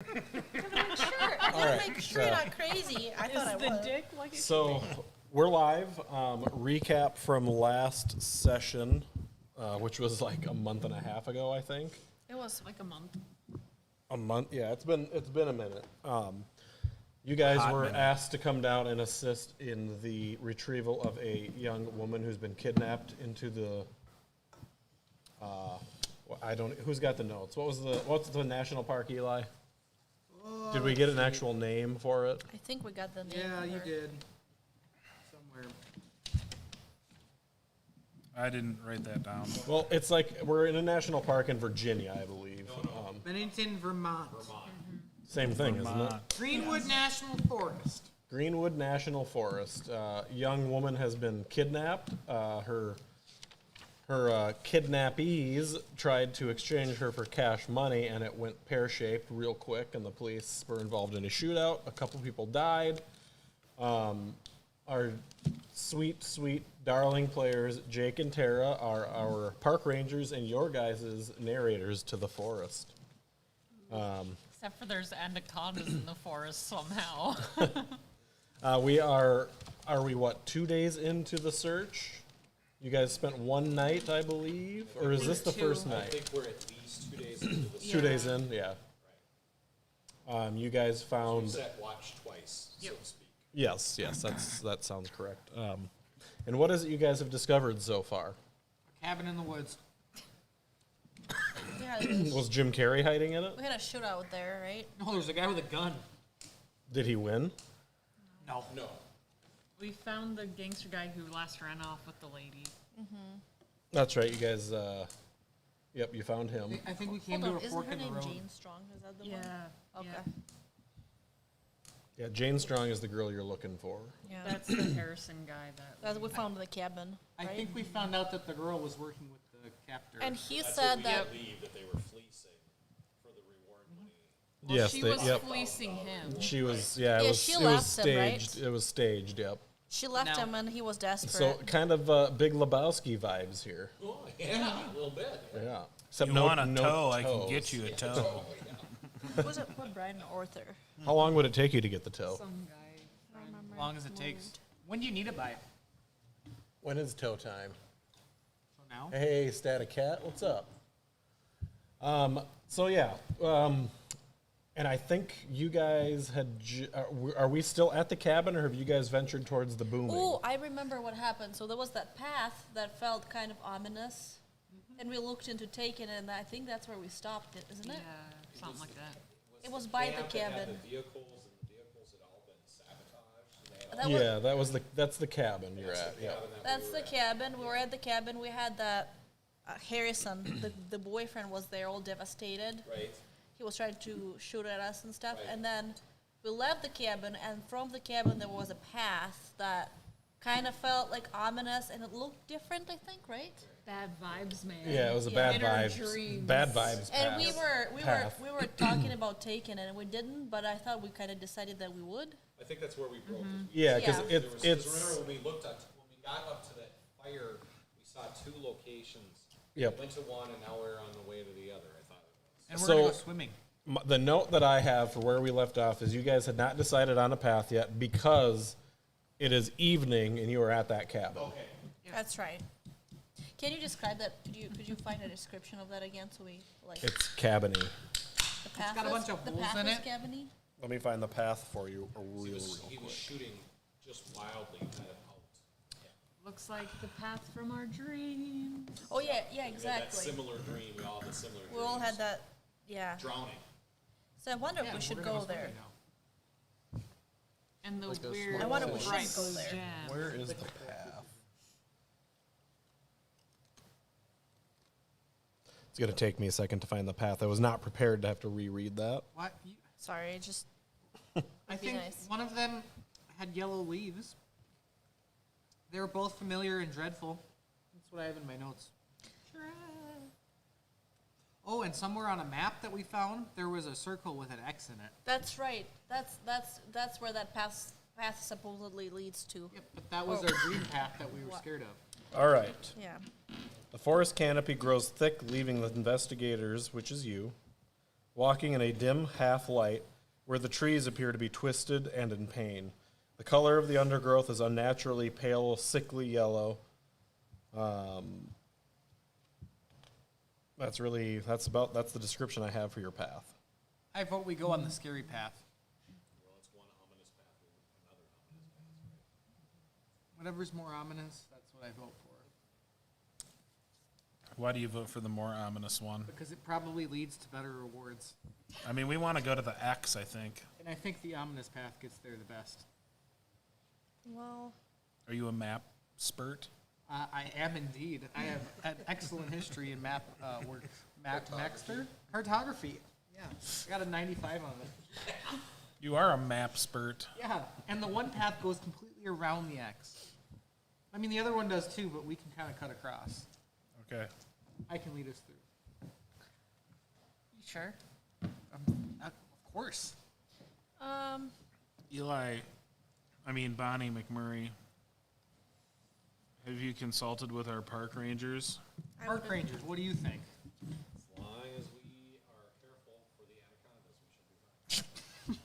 I want to make sure you're not crazy. I thought I Is the was. dick like a So we're live. Recap from last session, which was like a month and a half ago, I think. It was like a month? A month, yeah. It's been a minute. You guys were asked to come down and assist in the retrieval of a young woman who's been kidnapped into the. Who's got the notes? What's the national park, Eli? Did we get an actual name for it? I think we got the name. Yeah, of you her. did. Somewhere. I didn't write that down. Well, it's like we're in a national park in Virginia, I believe. Bennington, Vermont. Same thing, isn't it? Greenwood National Forest. Greenwood National Forest. Young woman has been kidnapped. Her kidnappees tried to exchange her for cash money, and it went pear-shaped real quick, and the police were involved in a shootout. A couple people died. Our sweet, sweet, darling players, Jake and Tara, are our park rangers and your guys' narrators to the forest. Except for there's anacondas in the forest somehow. We are we, 2 days into the search? You guys spent one night, I believe? Or is this the first I night? think we're at least 2 days into the 2 days in, yeah. You guys We found, set watch twice, so to speak. yes, that sounds correct. And what is it you guys have discovered so far? A cabin in the woods. Yeah, Was Jim Carrey hiding in it? we had a shootout there, right? No, there's a guy with a gun. Did he win? No. No. We found the gangster guy who last ran off with the lady. That's right, you guys, yep, you found him. I think we came Hold to on, a fork isn't her in the name road. Jane Strong? Is that the one? Okay. Yeah, Jane Strong is the girl you're looking for. Yeah. That's the Harrison guy That's we found in the cabin, I right? think we found out that the girl was working with the captor. And he That's said what we that. believe, that they were fleecing for the reward money. Well, Yes, she they, was yep. fleecing him. She was, Yeah, it was, she it was left him, right? staged. It was staged, yep. She left No. him and he was desperate. So kind of Big Lebowski vibes here. Oh, yeah, a little bit. Yeah. Except You no, want a no toe, I can toes. get you a toe. was it what Brian Arthur? How long would it take you to get the toe? Some guy. As long as it takes. When do you need it by? When is toe time? So now? Hey, Static Cat, what's up? So yeah, and I think you guys had. Are we still at the cabin, or have you guys ventured towards the booming? Oh, I remember what happened. So there was that path that felt kind of ominous, and we looked into taking it, and I think that's where we stopped it, isn't Yeah, it? something like that. It was by They the have to have cabin. the vehicles, and the vehicles had all been sabotaged. And they had all That was, that's the cabin you're at. Yeah. that's the cabin. We were at the cabin. We had that Harrison, the boyfriend, was there, all devastated. right. He was trying to shoot at us and stuff. Right. And then we left the cabin, and from the cabin there was a path that kind of felt like ominous, and it looked different, I think, right? Bad vibes, man. Yeah, it was a Yeah. bad Inner vibes. dreams. Bad vibes. And path. we were talking about taking it, and we didn't. But I thought we kind of decided that we would. I think that's where we broke it. Yeah, because Yeah. it's Remember when we looked at, when we got up to that fire, we saw 2 locations. Yep. Went to one, and now we're on the way to the other, I thought it was. And we're So- gonna go swimming. the note that I have for where we left off is you guys had not decided on a path yet because it is evening and you are at that cabin. Okay. That's right. Can you describe that? Could you find a description of that again, so we like It's cabiny. the path? got a is- bunch of the holes path in is it. cabiny? Let me find the path for you real He quick. was shooting just wildly kind of out. Looks like the path from our dreams. Oh yeah, We had that exactly. similar dream, we all had similar dreams. We all had that. Yeah. Drowning. So I wonder Yeah, if we we're should gonna go there. swimming now. And the Like a weird I wonder if we bright should go there. jam. Where is the path? It's going to take me a second to find the path. I was not prepared to have to reread that. What? Sorry, just I be think nice. one of them had yellow leaves. They were both familiar and dreadful. That's what I have in my notes. Oh, and somewhere on a map that we found, there was a circle with an X in it. that's right. That's where that path supposedly leads to. Yep, but that was our dream path that we were scared of. All right. Yeah. The forest canopy grows thick, leaving the investigators, which is you, walking in a dim half-light where the trees appear to be twisted and in pain. The color of the undergrowth is unnaturally pale, sickly yellow. That's the description I have for your path. I vote we go on the scary path. Well, it's one ominous path and another ominous path, right? Whatever's more ominous, that's what I vote for. Why do you vote for the more ominous one? Because it probably leads to better rewards. I mean, we want to go to the X, I think. And I think the ominous path gets there the best. Well, Are you a map spurt? I am indeed. I have an excellent history in map work. Cartography. Yeah. I got a 95 on it. You are a map spurt. Yeah. And the one path goes completely around the X. I mean, the other one does too, but we can kind of cut across. Okay. I can lead us through. You sure? Of course. Bonnie McMurray, have you consulted with our park rangers? Park rangers, what do you think? As long as we are careful for the anacondas, we should be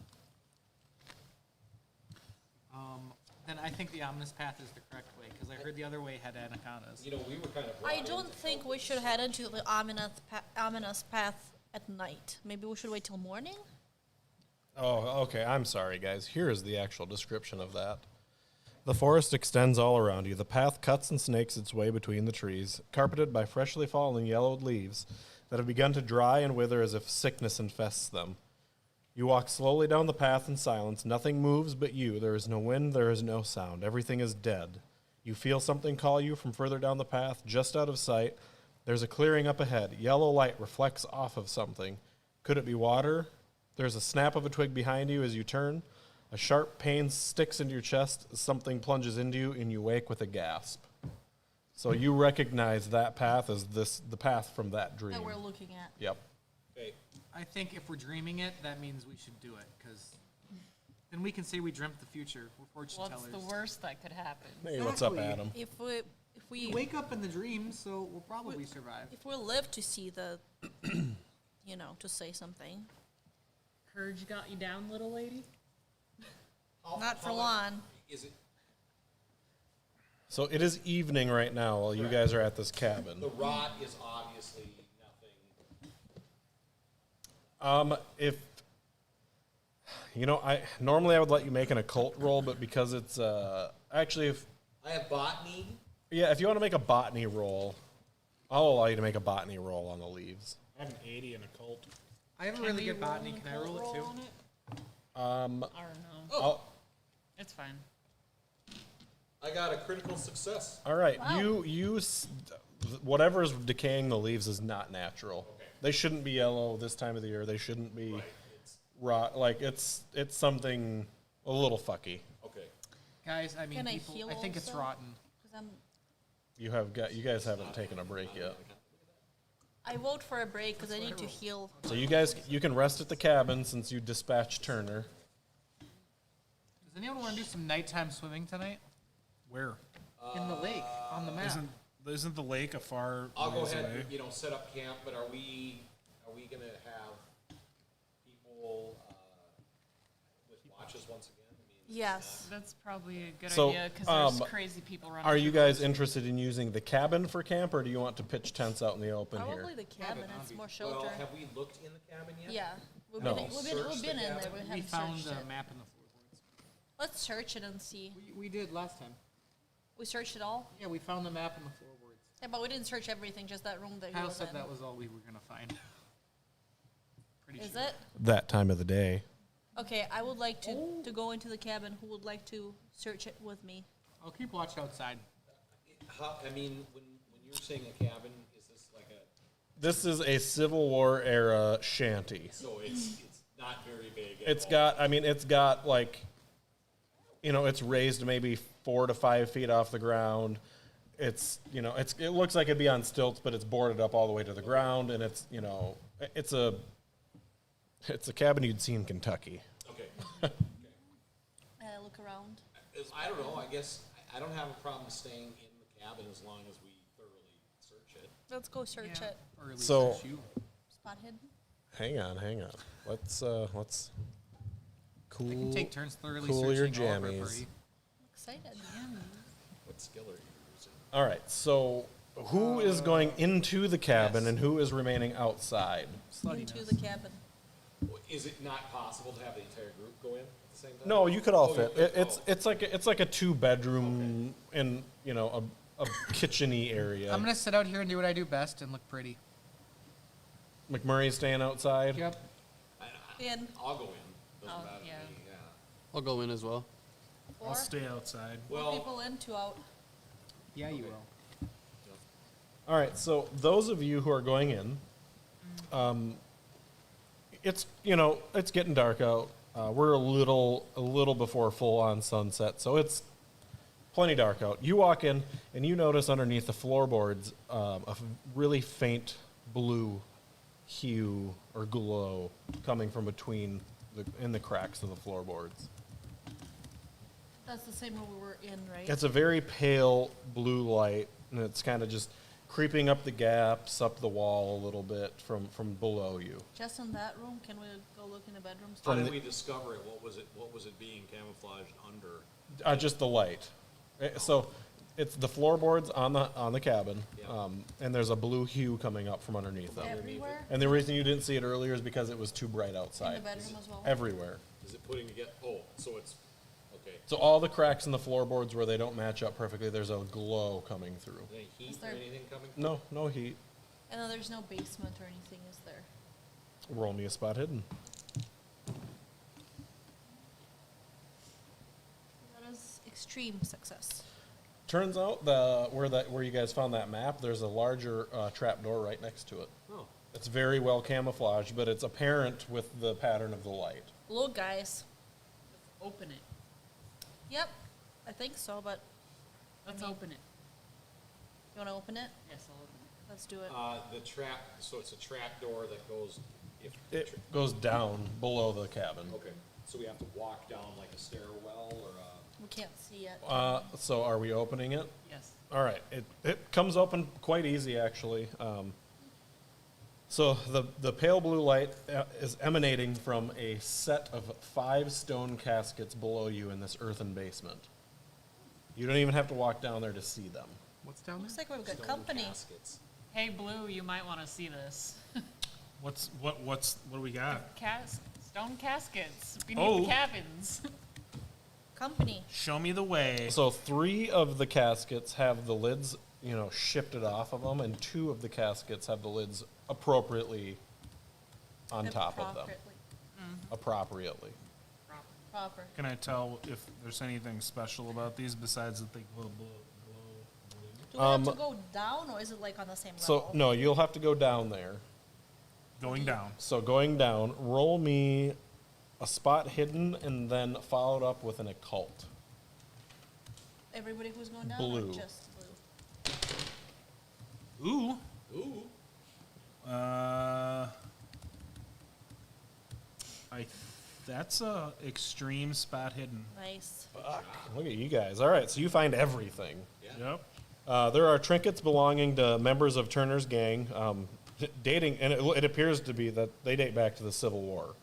fine. Then I think the ominous path is the correct way, because I heard the other way had anacondas. You know, we were kind of. I don't think we should head into the ominous path at night. Maybe we should wait till morning? Oh, okay. I'm sorry, guys. Here is the actual description of that. The forest extends all around you. The path cuts and snakes its way between the trees, carpeted by freshly fallen yellowed leaves that have begun to dry and wither as if sickness infests them. You walk slowly down the path in silence. Nothing moves but you. There is no wind. There is no sound. Everything is dead. You feel something call you from further down the path, just out of sight. There's a clearing up ahead. Yellow light reflects off of something. Could it be water? There's a snap of a twig behind you as you turn. A sharp pain sticks into your chest. Something plunges into you, and you wake with a gasp. So you recognize that path as the path from that dream. That we're looking at. Yep. Okay, I think if we're dreaming it, that means we should do it, because then we can say we dreamt the future. We're fortune What's tellers. the worst that could happen? Hey, what's up, Exactly. Adam? If We we wake up in the dream, so we'll probably survive. if we live to see the, to say something. Courage got you down, little lady? Not for long. is it, So it is evening right now while you guys are at this cabin. the rot is obviously nothing. If I normally I would let you make an occult roll, but because it's actually if I have botany. if you want to make a botany roll, I'll allow you to make a botany roll on the leaves. I have an 80 in occult. I have a really good botany. Can I roll it too? I don't know. It's fine. I got a critical success. All right, Wow. whatever's decaying the leaves is not natural. Okay. They shouldn't be yellow this time of the year. They shouldn't be rot. Like it's something a little fucky. Okay. Guys, I mean, Can I people, heal I think it's also? rotten. 'Cause You guys haven't taken a break yet. I vote for a break because I need to heal. So you can rest at the cabin since you dispatched Turner. Does anyone want to do some nighttime swimming tonight? Where? In the lake, on the map. Isn't the lake a far I'll go ways ahead away? and, set up camp, but are we gonna have people, with watches once again? I mean, Yes. That's probably a good So, idea because there's crazy people running. Are you through guys those. interested in using the cabin for camp, or do you want to pitch tents out in the open Probably here? the cabin. It's more well, shelter. have we looked in the cabin yet? Yeah. We've No. been, we've been, Search we've the been in there. cabin. We We haven't found searched a it. map in the floorboards. Let's search it and see. We did last time. We searched it all. Yeah, we found the map in the floorboards. Yeah, but we didn't search everything. Just that room that you Kyle were said in. that was all we were going to find. Pretty Is sure. it? That time of the day. Okay, I would like to go into the cabin. Who would like to search it with me? I'll keep watch outside. When you're saying a cabin, is this like This is a Civil War era shanty. so it's not very big at It's all? got like, it's raised maybe 4 to 5 feet off the ground. It looks like it'd be on stilts, but it's boarded up all the way to the ground, and it's a cabin you'd see in Kentucky. Okay. Look around. I don't know, I guess, I don't have a problem staying in the cabin as long as we thoroughly search it. Let's go search it. Or at least So- search you. Spot hidden. Hang on. Let's cool. I can take turns thoroughly cool your searching all of our jammies. party. Excited. What skill are you using? All right. So who is going into the cabin and who is remaining outside? Into Sluttiness. the cabin. Is it not possible to have the entire group go in at the same time? No, you could all Oh, you fit. could. It's like a 2-bedroom in a kitcheny area. I'm gonna sit out here and do what I do best and look pretty. McMurray's staying outside. Yep. In. I'll go in. Doesn't Oh, matter to yeah. me, yeah. I'll go in as well. Four. I'll stay outside. Four Well, people in, 2 out. Yeah, you Okay. will. All right. So those of you who are going in, it's it's getting dark out. We're a little before full on sunset, so it's plenty dark out. You walk in and you notice underneath the floorboards really faint blue hue or glow coming from between in the cracks of the floorboards. That's the same one we were in, right? It's a very pale blue light, and it's kind of just creeping up the gaps, up the wall a little bit from below you. Just in that room. Can we go look in the bedrooms? how From did the- we discover it? What was it being camouflaged under? Just the light. So it's the floorboards on the cabin, Yeah. and there's a blue hue coming up from underneath them. Everywhere? And the reason you didn't see it earlier is because it was too bright outside. In the bedroom as well? Everywhere. Is it putting together? Oh, so it's, okay. So all the cracks in the floorboards where they don't match up perfectly, there's a glow coming through. Any heat Is or there- anything coming? No heat. And then there's no basement or anything, is there? Roll me a spot hidden. That is extreme success. Turns out where you guys found that map, there's a larger trap door right next to it. Oh, It's very well camouflaged, but it's apparent with the pattern of the light. Look, guys. Open it. Yep. I think so, but Let's mean- open it. you want to open it? Yes, I'll open it. Let's do it. the trap, so it's a trap door that goes, if. It goes down below the cabin. Okay, so we have to walk down like a stairwell or We can't see it. So are we opening it? Yes. All right. It comes open quite easy, actually. So the pale blue light is emanating from a set of 5 stone caskets below you in this earthen basement. You don't even have to walk down there to see them. What's down Looks there? like we've got stone company. caskets. Hey, Blue, you might want to see this. What do we got? Stone caskets beneath Oh. the cabins. Company. Show me the way. So 3 of the caskets have the lids, shifted off of them, and 2 of the caskets have the lids appropriately on top of them. Appropriately. Proper. Can I tell if there's anything special about these besides that they glow blue? Do we have to go down, or is it like on the same So level? no, you'll have to go down there. Going down. So going down, roll me a spot hidden and then followed up with an occult. Everybody who's going down, Blue. or just blue? Ooh. Ooh, That's a extreme spot hidden. Nice. Look at you guys. All right, so you find everything. Yep. There are trinkets belonging to members of Turner's gang, dating, and it appears to be that they date back to the Civil War.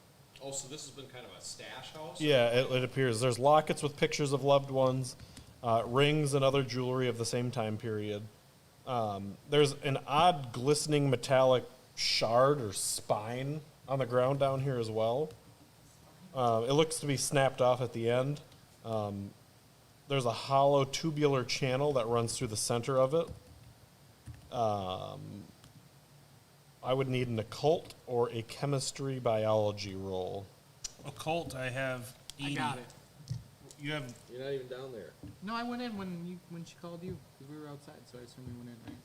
oh, so this has been kind of a stash house? Yeah, it appears. There's lockets with pictures of loved ones, rings and other jewelry of the same time period. There's an odd glistening metallic shard or spine on the ground down here as well. It looks to be snapped off at the end. There's a hollow tubular channel that runs through the center of it. I would need an occult or a chemistry biology roll. Occult, I have 80. I got it. You have, You're not even down there. No, I went in when she called you because we were outside, so I assumed we went in, right?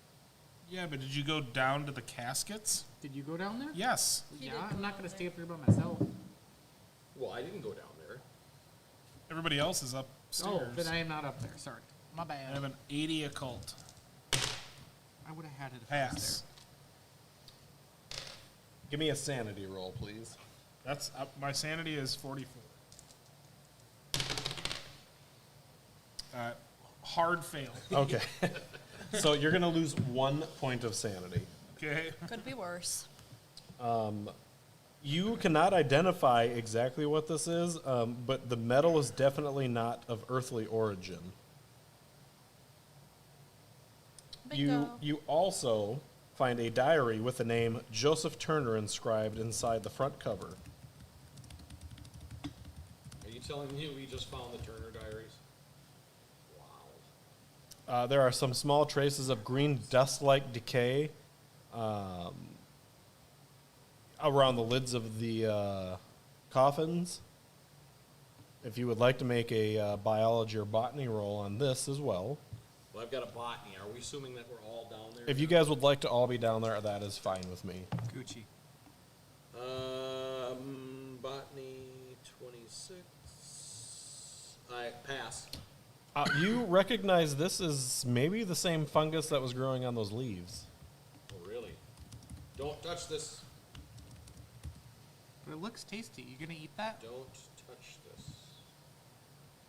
yeah, but did you go down to the caskets? Did you go down there? Yes. He Yeah, did I'm go not down gonna there. stay up here by myself. Well, I didn't go down there. Everybody else is Oh, upstairs. then I am not up there. Sorry, my I bad. have an 80 occult. I would have had it if I was Pass. Give me a sanity roll, please. That's my sanity is 44. Hard fail. Okay. So you're going to lose 1 point of sanity. Okay. Could be worse. You cannot identify exactly what this is, but the metal is definitely not of earthly origin. Bingo. You also find a diary with the name Joseph Turner inscribed inside the front cover. Are you telling me we just found the Turner diaries? Wow. There are some small traces of green dust-like decay around the lids of the coffins. If you would like to make a biology or botany roll on this as well. Well, I've got a botany. Are we assuming that we're all down there? If you guys would like to all be down there, that is fine with me. Gucci. Botany 26. I pass. You recognize this is maybe the same fungus that was growing on those leaves. Oh, really? Don't touch this. But it looks tasty. You gonna eat that? Don't touch this.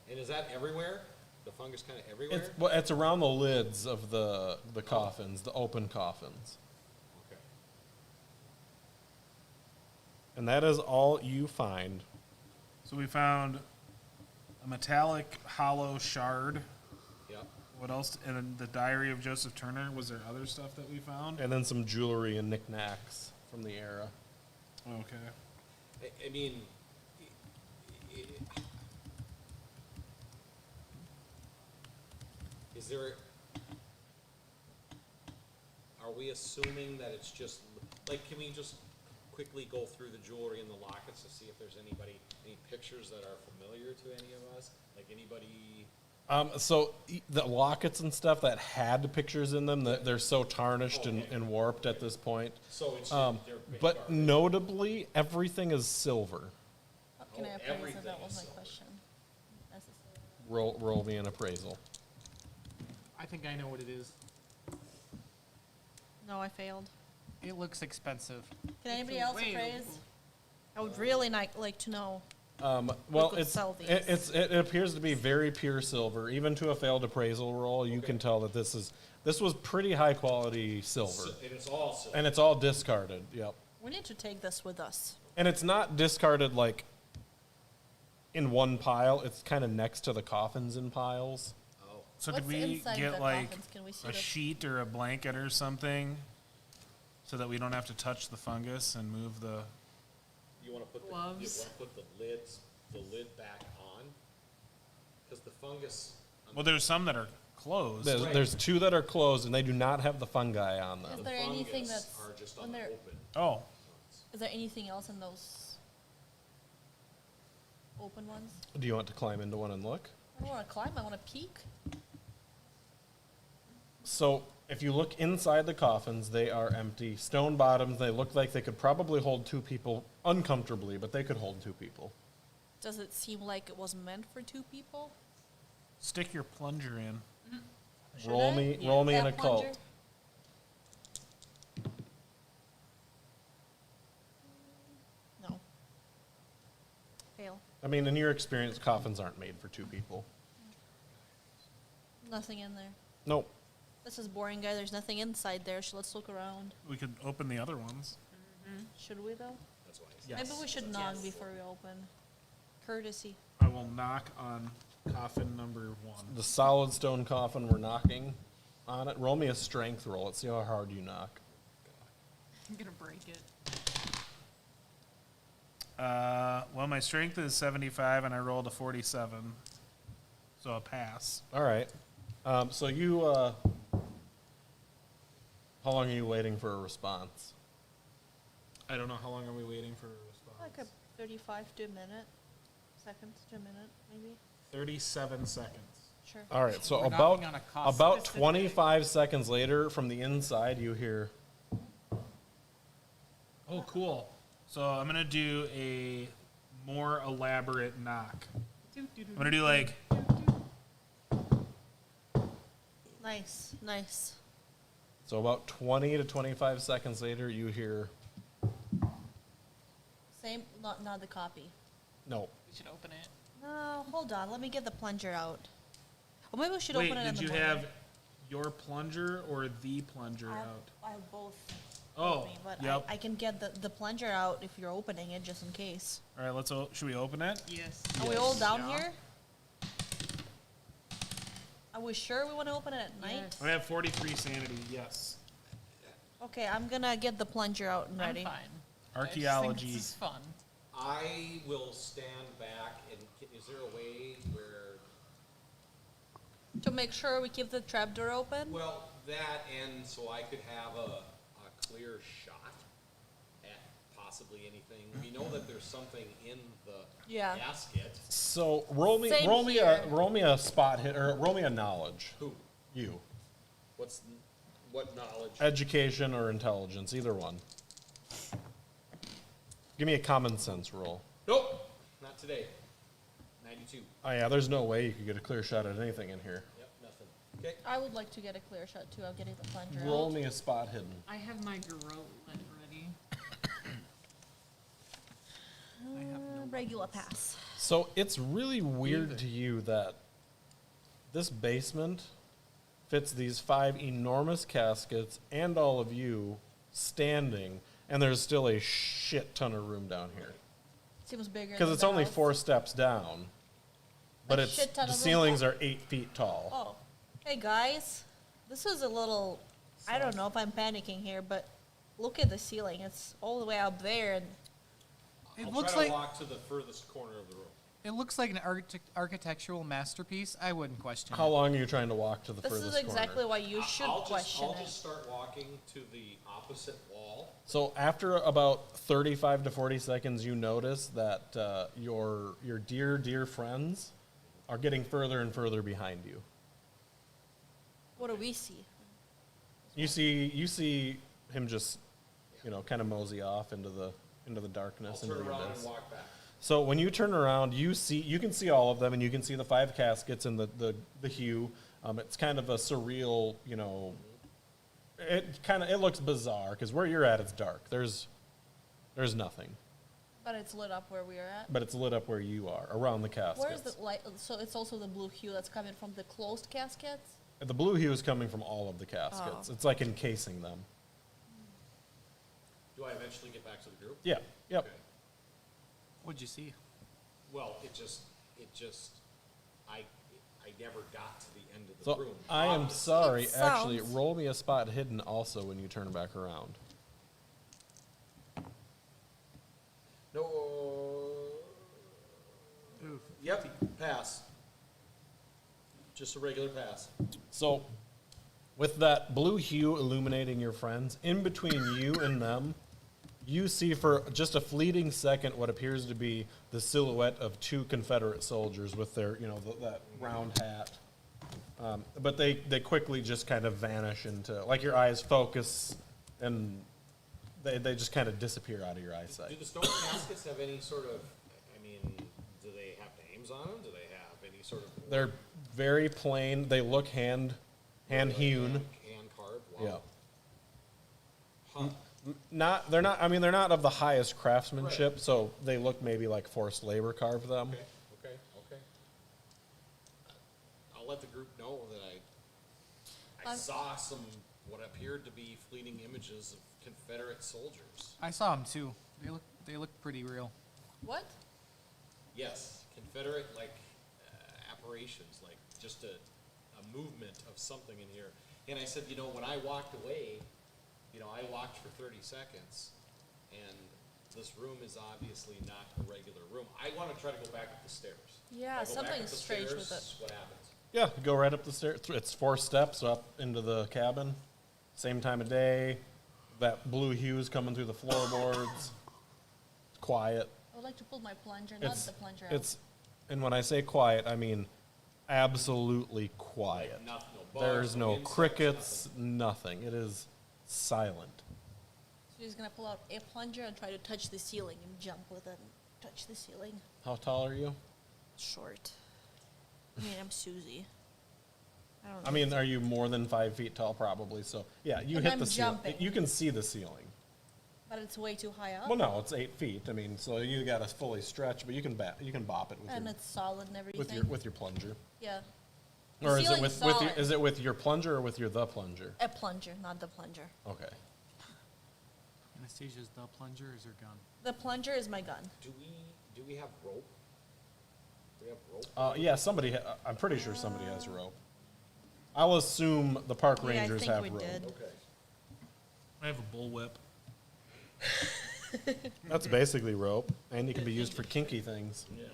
And is that everywhere? The fungus kind of everywhere? It's around the lids of the coffins, the open coffins. Okay. And that is all you find. So we found a metallic hollow shard. Yep. What else? And then the diary of Joseph Turner. Was there other stuff that we found? And then some jewelry and knickknacks from the era. Okay. I mean, is there? Are we assuming that it's just like? Can we just quickly go through the jewelry and the lockets to see if there's any pictures that are familiar to any of us? Like anybody? So the lockets and stuff that had pictures in them, they're so tarnished and warped at this point. So it's they're big But garbage. notably, everything is silver. Can I Oh, appraise it? everything That was is my silver. question. Necessary. Roll me an appraisal. I think I know what it is. No, I failed. It looks expensive. Can anybody else Wait. appraise? I would really like to know. Well, could it sell these. it appears to be very pure silver. Even to a failed appraisal roll, you can tell that this was pretty high quality silver, And it's all silver. and it's all discarded. Yep, We need to take this with us. and it's not discarded like in one pile. It's kind of next to the coffins in piles. Oh, So What's could we inside get the like coffins? Can we see a this? sheet or a blanket or something, so that we don't have to touch the fungus and move the? you want to put Gloves. the lid back on? Because the fungus. Well, there's some that are closed. There's two that are closed, and they do not have the fungi on them. Is there anything fungus that's are just when on the there? open. Oh, Is there anything else in those open ones? Do you want to climb into one and look? I don't want to climb. I want to peek. So if you look inside the coffins, they are empty. Stone bottoms, they look like they could probably hold two people uncomfortably, but they could hold two people. Does it seem like it was meant for two people? stick your plunger in. Should Roll I? me an That occult. plunger? No. Fail. I mean, in your experience, coffins aren't made for two people. Nothing in there. Nope. This is boring, guy. There's nothing inside there, so let's look around. We could open the other ones. Should we, though? That's why I said. Maybe we should knock before we open. Courtesy. I will knock on coffin number 1. The solid stone coffin, we're knocking on it. Roll me a strength roll. Let's see how hard you knock. I'm gonna break it. Well, my strength is 75, and I rolled a 47, so a pass. All right. So you, how long are you waiting for a response? I don't know how long are we waiting for a response. Like a 35 to a minute. Seconds to a minute, maybe. 37 seconds. Sure. All right. So We're about knocking on a coffin. about 25 seconds later, from the inside, you hear. Oh, cool. So I'm gonna do a more elaborate knock. I'm gonna do like, Nice, nice. So about 20 to 25 seconds later, you hear. Same, not the copy. No. We should open it. No, hold on. Let me get the plunger out. Or maybe we should wait, open it in did the you morning. have your plunger or the plunger out? I have both. Oh, me, but yep. I can get the plunger out if you're opening it, just in case. All right, should we open it? Yes. Are we all down Yeah. here? Are we sure we want to open it at night? Yes. I have 43 sanity. Yes. Okay, I'm gonna get the plunger out and I'm ready. fine. Archaeology. This is fun. I will stand back and, is there a way where, To make sure we keep the trapdoor open? well, that and so I could have a clear shot at possibly anything. We know that there's something in the Yeah. casket. So roll me Same roll me here. a roll me a spot hit or roll me a knowledge. Who? You. What knowledge? Education or intelligence, either one. Give me a common sense roll. Nope, not today. 92. Oh yeah, there's no way you could get a clear shot at anything in here. Yep, nothing. Okay. I would like to get a clear shot too. I'm getting the plunger Roll out. me a spot hidden. I have my garrote ready. I have no Regular pass. So it's really weird to you that this basement fits these 5 enormous caskets and all of you standing, and there's still a shit ton of room down here. Seems bigger. Because than it's the only house. 4 steps down, but A it's shit ton the of room. ceilings are 8 feet tall. Oh, hey guys, this is a little. I don't know if I'm panicking here, but look at the ceiling. It's all the way up there, and It I'll looks try like to walk to the furthest corner of the room. it looks like an architectural masterpiece. I wouldn't question How it. long are you trying to walk to the this furthest is exactly corner? why you should question I'll it. just start walking to the opposite wall. So after about 35 to 40 seconds, you notice that your dear friends are getting further and further behind you. What do we see? You see him just, kind of mosey off into the darkness. I'll turn into the around abyss. and walk back. So when you turn around, you can see all of them, and you can see the 5 caskets and the hue. It's kind of a surreal, it looks bizarre because where you're at, it's dark. There's nothing, But it's lit up where we are at. but it's lit up where you are around the caskets. Where's the light? So it's also the blue hue that's coming from the closed caskets. The blue hue is coming from all of the caskets. Oh. It's like encasing them. Do I eventually get back to the group? Yeah. Yep. Okay. What'd you see? Well, I never got to the end of the So room. I am Obviously. sorry. It Actually, sounds- roll me a spot hidden also when you turn back around. No. Yep, pass. Just a regular pass. So, with that blue hue illuminating your friends, in between you and them, you see for just a fleeting second what appears to be the silhouette of 2 Confederate soldiers with their, that round hat. But they quickly just kind of vanish into, like your eyes focus, and they just kind of disappear out of your Do eyesight. the stone caskets have any sort of, do they have names on them? Do they have any sort of? They're very plain. They look hand hewn. Hand carved? Yeah. Wow. Huh. They're not of the highest craftsmanship, Right. so they look maybe like forced labor carved them. Okay. I'll let the group know that I I'm- saw some, what appeared to be fleeting images of Confederate soldiers. I saw them too. They look pretty real. What? Yes, Confederate, apparitions, like just a movement of something in here. And I said, when I walked away, I walked for 30 seconds, and this room is obviously not a regular room. I want to try to go back up the stairs. Yeah, If I go back something's up the strange with stairs, it. what happens? Yeah, go right up the stairs. It's 4 steps up into the cabin. Same time of day. That blue hue is coming through the floorboards. It's quiet. I would like to pull my plunger, not It's the plunger out. it's, and when I say quiet, I mean absolutely quiet. Like nothing, no bugs, There's no insects, crickets, nothing. It is silent. So he's gonna pull out a plunger and try to touch the ceiling and jump with it and touch the ceiling. How tall are you? Short. I'm Susie. I don't know. I mean, are you more than 5 feet tall? Probably. So yeah, you And hit I'm the ceiling. jumping. You can see the ceiling. But it's way too high up. Well, no, it's 8 feet. I mean, so you got to fully stretch, but you can bop it with And your it's solid and everything. with your plunger. Yeah. The Or is it ceiling's with your plunger or with your the plunger? A plunger, not the plunger. Okay. Anastasia, is the plunger or is her gun? The plunger is my gun. Do we have rope? Do we have rope? Yeah, I'm pretty sure somebody has rope. I'll assume the park Yeah, I rangers think have we rope. did. Okay. I have a bullwhip. That's basically rope, and it can be used for kinky things. Yeah.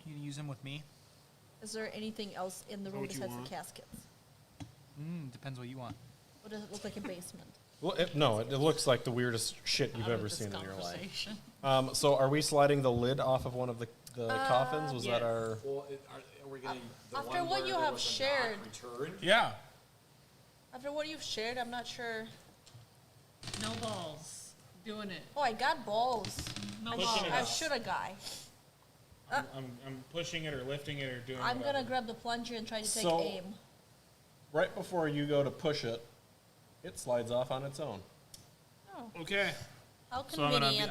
You gonna use him with me? Is there anything else in the room what you besides the want? caskets? Depends what you want. What does it look like a basement? Well, no, it looks like the weirdest shit you've Out of ever this seen in your life. conversation. So are we sliding the lid off of one of the coffins? Was that yes. our... Well, are we getting the After one what where you there have was a knock shared. returned? Yeah. After what you've shared, I'm not sure. No balls. Doing it. Oh, I got balls. No Pushing balls. it I out. should have guy. I'm pushing it or lifting it or doing I'm whatever. gonna grab the plunger and try to take So- aim. Right before you go to push it, it slides off on its own. Oh, Okay. how So I'm convenient.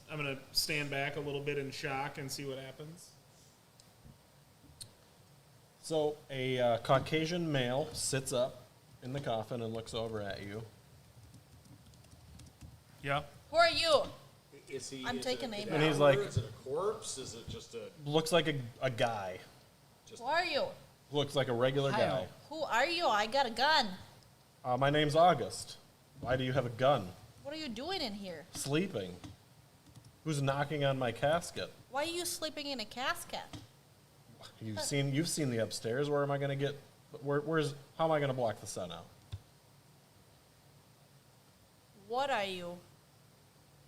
gonna stand back a little bit in shock and see what happens. So a Caucasian male sits up in the coffin and looks over at you. Yeah. Who are you? Is he? I'm is taking it a aim. And he's cadaver? like- Is it a corpse? Is it just a? Looks like a guy. Who are you? Looks like a regular guy. Kyle. Who are you? I got a gun. My name's August. Why do you have a gun? What are you doing in here? Sleeping. Who's knocking on my casket? Why are you sleeping in a casket? You've seen the upstairs. Where am I gonna get? How am I gonna block the sun out? What are you?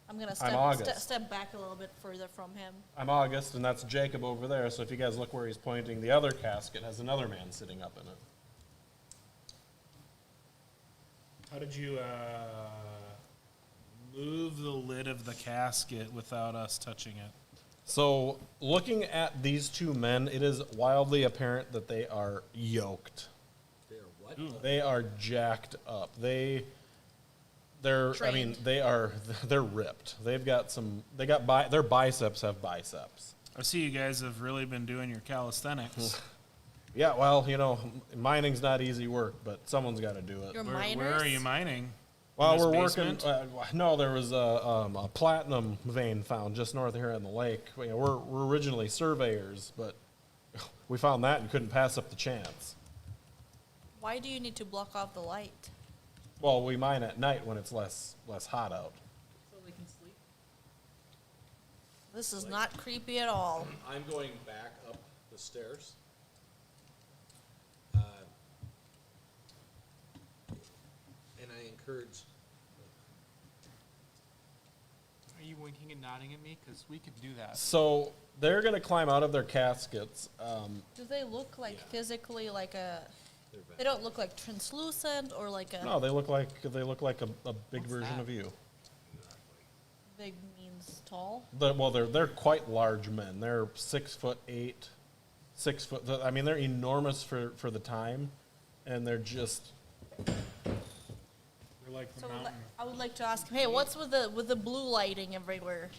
I'm gonna August. step back a little bit further from him. I'm August, and that's Jacob over there. So if you guys look where he's pointing, the other casket has another man sitting up in it. How did you move the lid of the casket without us touching it? So looking at these two men, it is wildly apparent that they are yoked. They're what? They are jacked up. They're Trained. they're ripped. Their biceps have biceps. I see you guys have really been doing your calisthenics. Yeah, well, mining's not easy work, but someone's got to do it. You're Where miners. are you mining? Well, In this we're basement? working. No, there was a platinum vein found just north of here on the lake. We're originally surveyors, but we found that and couldn't pass up the chance. Why do you need to block off the light? Well, we mine at night when it's less hot out. So we can sleep. This is not creepy at all. I'm going back up the stairs. And I encourage. Are you winking and nodding at me? Because we could do that. So they're gonna climb out of their caskets. Do they look like Yeah. physically like a? They're back. They don't look like translucent or like a No, they look like a big What's version that? of you. big means tall. They're quite large men. They're 6'8", 6 foot. I mean, they're enormous for the time, and they're just. We're like the So mountain. I would like to ask him, hey, what's with the blue lighting everywhere?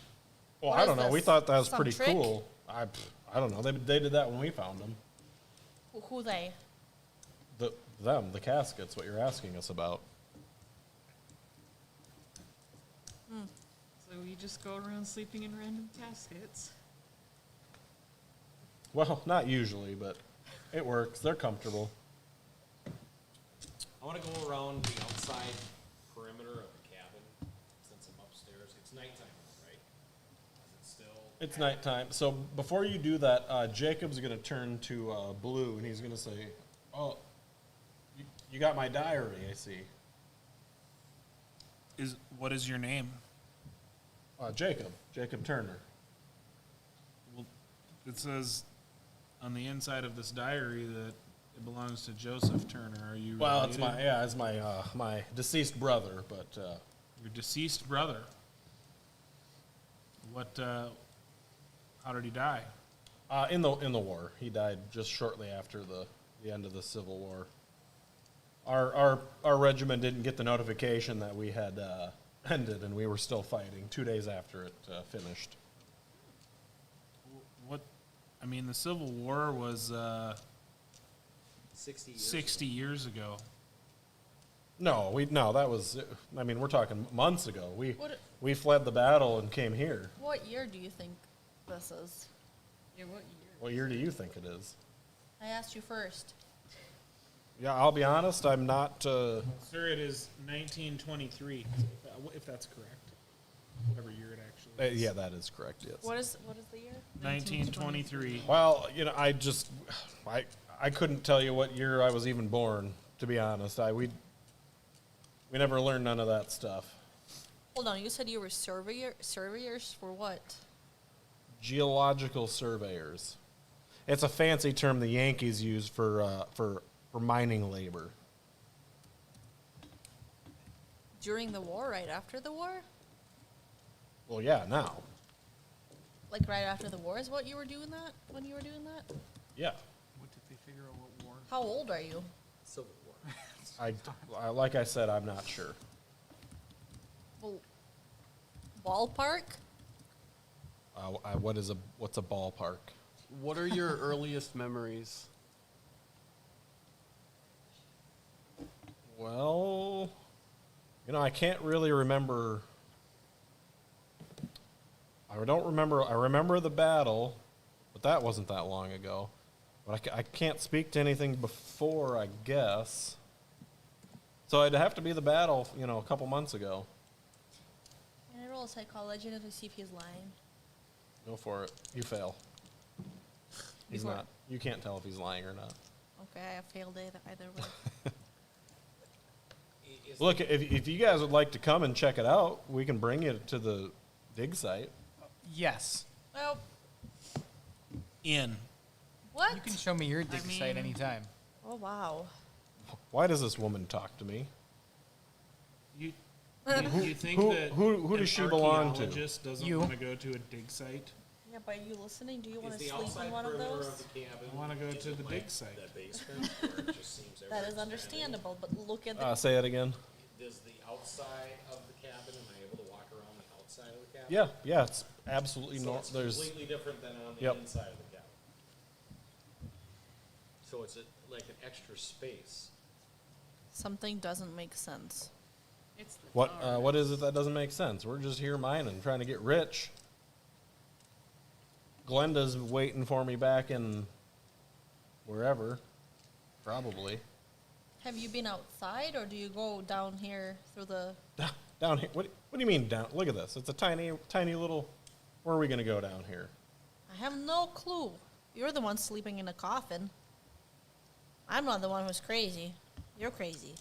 Well, What I is don't know. We this? thought that was Some pretty trick? cool. I don't know. They did that when we found them. Who they? The caskets. What you're asking us about? So you just go around sleeping in random caskets. Well, not usually, but it works. They're comfortable. I want to go around the outside perimeter of the cabin since I'm upstairs. It's nighttime, right? Is it still? It's nighttime. So before you do that, Jacob's going to turn to Blue, and he's going to say, "Oh, you got my diary, I see." What is your name? Jacob Turner. Well, it says on the inside of this diary that it belongs to Joseph Turner. Are you Well, it's related? my deceased brother, but Your deceased brother. What? How did he die? in the war, he died just shortly after the end of the Civil War. Our regiment didn't get the notification that we had ended, and we were still fighting 2 days after it finished. What? I mean, the Civil War was 60 years. 60 years ago. No, that was. I mean, we're talking months ago. What- We fled the battle and came here. What year do you think this is? Yeah, what year? What year do you think it is? I asked you first. Yeah, I'll be honest. I'm not. Sir, it is 1923, if that's correct. Whatever year it actually is. Yeah, that is correct. Yes. What is the year? 1923. Well, I couldn't tell you what year I was even born. To be honest, we never learned none of that stuff. Hold on, you said you were surveyors for what? Geological surveyors. It's a fancy term the Yankees use for mining labor. During the war, right after the war? Well, yeah, now. Like right after the war is what you were doing that? When you were doing that? Yeah. What did they figure out what war? How old are you? Civil War. Like I said, I'm not sure. Well, ballpark? What's a ballpark? What are your earliest memories? Well, I can't really remember. I don't remember. I remember the battle, but that wasn't that long ago. But I can't speak to anything before, I guess. So it'd have to be the battle, a couple months ago. Can I roll psychology to see if he's lying? Go for it. You fail. He's Before- not. You can't tell if he's lying or not. Okay, I failed either way. Look, if you guys would like to come and check it out, we can bring you to the dig site. Yes. Well, In. what? You can show me your dig site anytime. Oh, wow. Why does this woman talk to me? You think that who an does she belong to? archaeologist doesn't You. want to go to a dig site? Yeah, but are you listening? Do you want Is to the sleep outside in one of perimeter those? of the cabin? I wanna go is to it the like dig site. That basement, where it just seems That is everything's understandable, but look at the... Say it again. Does the outside of the cabin, am I able to walk around the outside of the cabin? Yeah, it's absolutely So no. it's There's completely different than on the Yep. inside of the cabin. So it's like an extra space. Something doesn't make sense. It's the what? tower. What is it that doesn't make sense? We're just here mining, trying to get rich. Glenda's waiting for me back in wherever, probably Have you been outside, or do you go down here through the... down here. What do you mean down? Look at this. It's a tiny little. Where are we gonna go down here? I have no clue. You're the one sleeping in a coffin. I'm not the one who's crazy. You're crazy.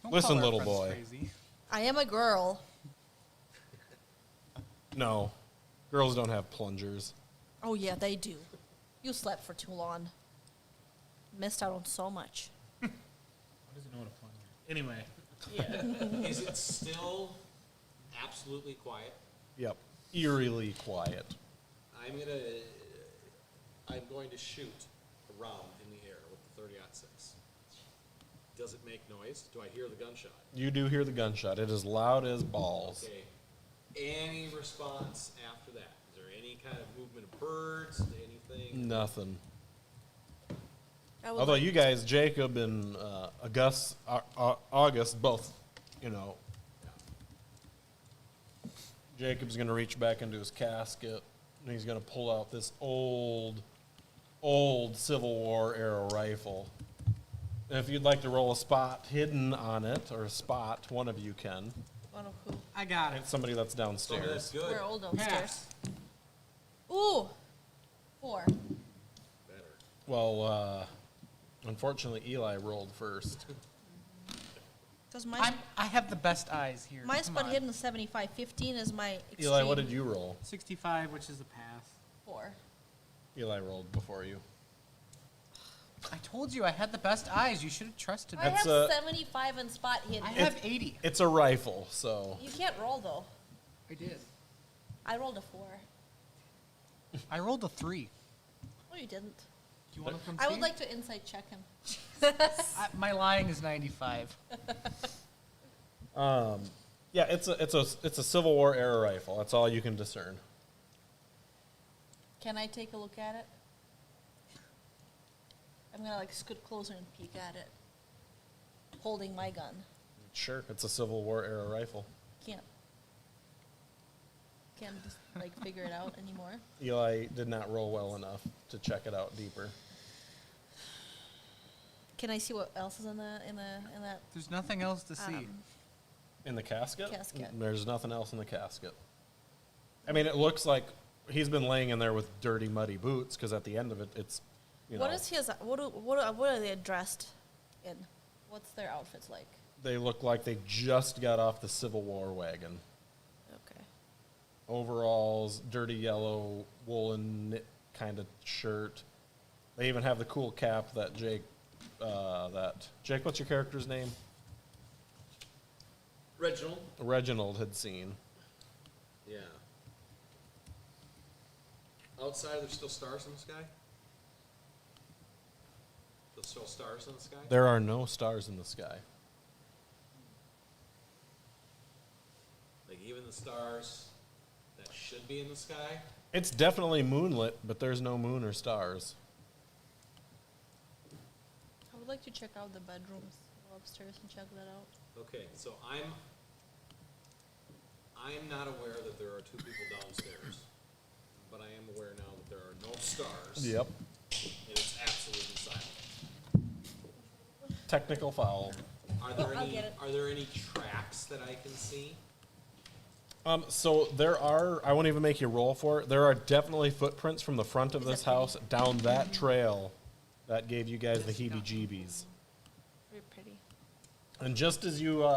Don't Listen, call our little friends boy. Crazy. I am a girl. No, girls don't have plungers. Oh, yeah, they do. You slept for too long. Missed out on so much. What does he know what a plunger? Anyway, Is it still absolutely quiet? Yep, eerily quiet. I'm going to shoot a round in the air with the 30-06. Does it make noise? Do I hear the gunshot? You do hear the gunshot. It is loud as balls. Okay. Any response after that? Is there any kind of movement of birds? Anything? Nothing. I would Although like- you guys, Jacob and August, both, Jacob's going to reach back into his casket, and he's going to pull out this old Civil War era rifle. And if you'd like to roll a spot hidden on it, or a spot, one of you can. One of who? I got it. It's somebody that's So downstairs. that's good. We're all downstairs. Pass. Ooh! 4. Better. Well, unfortunately, Eli rolled first. Does my... I have the best eyes here. My Come spot on. hidden is 75. 15 is my extreme. Eli, what did you roll? 65, which is a pass. 4. Eli rolled before you. I told you I had the best eyes. You should have trusted I me. That's, have 75 in spot hidden. I have 80. It's a rifle, so. You can't roll, though. I did. I rolled a 4. I rolled a 3. No, you didn't. Do you want to come I see? would like to insight check him. My lying is 95. Yeah, it's a Civil War era rifle. That's all you can discern. Can I take a look at it? I'm gonna scoot closer and peek at it. holding my gun. Sure, it's a Civil War era rifle. Can't just like figure it out anymore. Eli did not roll well enough to check it out deeper. Can I see what else is in that? There's nothing else to see. In the casket? Casket. There's nothing else in the casket. I mean, it looks like he's been laying in there with dirty, muddy boots, because at the end of it, it's, you know. What is his? What are they dressed in? What's their outfits like? They look like they just got off the Civil War wagon. Okay. Overalls, dirty yellow woolen knit kind of shirt. They even have the cool cap that Jake, Jake, what's your character's name? Reginald? Reginald had seen. Yeah. Outside, there's still stars in the sky? There's still stars in the sky? There are no stars in the sky. Like even the stars that should be in the sky? It's definitely moonlit, but there's no moon or stars. I would like to check out the bedrooms. Go upstairs and check that out. Okay, so I'm not aware that there are two people downstairs, but I am aware now that there are no stars. Yep. And it's absolutely silent. Technical foul. I'll get it. Are there any tracks that I can see? So there are, I won't even make you roll for it. There are definitely footprints from the front of Is this that pretty? house down that trail that gave you guys the heebie-jeebies. Very pretty. And just as you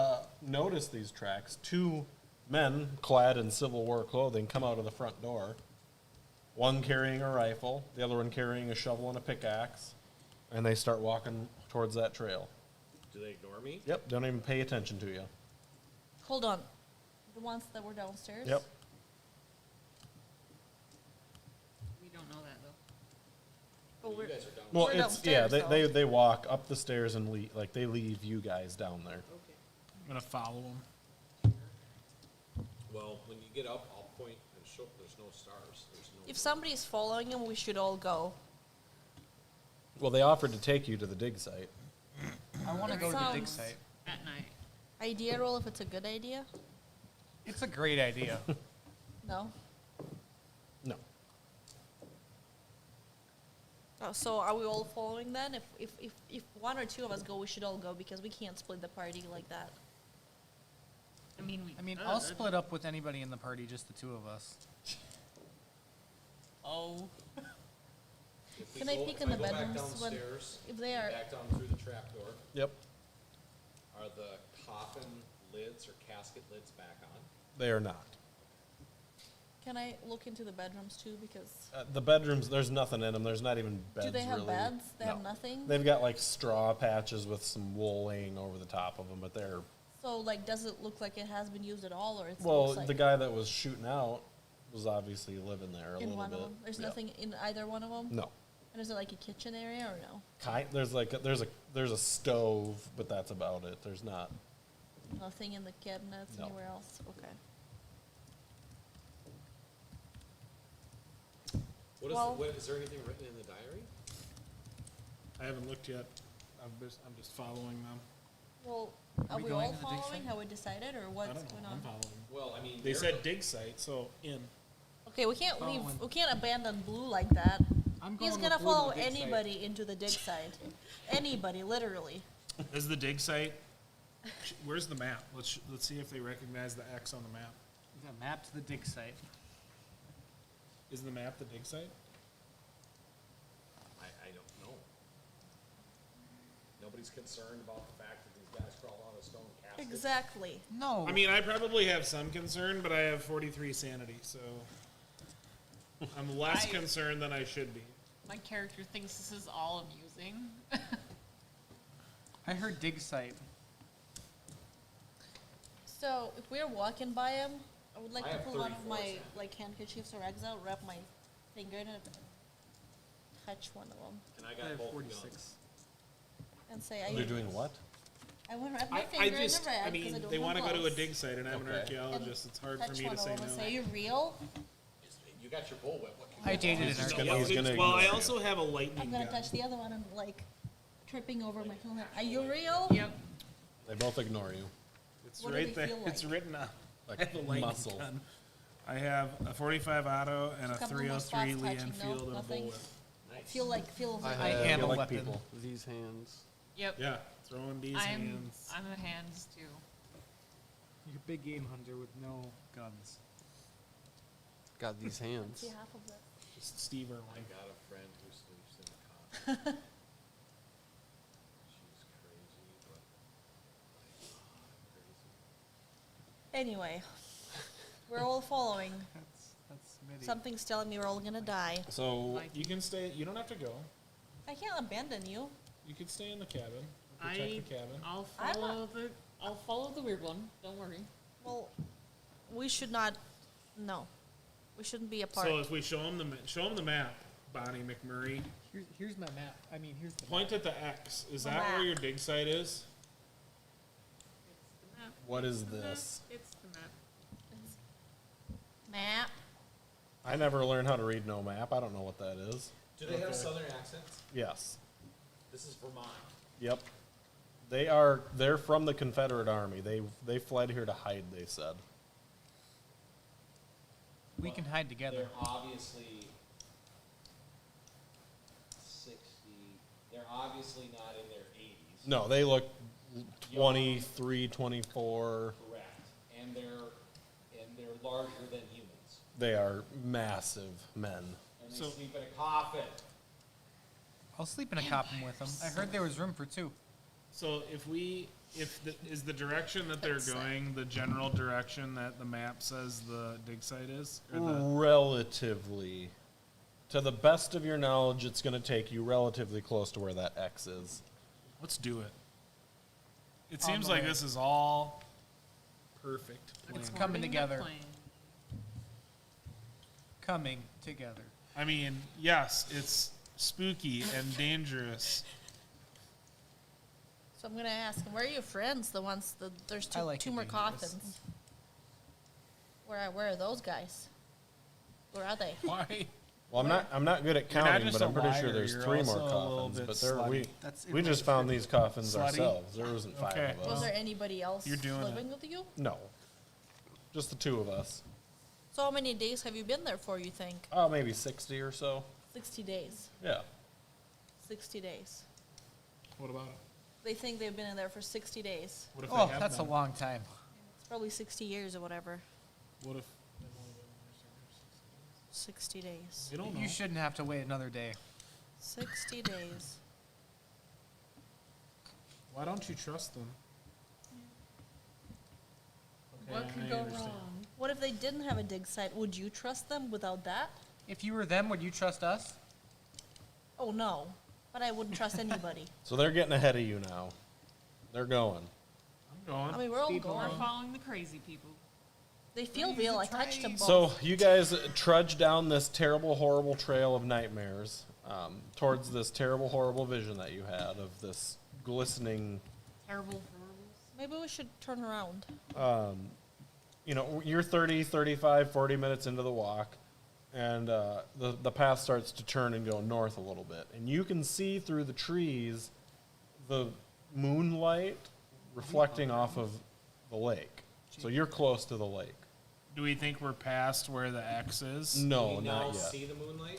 notice these tracks, two men clad in Civil War clothing come out of the front door. One carrying a rifle, the other one carrying a shovel and a pickaxe, and they start walking towards that trail. Do they ignore me? Yep, don't even pay attention to you. Hold on. The ones that were downstairs? Yep. We don't know that though. Oh, You we're, guys are down. Well, We're it's yeah. downstairs, They walk up the stairs and they leave you guys down there. I'm gonna follow them. Well, when you get up, I'll point and show there's no stars. There's no. if somebody's following him, we should all go. Well, they offered to take you to the dig site. I want to It go to the dig sounds- site. At night. Idea roll if it's a good idea? It's a great idea. No? No. Oh, so are we all following then? If one or two of us go, we should all go because we can't split the party like that. I mean, I'll split up with anybody in the party, just the two of us. Oh. If we Can I go- peek if in the go back bedrooms when- downstairs, if they are- back down through the trap door, Yep. are the coffin lids or casket lids back on? They are not. Can I look into the bedrooms too? Because The bedrooms, there's nothing in them. There's not even beds. do they have really. beds? They have No. nothing? They've got like straw patches with some wool laying over the top of them, but they're So like, does it look like it has been used at all, or it well. looks like The guy that was shooting out was obviously living there a in little one bit. of them? There's Yep. nothing in either one of them. No. And is it like a kitchen area or no? There's a stove, but that's about it. There's not. Nothing in the cabinets No. anywhere else. Okay. Well- What is there anything written in the diary? I haven't looked yet. I'm just following them. Well, are we we going all to the dig following? site? Have we decided, or I what's don't know. going I'm on? following. Well, I mean, They they're said the- dig site, so in. Okay, we can't leave. Following. We can't abandon Blue like that. I'm He's going gonna with Blue to follow the dig site. anybody into the dig site. Anybody, literally. Is the dig site? Where's the map? Let's see if they recognize the X on the map. We've got a map to the dig site. Is the map the dig site? I don't know. Nobody's concerned about the fact that these guys crawl out of stone caskets. Exactly. No. I mean, I probably have some concern, but I have 43 sanity, so I'm less I- concerned than I should be. My character thinks this is all amusing. I heard dig site. So if we're walking by him, I would like I to have pull one of 34 my sanity. like handkerchiefs or rags out, wrap my finger in it, touch one of them, And I I got have both 46. guns. and say, You're doing what? I want to wrap my I finger just, in the rag I 'cause mean, don't they have want to go to a gloves. dig site, and I'm an Okay. archaeologist. It's hard for Touch me one to of say them and no. say, "Are you real?" You got your bullwhip. What can I you do? dated an He's archaeologist. gonna- he's gonna Well, I ignore you. also have a lightning I'm gonna gun. touch the other one and like tripping over my helmet. Are you real? Yep. They both ignore you. It's What do right they there. feel It's like? written on Like the lightning muscle. gun. I have a .45 auto and a Just a couple more 303 spots Lee touching, no? Enfield and a Nothing? bullet. Feel like I handle like weapon. people. These hands. Yep. Yeah, throwing these hands. I'm a hands too. You're a big game hunter with no guns. Got these hands. see half of it. Just Steve I Irwin. got a friend who sleeps in a coffin. She's crazy, but crazy. Anyway, we're all following. That's Smitty. Something's telling me we're all gonna die. So You can stay. You don't have to go. I can't abandon you. You can stay in the cabin. Protect the cabin. I'll I'm follow the weird one. Don't worry. Well, we should not. No, we shouldn't be apart. So if we show him the map, Bonnie McMurray, Here's my map. Here's the point at the X. Is The that where map. your dig site is? It's the map. what is this? It's the map. Map. I never learned how to read no map. I don't know what that is. Do they have southern accents? Yes. This is Vermont. Yep. They're from the Confederate Army. They fled here to hide, they said. We can hide together. They're obviously 60. They're obviously not in their 80s. No, they look 23, 24. Correct. And they're larger than humans. They are massive men. And they So- sleep in a coffin. I'll sleep in a coffin with them. I heard there was room for two. So is the direction that they're going the general direction that the map says the dig site is? Or the, Relatively. To the best of your knowledge, it's going to take you relatively close to where that X is. let's do it. It On seems the like way. this is all perfect. It's plan. coming Boarding the together. plane. Coming together. I mean, yes, it's spooky and dangerous. So I'm gonna ask them, where are your friends? The ones that there's I two, like two it more dangerous. coffins. Where are those guys? Where are they? Why? Well, I'm not good at You're not counting, just but a I'm pretty sure liar, there's you're 3 more also a little coffins. bit But there slutty. we just found these coffins Slutty? ourselves. There wasn't 5 Okay. of us. Was there anybody else You're doing living with you? No, just the 2 of us. So how many days have you been there for, you think? Oh, maybe 60 or so. 60 days. Yeah. 60 days. What about it? They think they've been in there for 60 days. What if Oh, they have that's a been? long time. It's probably 60 years or whatever. What if 60 days. you don't know? You shouldn't have to wait another day. 60 days. Why don't you trust them? Okay, What could I go understand. wrong? What if they didn't have a dig site? Would you trust them without that? If you were them, would you trust us? Oh, no. But I wouldn't trust anybody. So they're getting ahead of you now. They're going. I'm going. I mean, we're all People We're going. following the crazy people. They feel real. I touched them both. So you guys trudge down this terrible, horrible trail of nightmares towards this terrible, horrible vision that you had of this glistening. Terrible. Maybe we should turn around. You know, you're 30, 35, 40 minutes into the walk, and the path starts to turn and go north a little bit. And you can see through the trees the moonlight reflecting off of the lake. So you're close to the lake. Do we think we're past where the X is? No, Can we now not yet. see the moonlight?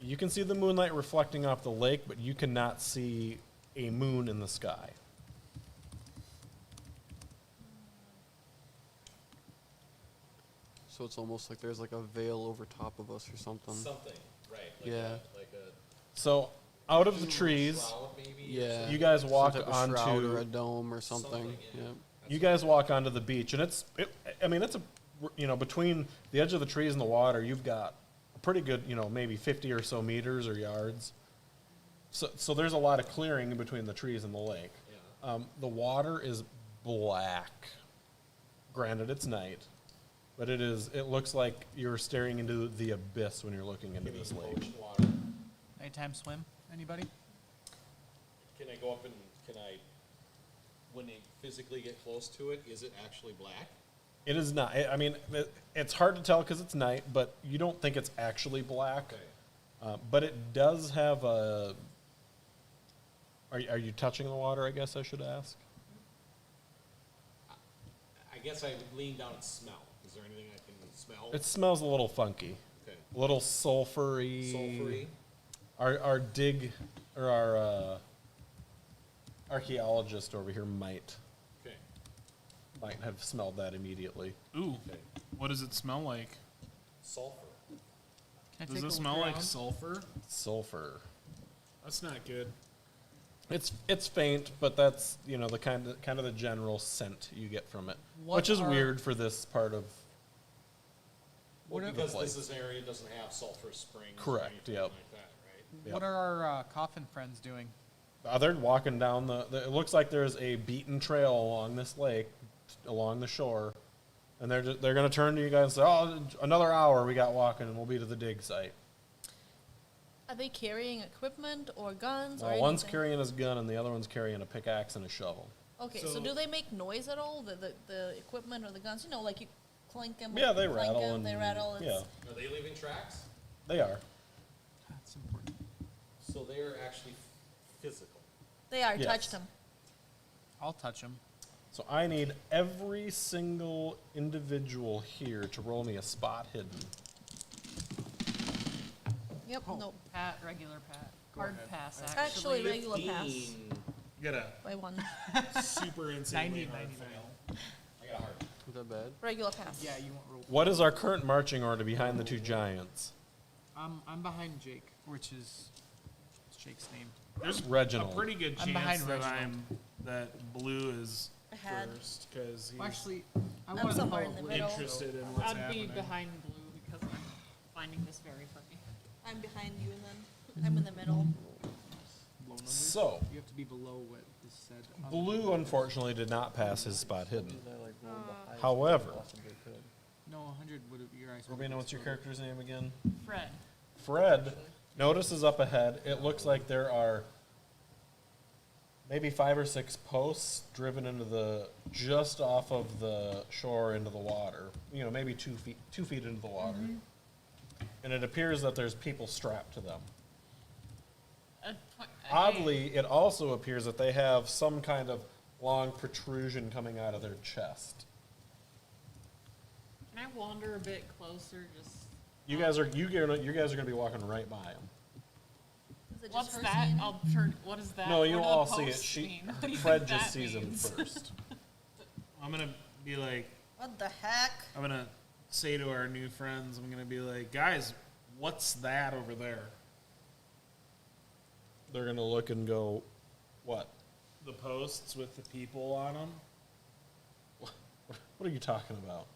You can see the moonlight reflecting off the lake, but you cannot see a moon in the sky. So it's almost like there's like a veil over top of us or something. Something, right? Like Yeah. like a So out of the trees, shroud maybe. or Yeah. something? you guys walk Some type of shroud or a onto. dome or something. Something, yeah. Yeah. You guys walk onto the beach, and it's a, you know, between the edge of the trees and the water, you've got a pretty good, you know, maybe 50 or so meters or yards. So there's a lot of clearing in between the trees and the lake. Yeah. The water is black. Granted, it's night, but it looks like you're staring into the abyss when you're looking into Maybe this lake. ocean water. Nighttime swim? Anybody? Can I go up and when they physically get close to it, is it actually black? It is not. I mean, it's hard to tell because it's night, but you don't think it's actually black. Okay. But it does have a. Are you touching the water? I guess I should ask. guess I would lean down and smell. Is there anything I can smell? It smells a little funky, Okay. a little sulfury. Sulfury. Our archaeologist over here might Okay. have smelled that immediately. Ooh, Okay. what does it smell like? Sulfur. Can I Does take a it look smell like around? sulfur? Sulfur. That's not good. It's faint, but that's the kind of the general scent you get from it, What which is are- weird for this part of. Well, What are- because place. this area doesn't have sulfur springs. Correct, Or anything yep. like that, right? Yep. What are our coffin friends doing? They're walking down it looks like there's a beaten trail along this lake, along the shore, and they're going to turn to you guys and say, "Oh, another hour we got walking, and we'll be to the dig site." Are they carrying equipment or guns or Well, one's anything? carrying his gun, and the other one's carrying a pickaxe and a shovel. Okay, so So- do they make noise at all? The equipment or the guns? You know, like you clink them. Yeah, they clank rattle 'em, they and- rattle. yeah. Are they leaving tracks? They are. That's important. So they're actually physical. They are. Yes. Touch them. I'll touch them. So I need every single individual here to roll me a spot hidden. Yep. Oh. No. Pat, regular Pat. Hard ahead. pass, Actually, actually. regular pass 15. You got a by one. super insanely 90, hard 99. fail. I got a hard. Is that bad? Regular pass. Yeah, you won't roll. What is our current marching order behind the two giants? I'm behind Jake, which is what's Jake's name. There's Reginald. a pretty good I'm behind chance that Reginald. that Blue is Ahead. first because he's Well, actually, I I'm wanted to somewhere follow in the Blue. middle. interested in what's I'd happening. be behind Blue because I'm finding this very funny. I'm behind you, and then I'm in the middle. Low numbers. So, You have to be below what is said. on the- Blue unfortunately did not pass his spot hidden. Uh, However, No, 100 would have your eyes. Rowena, what's your character's name again? Fred. Fred notices up ahead. It looks like there are maybe 5 or 6 posts driven into just off of the shore into the water. Maybe 2 feet into the water. And it appears that there's people strapped to them. Oddly, it also appears that they have some kind of long protrusion coming out of their chest. Can I wander a bit closer? Just You guys are going to be walking right by them. Is it just what's her that? seeing it? I'll turn. What is that? No, What you do the all see it. posts mean? What do you Fred think just that sees them means? first. I'm gonna be like, What the heck? I'm gonna say to our new friends, I'm gonna be like, guys, what's that over there? They're going to look and go, "What? The posts with the people on them. What are you talking about?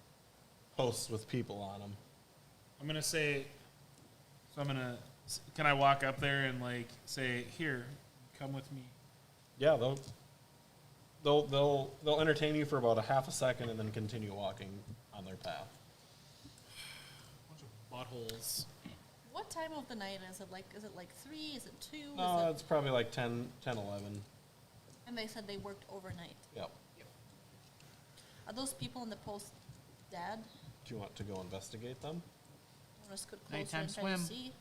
Posts with people on them." I'm gonna say, so can I walk up there and like say, here, come with me? Yeah, they'll entertain you for about a half a second and then continue walking on their path. Bunch of buttholes. What time of the night is it? Is it like 3? Is it 2? No, it's probably like 10, 11. And they said they worked overnight. Yep. Are those people in the post dead? Do you want to go investigate them? I want to scoot closer Nighttime and try to swim. see.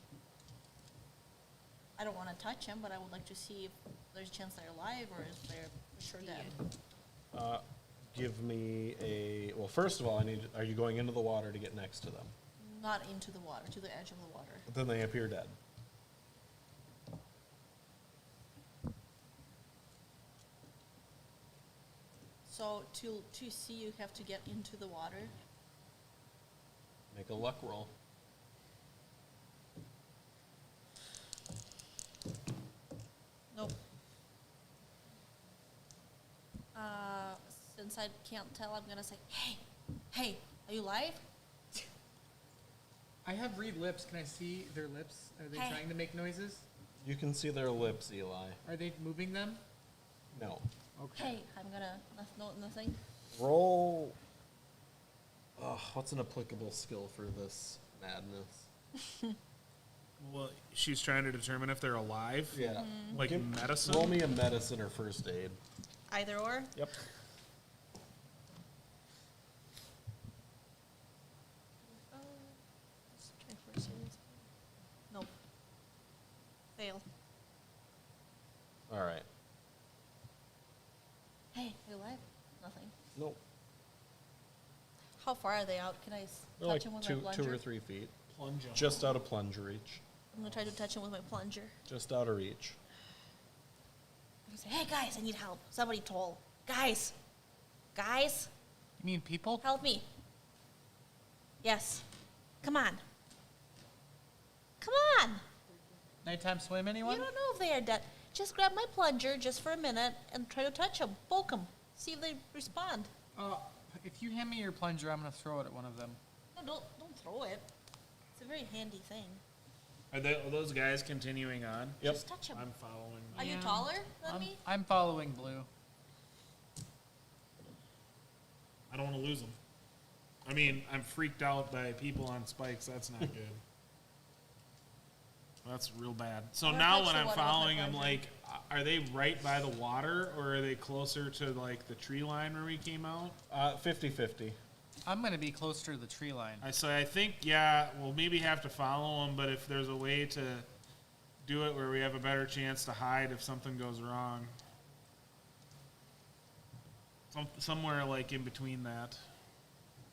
I don't want to touch them, but I would like to see if there's a chance they're alive or if they're for sure dead. Give me a. Well, first of all, are you going into the water to get next to them? Not into the water, to the edge of the water. But then they appear dead. So to see, you have to get into the water. Make a luck roll. Nope. Since I can't tell, I'm gonna say, hey, are you alive? I have read lips. Can I see their lips? Are they Hey. trying to make noises? You can see their lips, Eli. Are they moving them? No. Okay. Hey, I'm gonna, nothing. Roll. What's an applicable skill for this madness? Well, she's trying to determine if they're alive. Yeah. Like medicine. Roll me a medicine or first aid. Either or. Yep. Let's try for a serious. Nope. Fail. All right. Hey, are you alive? Nothing. Nope. How far are they out? Can I They're touch like him with two my or plunger? 3 feet. Plunge 'em. Just out of plunge reach. I'm gonna try to touch him with my plunger. Just out of reach. I'm gonna say, hey guys, I need help. Somebody tall. Guys, You mean people? help me. Yes. Come on. Come on. Nighttime swim, You anyone? don't know if they are dead. Just grab my plunger just for a minute and try to touch them. Poke them. See if they respond. If you hand me your plunger, I'm gonna throw it at one of them. No, don't throw it. It's a very handy thing. Are those guys continuing on? Yep. Just touch them. I'm following. Are you Yeah. taller than me? I'm following Blue. I don't want to lose them. I mean, I'm freaked out by people on spikes. That's not good. That's real bad. So I'm gonna now touch when the I'm water with my following them, plunger. like, are they right by the water, or are they closer to, like, the tree line where we came out? 50-50. I'm gonna be closer to the tree line. I think, yeah, we'll maybe have to follow them, but if there's a way to do it where we have a better chance to hide if something goes wrong. Somewhere, like, in between that.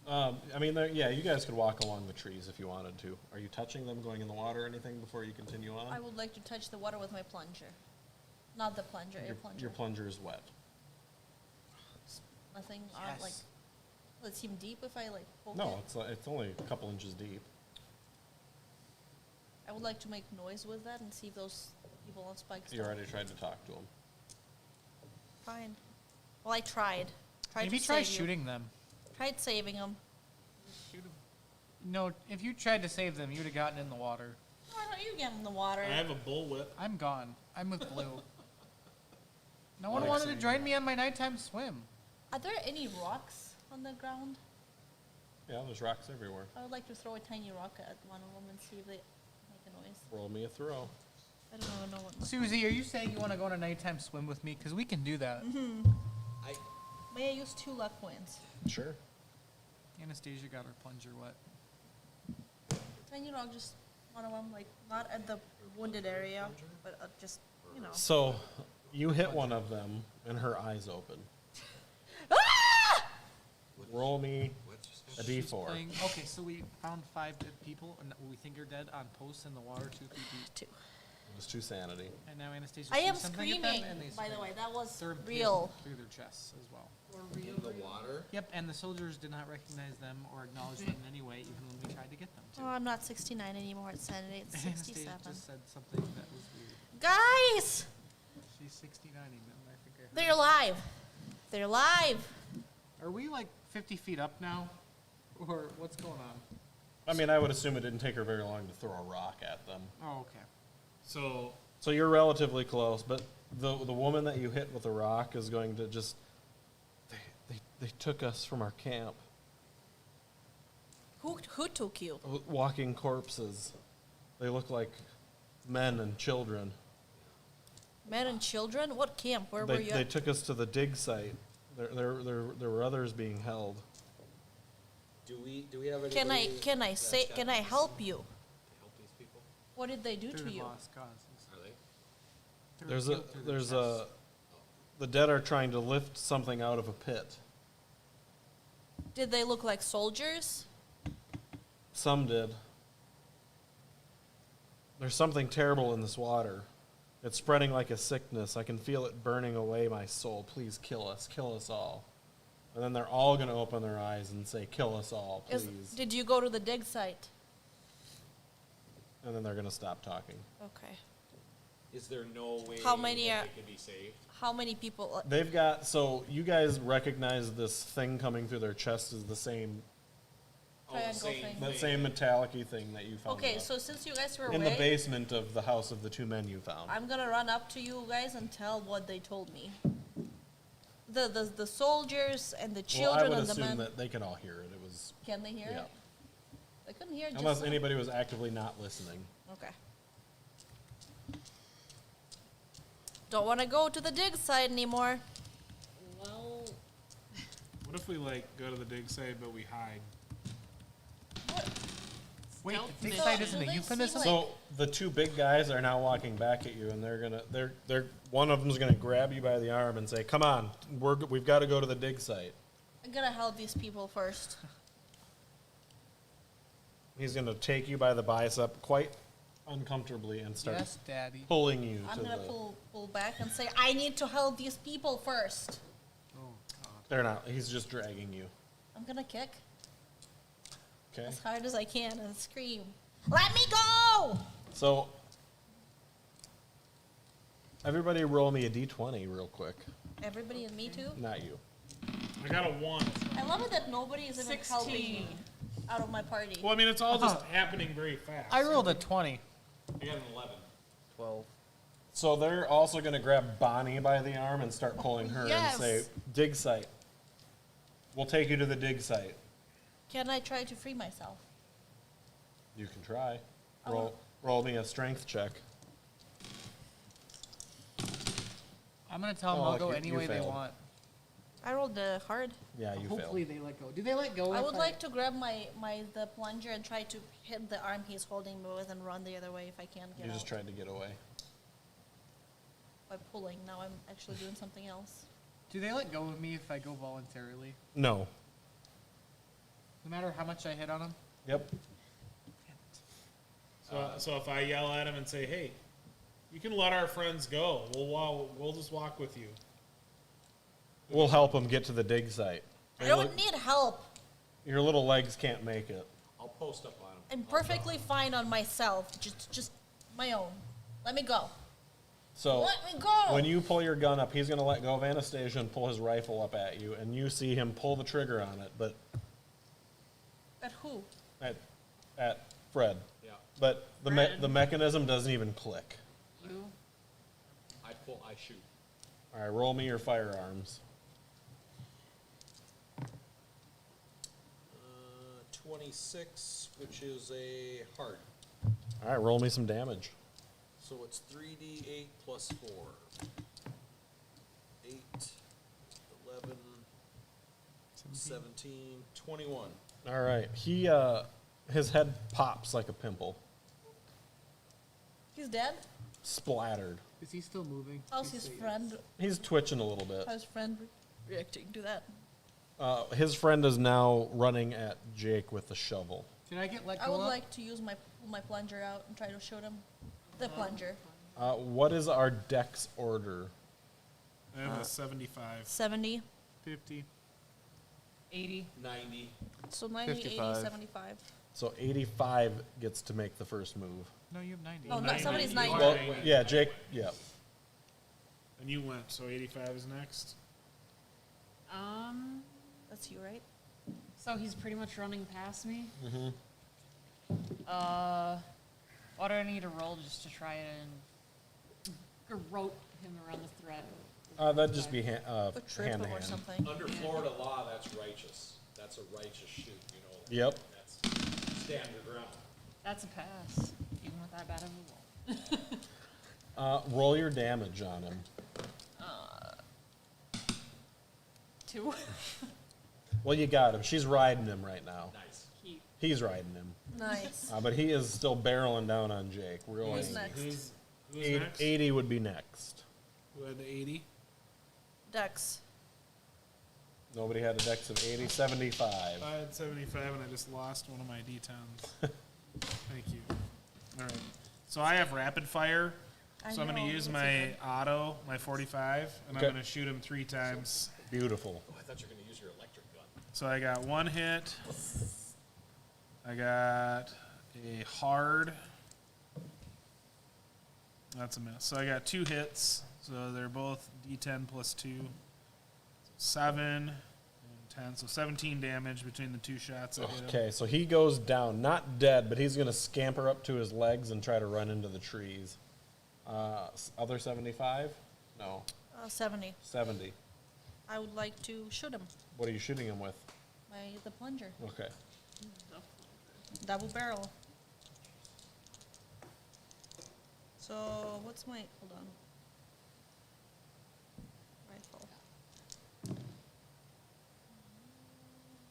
I mean, yeah, you guys could walk along the trees if you wanted to. Are you touching them, going in the water or anything before you continue on? I would like to touch the water with my plunger. Not the plunger, air plunger. Your plunger is wet. Nothing on, Yes. like, will it seem deep if I, like, poke No, it? it's only a couple inches deep. I would like to make noise with that and see if those people on spikes You don't. already tried to talk to them. Fine. Well, I tried. Maybe to try save you. shooting them. Tried saving them. No, if you tried to save them, you'd have gotten in the water. Why don't you get in the water? I have a bullwhip. I'm gone. I'm with Blue. No one Like wanted to saying join me on my nighttime swim. Are there any rocks on the ground? Yeah, there's rocks everywhere. I would like to throw a tiny rock at one of them and see if they make a noise. Roll me a throw. I don't even know what. Susie, are you saying you want to go on a nighttime swim with me? Because we can do that. I, May I use 2 luck points? Sure. Anastasia got her plunger wet. Tiny rock, just one of them, like not at the wounded area, but just So, you hit one of them, and her eyes open. Ah! Roll me what just a happened? d4. Okay, so we found 5 dead people, and we think are dead on posts in the water 2 feet deep. 2. It was 2 sanity. And now Anastasia I am shoots something at them, screaming. and they By the scream. way, that was They're real. through their chests as well. In the water? Yep, and the soldiers did not recognize them or acknowledge them in any way, even when we tried to get them to. Oh, I'm not 69 anymore. It's Sanity. It's Anastasia 67. just said something that was weird. Guys, She's 69 and I think I heard. they're alive. They're alive. Are we like 50 feet up now? Or what's going on? I mean, I would assume it didn't take her very long to throw a rock at them. Oh, okay. So, So you're relatively close, but the woman that you hit with the rock is going to just... They took us from our camp. Who took you? Walking corpses. They look like men and children. Men and children? What camp? Where were you? They took us to the dig site. There were others being held. Do we have anybody? Can I that's say? got Can I this help you? to help these people? What did they do to Through you? lost causes. Are they? Through There's guilt through their there's chests. the dead are trying to lift something out of a pit. Did they look like soldiers? Some did. There's something terrible in this water. It's spreading like a sickness. I can feel it burning away my soul. Please kill us all. And then they're all going to open their eyes and say, kill us all, please. Did you go to the dig site? And then they're going to stop talking. Okay. Is there no way How many that are- they could be saved? How many people? They've got, so you guys recognize this thing coming through their chest is the same, Triangle the same thing. that same metallic-y thing that you found. Okay, up so since you guys were in the away, basement of the house of the 2 men you found. I'm gonna run up to you guys and tell what they told me. The soldiers and the Well, I children would and the assume men. that they can all hear it. It was, Can they hear yeah. it? I couldn't hear it. Unless just anybody was actively not listening. Okay. Don't want to go to the dig site anymore. Well, what if we, like, go to the dig site, but we hide? Wait, Stealth the dig mission. site isn't Do a they euphemism? seem So the 2 big guys are now walking back at you, and they're one of them's gonna grab you by the arm and say, "Come on, we've got to go to the dig site." I'm gonna help these people first. He's going to take you by the bicep quite uncomfortably and start Yes, Daddy. pulling you I'm to gonna the... pull back and say, I need to help these people first. Oh, God. They're not. He's just dragging you. I'm gonna kick Okay. as hard as I can and scream, let me go! So, everybody roll me a d20 real quick. Everybody and me too? Not you. I got a 1. I love it that nobody is even helping me 16. out of my party. Well, I mean, it's all just happening very fast. I rolled a 20. I got an 11. 12. So they're also going to grab Bonnie by the arm and start pulling her Yes. and say, dig site. We'll take you to the dig site. Can I try to free myself? You can try. Oh. Roll me a strength check. I'm going to tell them Oh, I'll go you any way they failed. want. I rolled hard. Yeah, you Hopefully failed. they let go. Do they let go? I if would like to grab the plunger and try to hit the arm he's holding me with and run the other way if I can get You just out. tried to get away. By pulling, now I'm actually doing something else. Do they let go of me if I go voluntarily? No. No matter how much I hit on them? Yep. So if I yell at him and say, "Hey, you can let our friends go. We'll just walk with you." We'll help them get to the dig site. I don't need help. Your little legs can't make it. I'll post up on him. I'm perfectly fine on myself. Just my own. Let me go. So Let me go. when you pull your gun up, he's going to let go of Anastasia and pull his rifle up at you, and you see him pull the trigger on it, but At who? at Fred. Yeah. But Fred. the mechanism doesn't even click. You? I shoot. All right, roll me your firearms. 26, which is a hard. All right, roll me some damage. So it's 3d8 plus 4. 8, 11, 17, 21. All right, his head pops like a pimple, He's dead? splattered. Is he still moving? How's his friend? He's twitching a little bit. How's friend reacting to that? His friend is now running at Jake with the shovel. Did I get let go I would of? like to use my plunger out and try to shoot him. The plunger. What is our dex order? I have a 75, 70. 50. 80. 90. So 90, 55. 80, 75. So 85 gets to make the first move. No, you have 90. No, Ninety. somebody's You 90. are Well, 90. yeah, Jake, yeah. And you went, so 85 is next. That's you, right? So he's pretty much running past me. Mm-hmm. What do I need to roll just to try and garrote him around the thread? That'd just be A hand trip to or hand. something. Under Florida law, that's righteous. That's a righteous shoot, you know. Yep. That's stand your ground. That's a pass, even with that bad of a roll. Roll your damage on him. 2. Well, you got him. She's riding him right now. Nice. He's riding him. Nice. But he is still barreling down on Jake. Real Who's angry. next? Who's 80, next? 80 would be next. Who had the 80? Dex. Nobody had a dex of 80. 75. I had 75 and I just lost one of my D10s. Thank you. All right. So I have rapid fire. So I'm going know, to use it's my okay. auto, my 45, and Okay. I'm going to shoot him 3 times. Beautiful. Oh, I thought you were going to use your electric gun. So I got 1 hit. I got a hard. That's a miss. So I got 2 hits. So they're both D10 plus 2. 7 and 10. So 17 damage between the 2 shots I hit him. Okay, so he goes down, not dead, but he's going to scamper up to his legs and try to run into the trees. Other 75? No, 70. 70. I would like to shoot him. What are you shooting him with? The plunger. Okay. Double barrel. So, what's my. Hold on. Rifle.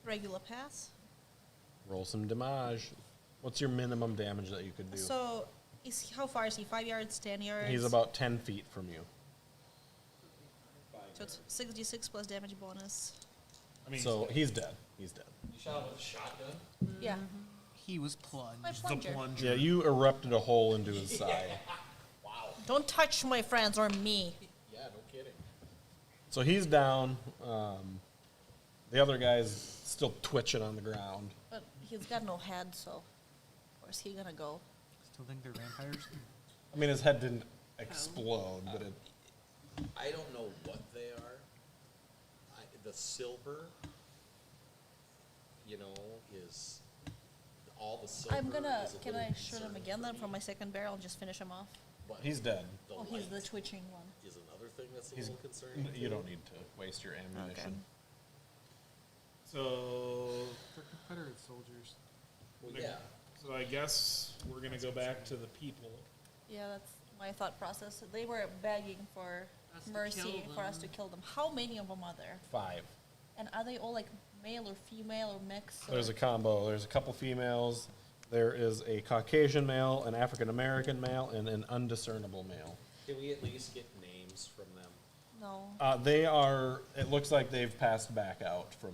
Regular pass. Roll some damage. What's your minimum damage that you could do? So, how far is he? 5 yards, 10 yards? He's about 10 feet from you. So it's 66 plus damage bonus. I mean, So he's dead. He's dead. You shot him with a shotgun? Yeah. He was plunged. My The plunger. plunger. Yeah, you erupted a hole into his side. Don't touch my friends or me. Yeah, no kidding. So he's down. The other guy's still twitching on the ground. But he's got no head, so where's he gonna go? Still think they're vampires? I mean, his head didn't explode, but it. I don't know what they are. The silver, you know, is all the silver. I'm gonna. is a Can little I shoot him concerning again for then me, from my second barrel and just finish him off? but He's dead. The Oh, he's the light twitching one. is another thing that's a He's- little concerning. You don't need to waste your ammunition. So, They're Confederate soldiers. Well, yeah. so I guess we're gonna go back to the people. Yeah, that's my thought process. They were begging for Us to mercy kill for us to them. kill them. How many of them are there? 5. And are they all like male or female or mixed? There's or- a combo. There's a couple females. There is a Caucasian male, an African American male, and an undiscernible male. Can we at least get names from them? No. They are. It looks like they've passed back out from.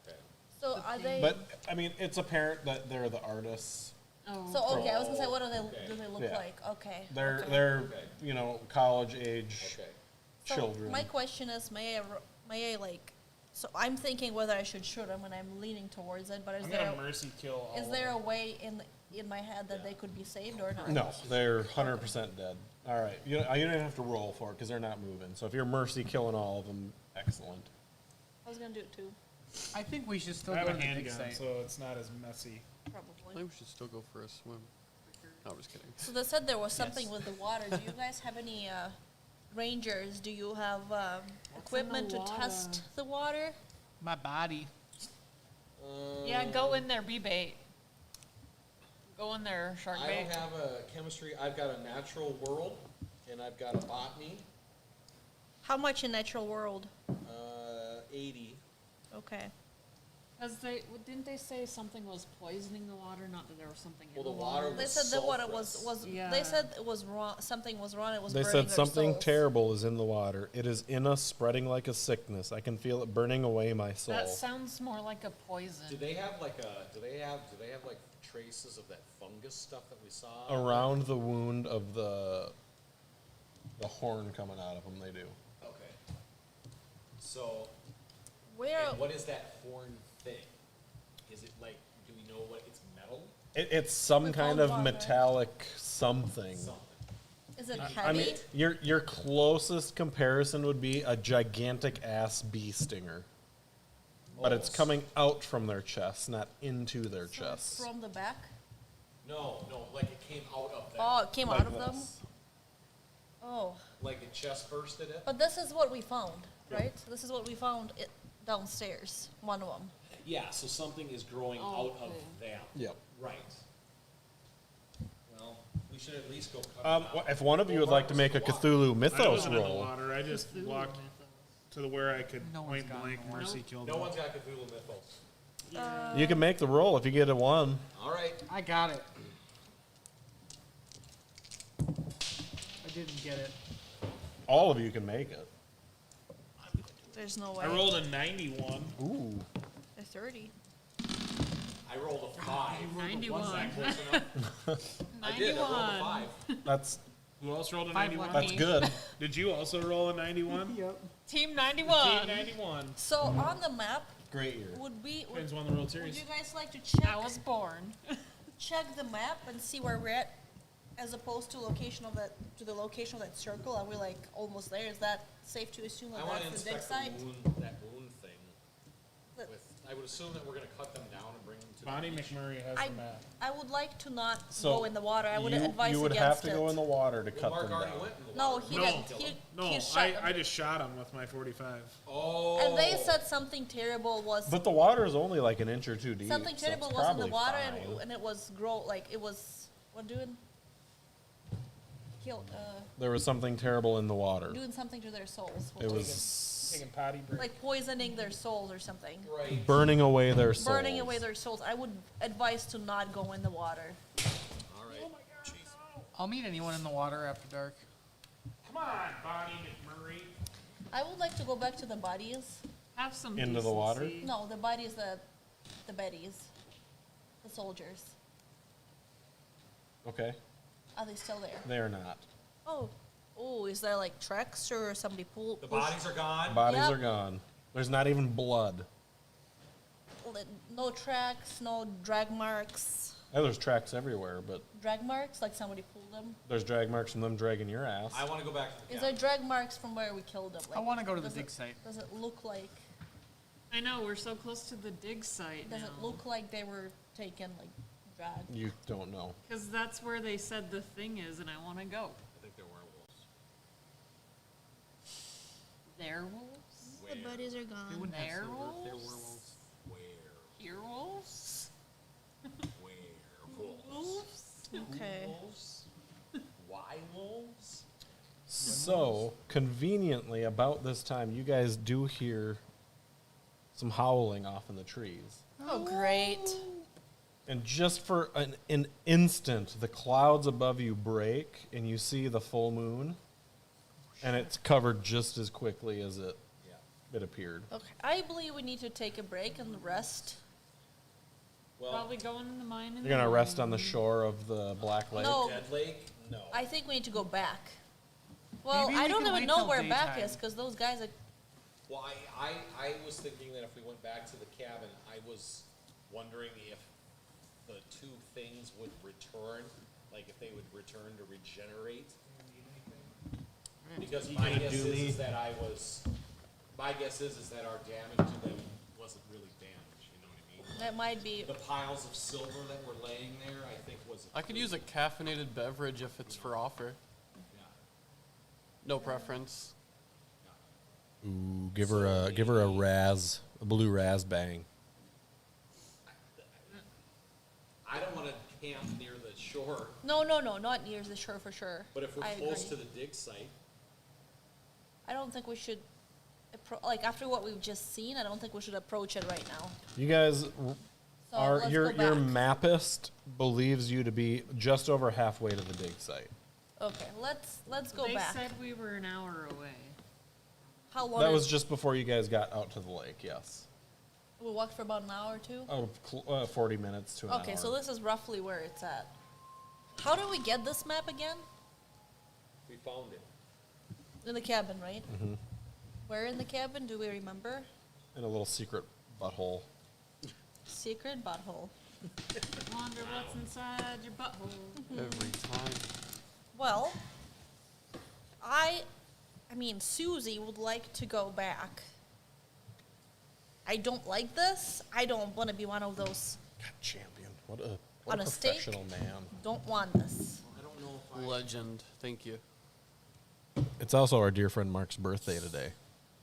Okay. So are they? But I mean, it's apparent that they're the artists. Oh, So okay, I was gonna say, what do they Okay. do? They look Yeah. like? Okay. They're okay. they're Okay. college age Okay. So children. my question is, may I like? So I'm thinking whether I should shoot them, and I'm leaning towards it. But is I'm there gonna mercy kill all is of there a them. way in my head that they could be saved or not? No, they're 100% dead. All right, you don't even have to roll for it because they're not moving. So if you're mercy killing all of them, excellent. I was gonna do it too, I think we should still I have go a to the dig handgun, site. so it's not as messy. I probably. think we should still go for a swim. No, I'm just kidding. So they said there was something Yes. with the water. Do you guys have any rangers? Do you have equipment to water? test the water? My body. yeah, go in there, be bait. Go in there, shark I bait. don't have a chemistry. I've got a natural world, and I've got a botany. How much in natural world? 80. Okay. Because didn't they say something was poisoning the water? Not that there was something Well, in the the water water. They was said that water was sulfurous. Yeah. They said it was wrong. Something was wrong. It was. They burning said their something souls. terrible is in the water. It is in us, spreading like a sickness. I can feel it burning away my soul. That sounds more like a poison. Do they have like Do they have like traces of that fungus stuff that we saw? Around the wound of the horn coming out of them, they do. Okay. So, Where? and what is that horn thing? Is it like? Do we know what it's metal? It's some We kind found of one, right? metallic something. Something. Is it I heavy? mean, your closest comparison would be a gigantic ass bee stinger, but it's Oh, coming out from their chest, not into their So it's chest. from the back. No, like it came out of that. Oh, it came Like out of them. this. Oh, Like the chest bursted it. but this is what we found, right? This is what we found downstairs. One of them. Yeah, so something is growing Oh, out of okay. them. Yep. Right. Well, we should at least go cut it out. If one of you would like to make a Cthulhu I Mythos wasn't in the roll, water. I just Cthulhu walked mythos. to where I could No one's point got blank one. mercy Nope. kill No them. one's got Cthulhu Mythos. you can make the roll if you get a 1. All right. I got it. I didn't get it. All of you can make it. There's no way. I rolled a 91. Ooh. They're 30. I rolled a 5. 91. Was that close enough? I did. I rolled a 5. That's Who else rolled a Five 91? lucky. that's good. Did you also roll a 91? Yep. Team Team 91. 91. So on the map, Great year. Depends on the World would Series. you guys like to I was born. check the map and see where we're at, as opposed to the location of that circle? Are we like almost there? Is that safe to assume that I want to that's the dig inspect site? that wound thing. But I would assume that we're going to cut them down and bring them to Bonnie the beach. McMurray has I the map. I would like to not So go in the water. I would advise you would against have to it. go in the water to Well, cut Mark them already down. went in the No, water. he No. didn't. No, he shot I them. just shot him with my 45. Oh. And they said something terrible was But the water is only like an inch or 2 deep. something so terrible it's was in the probably water, fine. and it was it was what doing? There was something terrible in the water. Doing something to their souls. It was Taking potty break. like poisoning their souls or something. Right. burning away their souls. Burning away their souls. I would advise to not go in the water. All right. Jeez. I'll meet anyone in the water after dark. Come on, Bonnie McMurray. I would like to go back to the bodies. Have some Into the water? decency. No, the bodies, the Bettys. The soldiers. Okay, Are they still there? they are not. Oh. Oh, is there like tracks or somebody The bodies are gone. Bodies Yep. are gone. There's not even blood. No tracks, no drag marks. Oh, there's tracks everywhere, but Drag marks, like somebody pulled them. there's drag marks from them dragging your ass. I want to go back to the Is there cabin. drag marks from where we killed them? I want to go to the does dig it- site. Does it look like? I know, we're so close to the dig site Does now. it look like they were taken like drag? You don't know. Because that's where they said the thing is, and I want to go. I think they're werewolves. Werewolves? The bodies are They gone. wouldn't have silver if they're Werewolves? werewolves. Earwolves? Werewolves. Okay. Wolves. Why wolves? So, conveniently, about this time, you guys do hear some howling off in the trees. Oh, great. And just for an instant, the clouds above you break, and you see the full moon, and it's covered just as quickly as it appeared. Okay. I believe we need to take a break and rest. Well, Probably going in the mine in You're gonna the rest on the morning. shore of the Black Lake. No. Dead Lake? No. I think we need to go back. Well, Maybe I we don't can even wait know till where back daytime. is because those guys are. Well, I was thinking that if we went back to the cabin, I was wondering if the two things would return, like if they would return to regenerate. Because my guess is that my guess is that our damage to them wasn't really damage, you know what I mean? That might be. The piles of silver that were laying there, I think was. I could use a caffeinated beverage if it's for offer. Yeah. No preference. Ooh, give her a blue raz bang. I don't wanna camp near the shore, No, not near the shore for sure. but if we're I close agree. to the dig site, I don't think we should. Like after what we've just seen, I don't think we should approach it right now. You guys So are let's your go your back. mappist believes you to be just over halfway to the dig site. Okay, let's go They back. said we were an hour away. How long? That is- was just before you guys got out to the lake. Yes. we walked for about an hour or two. 40 minutes to an hour. Okay, so this is roughly where it's at. How do we get this map again? we found it. In the cabin, right? Mhm. Where in the cabin? Do we remember? In a little secret butthole. Secret butthole. Wonder what's inside your butthole. Every time. Well, I mean, Susie would like to go back. I don't like this. I don't want to be one of those. God, champion. What a On a stake? professional man. Don't want this. I don't know if I. Legend. Thank you. It's also our dear friend Mark's birthday today,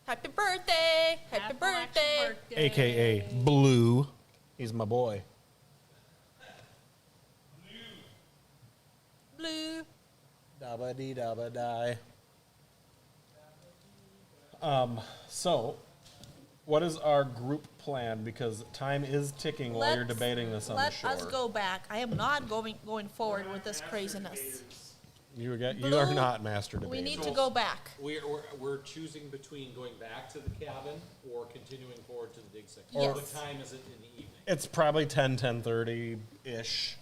Happy birthday! Happy Appalachian birthday! aka Blue. He's my boy. Blue. Dabba dee dabba die. So, what is our group plan? Because time is ticking while you're Let's- debating this on the Let shore. us go back. I am not going forward with this craziness. You are Blue, not master debater. We need to go back. We're choosing between going back to the cabin or continuing forward to the dig site. Yes. What time is it in the evening? It's probably 10:30-ish.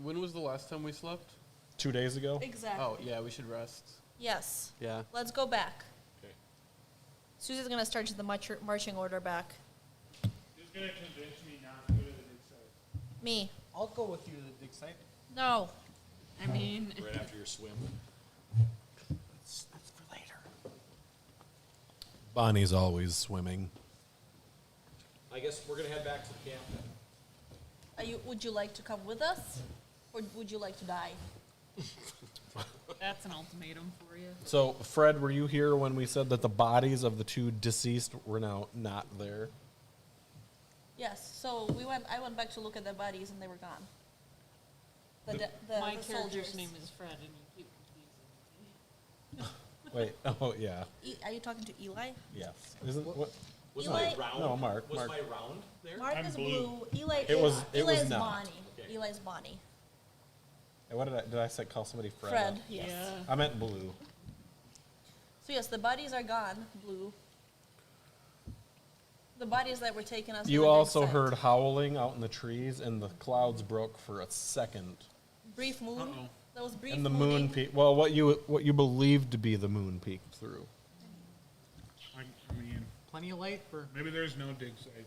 When was the last time we slept? 2 days ago. Exactly. Oh, yeah, we should rest. Yes. Yeah. Let's go back. Okay. Susie's gonna start the marching order back. Who's gonna convince me not to go to the dig site? Me. I'll go with you to the dig site. No. I mean, Right after your swim. That's for later. Bonnie's always swimming. I guess we're gonna head back to the camp then. Would you like to come with us, or would you like to die? that's an ultimatum for you. So, Fred, were you here when we said that the bodies of the two deceased were now not there? Yes. So I went back to look at the bodies, and they were gone. The My the character's soldiers. name is Fred, and you keep confusing me. Wait. Oh, yeah. Are you talking to Eli? Yes. Isn't what? Was Eli- my round? No, Mark, Was Mark. my round there? Mark I'm is blue. blue. Eli. It was Eli's not. Bonnie. Okay. Eli's Bonnie. And what did I say? Call somebody Fred? Fred. Yes. Yeah. I meant blue. So yes, the bodies are gone. Blue. The bodies that were taking us. to You the dig also site. heard howling out in the trees, and the clouds broke for a second. Brief moon. Uh-oh. That was brief. And the mooning. moon peak. Well, what you believed to be the moon peeked through. I mean, Plenty of light for. maybe there's no dig site.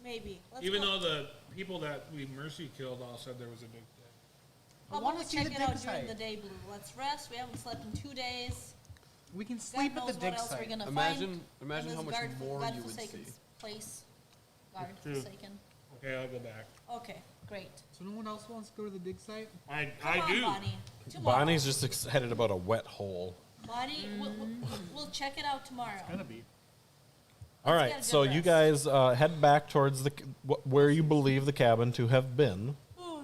Maybe. Let's Even go. though the people that we mercy killed all said there was a dig site. I How want about to we see check the it dig out during site. the day, Blue? Let's rest. We haven't slept in 2 days. We can God sleep knows at the dig what else we're site. gonna Imagine find. how in this much more you would godforsaken see. Place. God True. forsaken. Okay, I'll go back. Okay, great. So no one else wants to go to the dig site? I Come on, do. Bonnie. Tomorrow. Bonnie's just excited about a wet hole. Bonnie, we'll check it out tomorrow. Gonna be. All Let's right, get a so good you rest. guys head back towards where you believe the cabin to have been. Oh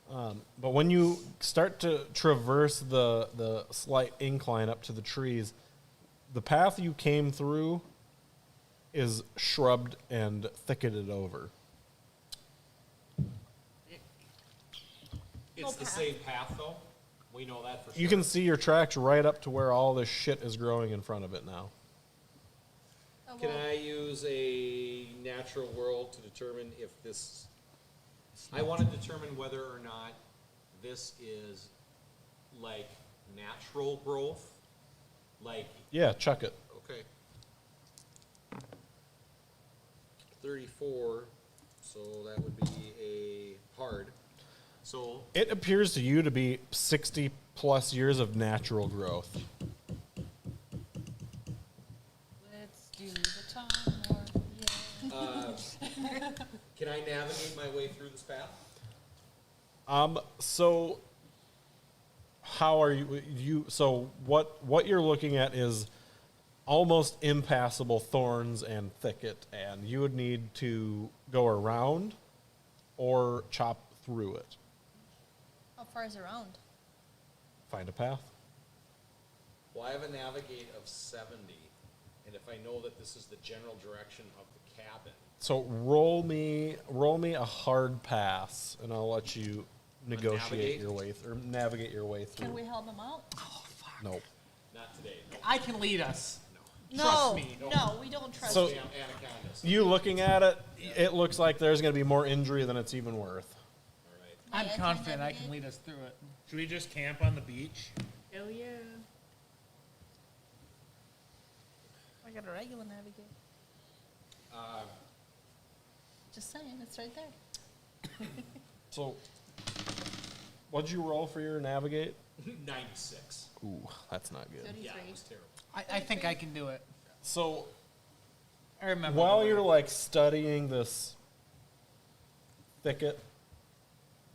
no. But when you start to traverse the slight incline up to the trees, the path you came through is shrubbed and thicketed over. It's the path. same path, though. We know that for sure. You can see your tracks right up to where all this shit is growing in front of it now. Oh, Can well, I use a natural world to determine if this? I want to determine whether or not this is like natural growth, like Yeah, chuck it. okay. 34, so that would be a hard. So It appears to you to be 60 plus years of natural growth. Let's do the time war. Yeah. can I navigate my way through this path? So how are you so what you're looking at is almost impassable thorns and thicket, and you would need to go around or chop through it. how far is around? Find a path. Well, I have a navigate of 70, and if I know that this is the general direction of the cabin, So roll me a hard pass, and I'll let you negotiate navigate? your way or navigate your way through. Can we help him out? Nope. not today. No. I can lead us. No, Trust me. no, we don't trust So- you. Anacondas. You looking at it, it looks like there's going to be more injury than it's even worth. All right. My I'm confident I anti-navigate? can lead us through it. Should we just camp on the beach? Hell yeah. I got a regular navigate. Just saying, it's right there. So, what'd you roll for your navigate? 96. Ooh, that's not good. 33. Yeah, it was terrible. I think I can do it. So, I remember. while the way. you're like studying this thicket,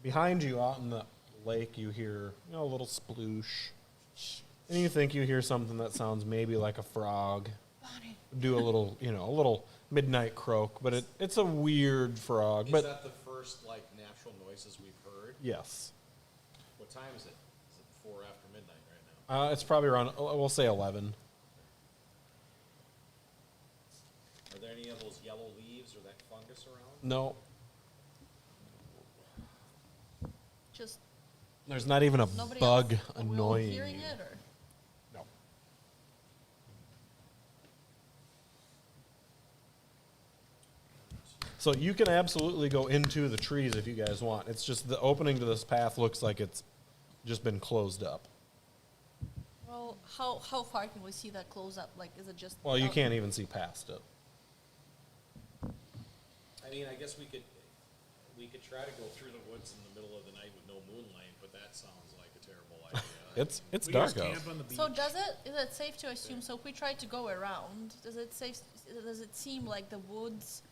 behind you out in the lake, you hear a little sploosh, and you think you hear something that sounds maybe like a frog. Do a little, a little midnight croak, but it's a weird frog. Is But that the first like natural noises we've heard? yes, What time is it? Is it 4 after midnight right now? it's probably around. We'll say 11. Are there any of those yellow leaves or that fungus around? No, Just there's not even a nobody bug else. Are we all annoying hearing you. it, or? No. So you can absolutely go into the trees if you guys want. It's just the opening to this path looks like it's just been closed up. Well, how far can we see that close up? Like, is it just? Well, you out- can't even see past it. I mean, I guess we could try to go through the woods in the middle of the night with no moonlight, but that sounds like a terrible idea. It's We dark just out. camp on the beach. So is it safe to assume? So if we try to go around, does it seem like the woods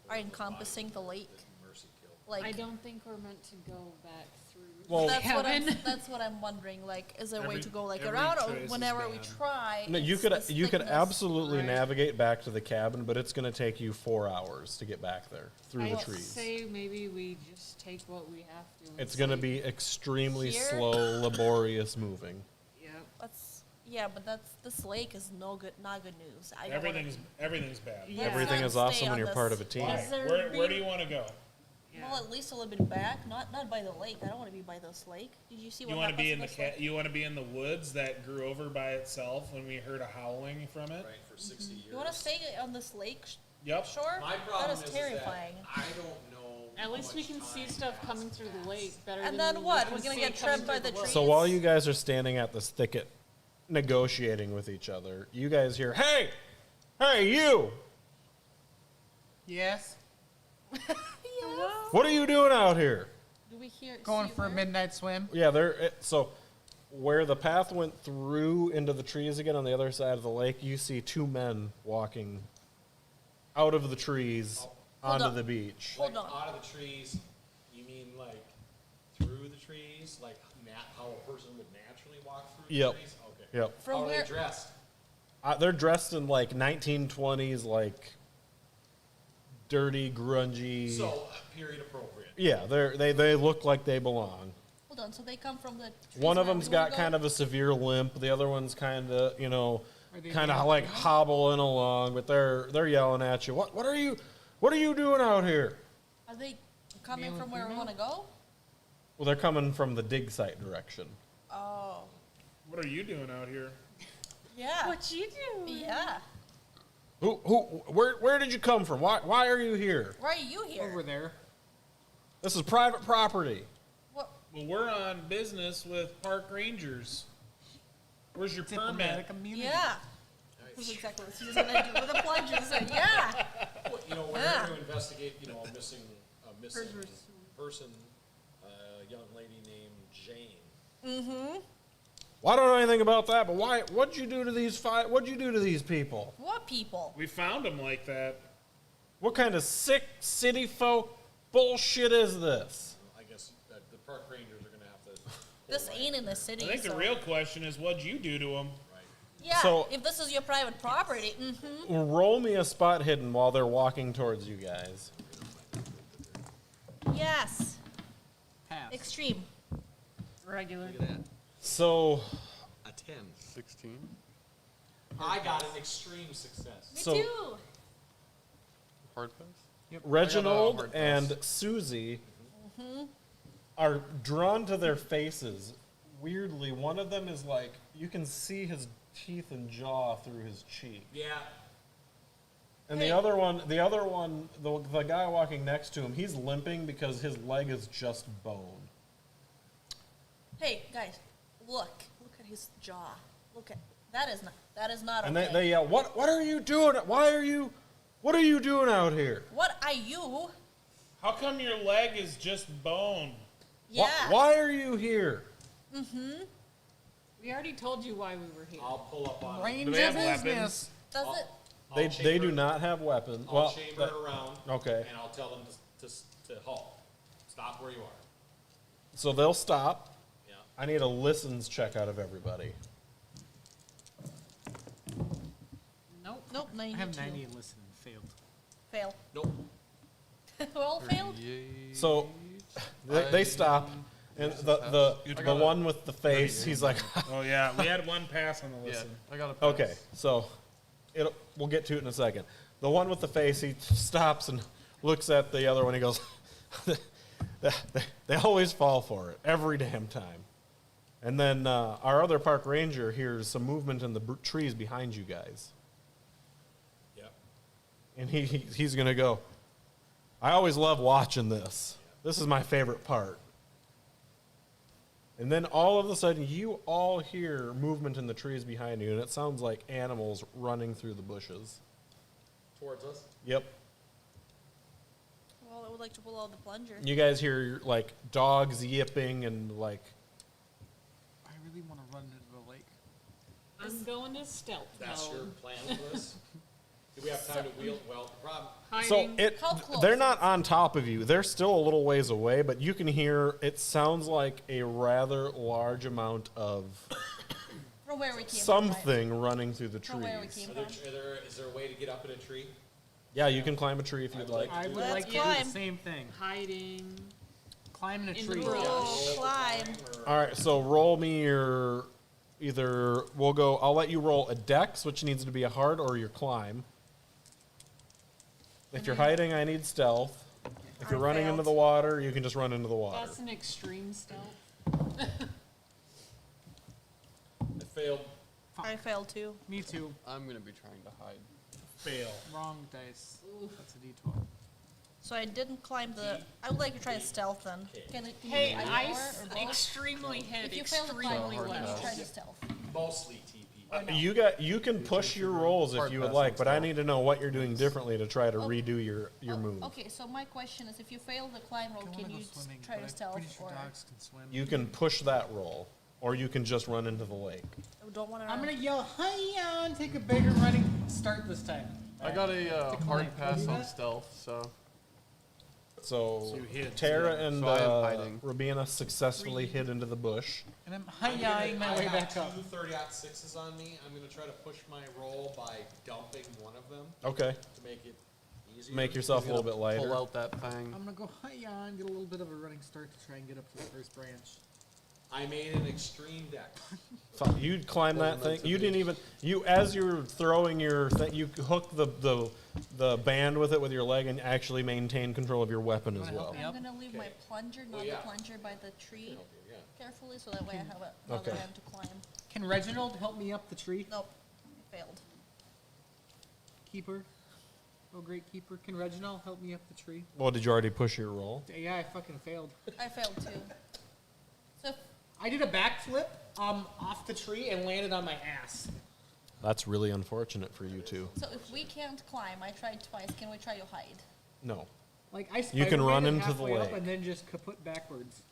are encompassing the lake? Mercy kill. Like I don't think we're meant to go back through. Well- the cabin. that's what I'm wondering. Like, is there a way Every- to go like every around, or choice is whenever we bad. try? No, you it's could this you could thickness. absolutely Right. navigate back to the cabin, but it's going to take you 4 hours to get back there through the I'd trees. say maybe we just take what we have to. and It's going to sleep. be extremely Here? slow, laborious moving. Yep. But this lake is not good news. I don't wanna- Everything's bad. Yeah. Everything not is stay awesome when on you're this- part of a team. Why? Is there Where do been- you want to go? Yeah. Well, at least a little bit back, not by the lake. I don't want to be by this lake. Did you see what You want to happens be in the this lake? you want to be in the woods that grew over by itself when we heard a howling from it? Right, for 60 years. You want to stay on this lake Yep. Sure? My problem That is is terrifying. that I don't know. At how least we much can see time stuff passes coming through the lake better And than then we what? can We're gonna see get coming tripped by through the woods. So while you guys are standing at this thicket negotiating with each other, you guys hear, "Hey! Hey, you! Yes. What are you doing out here?" Do we hear? Going see for a her? midnight swim. Yeah, so where the path went through into the trees again on the other side of the lake, you see two men walking out of the trees Hold onto up. the beach. Hold Like, on. out of the trees, you mean like through the trees? Like how a person would naturally walk through Yep. the trees? Okay. Yep. From How are where? they dressed? They're dressed in like 1920s, like dirty, grungy. So, period appropriate. Yeah, they look like they belong. Hold on. So they come from the. trees One of where them's we wanna got go? kind of a severe limp. The other one's kind of, Are they kind of being like criminal? hobbling along, but they're yelling at you. What are you doing out here? Are they coming Male and from where we female? want to go? Well, they're coming from the dig site direction. Oh. What are you doing out here? Yeah. What you do? Yeah. Where did you come from? Why are you here? Why are you here? Over there. This is private property. What? Well, we're on business with park rangers. Where's your permit? Diplomatic immunity. Yeah. That's exactly what she's gonna do with a plunger. So, yeah. Well, we're Yeah. here to investigate, a missing person, a young lady named Jane. Well, I don't know anything about that, but what'd you do to what'd you do to these people? What people? We found them like that. What kind of sick city folk bullshit is this? I guess that the park rangers are going to have to. This ain't in the city. I think the so- real question is, what'd you do to them? Yeah. So- if this is your private property. Roll me a spot hidden while they're walking towards you guys. Yes. Pass. Extreme. Regular. Look at that. So, A 10. 16. I got an extreme success. Me So- too. Hard pass. Reginald hard pass. and Susie are drawn to their faces. Weirdly, one of them is like, you can see his teeth and jaw through his cheek. Yeah. And Hey. the other one, the guy walking next to him, he's limping because his leg is just bone. Hey guys, look at his jaw. Look at that is not And okay. they yell, what are you doing? What are you doing out here? What are you? How come your leg is just bone? Yeah. Why are you here? We already told you why we were here. I'll pull up on. Range Do they of have business. weapons? Does it? They do not have weapons. I'll Well, chamber that- it around. okay. And I'll tell them to halt. Stop where you are. So they'll stop. Yeah. I need a listens check out of everybody. Nope. Nope. I 92. have 90 and listen. Failed. Fail. Nope. We all failed. 38. So they stop, and the one with the face, he's like, Oh yeah, we had one pass on the Yeah, listen. I got a pass. okay. So we'll get to it in a second. The one with the face, he stops and looks at the other one. He goes, they always fall for it every damn time. And then our other park ranger hears some movement in the trees behind you guys. Yep. And he's going to go, I always love watching this. This is my favorite part. And then all of a sudden, you all hear movement in the trees behind you, and it sounds like animals running through the bushes. Towards us. Yep. Well, I would like to pull out the plunger. You guys hear, like, dogs yipping and, like, I really want to run into the lake. I'm going to stealth That's mode. your plan for this? Do we have time to wheel? Well, the problem. Hiding. so How close they're is not on top of you. They're still a little ways away, but you can hear, it sounds like a rather large amount of From where we came from. something running through the From where we trees. came Are from. is there a way to get up in a tree? Yeah, you can climb a tree if you'd like. I would Let's like to do climb. the same thing. Hiding. Climb in a In the tree. brush. Roll, climb. All right, so roll me your I'll let you roll a dex, which needs to be a hard, or your climb. If you're hiding, I need stealth. If you're I running failed. into the water, you can just run into the water. That's an extreme stealth. I failed. I failed too. Me too. I'm gonna be trying to hide. Fail. Wrong dice. That's a D12. So I didn't climb the. I would like to try to stealth then. Can it? Can Hey, you I ignore or both? extremely hit If you fail to climb, extremely can you well. try to stealth? Mostly TP. You can push your rolls if Hard you would pass like, on but I stealth. need to know what you're doing differently to try to Oh. redo your Oh, move. Okay, so my question is, if you fail the climb roll, I can wanna you go swimming, try but to I'm stealth pretty sure or? dogs can swim. You can push that roll, or you can just run into the lake. I don't want to. I'm gonna yell, "Hiya!" and take a bigger running start this time. I got a Decline. hard pass Do on that? stealth, so So you hit, Tara yeah. and So I am hiding. Rabina successfully hid into the bush. And I'm hiyaing my way back up. Two 30-6s on me. I'm gonna try to push my roll by dumping one of them Okay, to make it easier. make yourself a little bit pull lighter. out that fang. I'm gonna go hiya and get a little bit of a running start to try and get up to the first branch. I made an extreme deck. You'd climb that Wasn't thing. meant to You be. didn't even. You as you're throwing your thing, you hook the band with it with your leg and actually maintain control of your weapon You as wanna help well. me? I'm Yep. gonna leave my Okay. plunger, not yeah. the plunger by the tree, Help you, yeah. carefully, so that way I have another Okay. hand to climb. Can Reginald help me up the tree? Nope, I failed. Keeper. Oh, great keeper. Can Reginald help me up the tree? Well, did you already push your roll? Yeah, I fucking failed. I failed too. So I did a backflip off the tree and landed on my ass. That's really unfortunate for you two. So if we can't climb, I tried twice. Can we try to hide? No. Like I You can run Spider-Man-ed into the halfway up lake. and then just kaput backwards.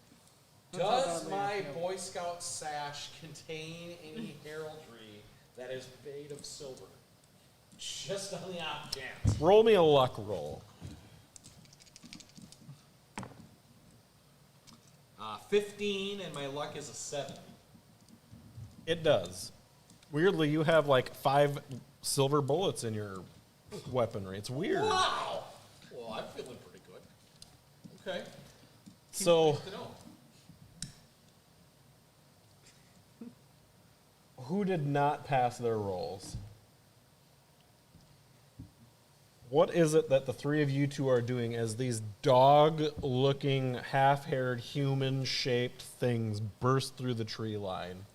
That's how Does badly I my failed. Boy Scout sash contain any heraldry that is made of silver? Just on the off chance. Roll me a luck roll. 15, and my luck is a 7. It does. Weirdly, you have like 5 silver bullets in your weaponry. It's weird. Wow! Well, I'm feeling pretty good. Okay. So, Good to know. who did not pass their rolls? What is it that the three of you two are doing as these dog-looking, half-haired, human-shaped things burst through the tree line?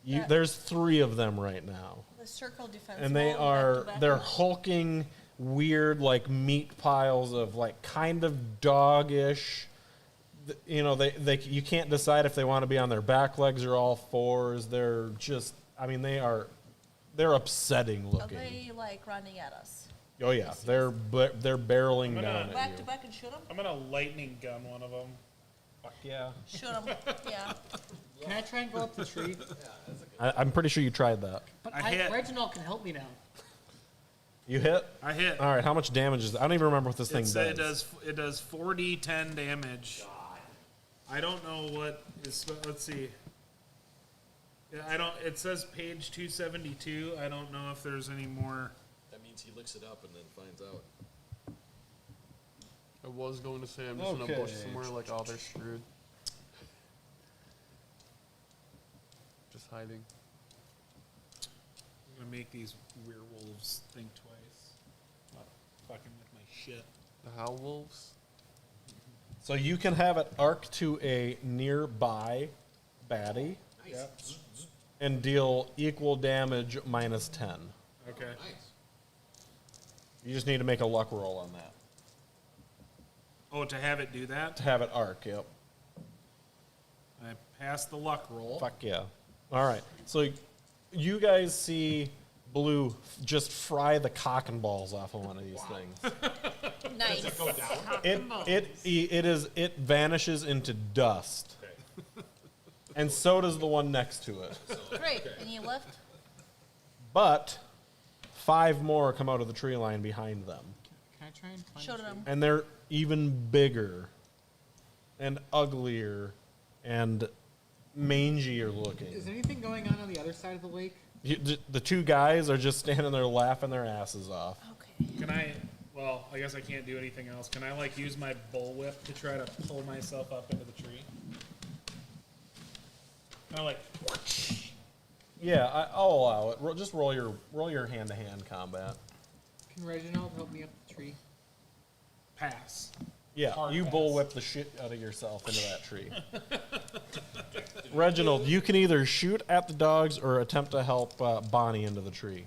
That- There's 3 of them right now. The circle defense. And they wall, back to are, back. they're hulking, weird, like, meat piles of, like, kind of dog-ish. You know, you can't decide if they want to be on their back legs or all fours. They're just, I mean, they're upsetting Are looking. they like running at us? Oh yeah, they're barreling I'm gonna- down at Back you. to back and shoot them? I'm gonna lightning gun one of them. Fuck yeah. Shoot them. Yeah. Can I try and go up the tree? I'm pretty sure you tried that. But I hit. Reginald can help me now. You hit? I hit. All right, how much damage is that? I don't even remember what this thing It does 4d10 damage. I don't know what is. Let's see. Yeah, I don't. It says page 272. I don't know if there's any more. That means he looks it up and then finds out. I was going to say I'm just in a bush Okay. somewhere, like, oh, they're screwed. Just hiding. I'm gonna make these werewolves think twice. Not fucking with my shit. The Howl Wolves? So you can have it arc to a nearby baddie Nice. and deal equal damage minus 10. Okay. Nice. You just need to make a luck roll on that. Oh, to have it do that, To have it arc, yep. I passed the luck roll. Fuck yeah. All right. So you guys see Blue just fry the cock and balls off of one of these things. Nice. Go down. It vanishes into dust. And so does the one next to it. Great. And you left? But 5 more come out of the tree line behind them. Can I try and climb Showed the tree? them. And they're even bigger and uglier and mangier Is looking. anything going on the other side of the lake? The 2 guys are just standing there laughing their asses off. Okay. Can I? Well, I guess I can't do anything else. Can I like use my bullwhip to try to pull myself up into the tree? Kind of like. Yeah, I'll allow it. Just roll your hand-to-hand combat. Can Reginald help me up the tree? Pass. Yeah, Hard you pass. bullwhip the shit out of yourself into that tree. Reginald, you can either shoot at the dogs or attempt to help Bonnie into the tree.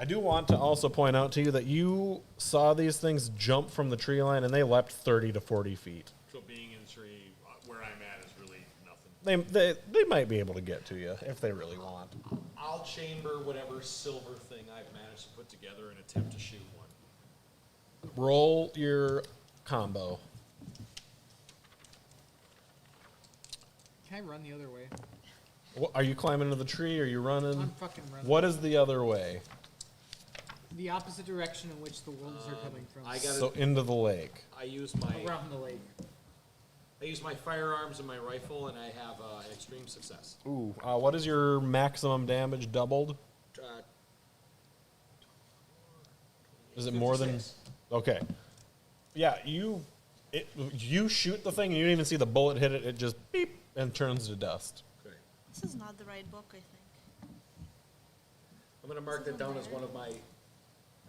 I do want to also point out to you that you saw these things jump from the tree line, and they leapt 30 to 40 feet. So being in the tree where I'm at is really nothing. They might be able to get to you if they really want. I'll chamber whatever silver thing I've managed to put together and attempt to shoot one. Roll your combo. Can I run the other way? Are you climbing into the tree? Are you running? I'm fucking running. What is the other way? The opposite direction in which the wolves are coming from. I got So into the lake. I use my Around the lake. firearms and my rifle, and I have extreme success. Ooh, what is your maximum damage doubled? Is it more than? 56. Okay. Yeah, you shoot the thing and you don't even see the bullet hit it. It just beep and turns to dust. Okay. This is not the right book, I think. I'm gonna mark that down as one of my.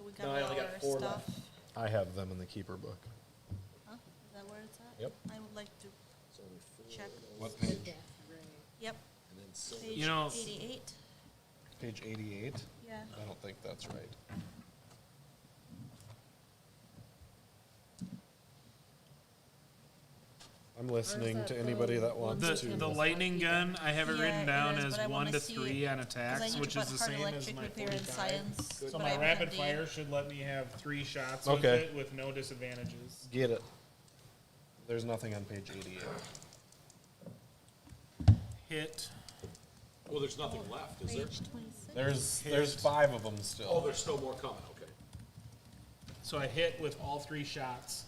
We got No, I only all got our 4 stuff. left. I have them in the keeper book. Huh? Is that where it's at? Yep. I would like to So only 4 check. What page? Yep. and then silver. Page You know- 88. Page 88? Yeah. I don't think that's right. I'm listening to anybody that wants to. The lightning gun, I have it Yeah, written it down is, as but I 1 wanna to see 3 it, on 'Cause I attacks, need which to is put the hard same as electric my repair and 45. science. So but my I haven't rapid had fire the- should let me have 3 shots Okay. with it with no disadvantages. Get it. There's nothing on page 88. Hit. Well, there's nothing left, is there? Page 26. There's 5 of them still. Oh, there's still more coming. Okay. So I hit with all 3 shots.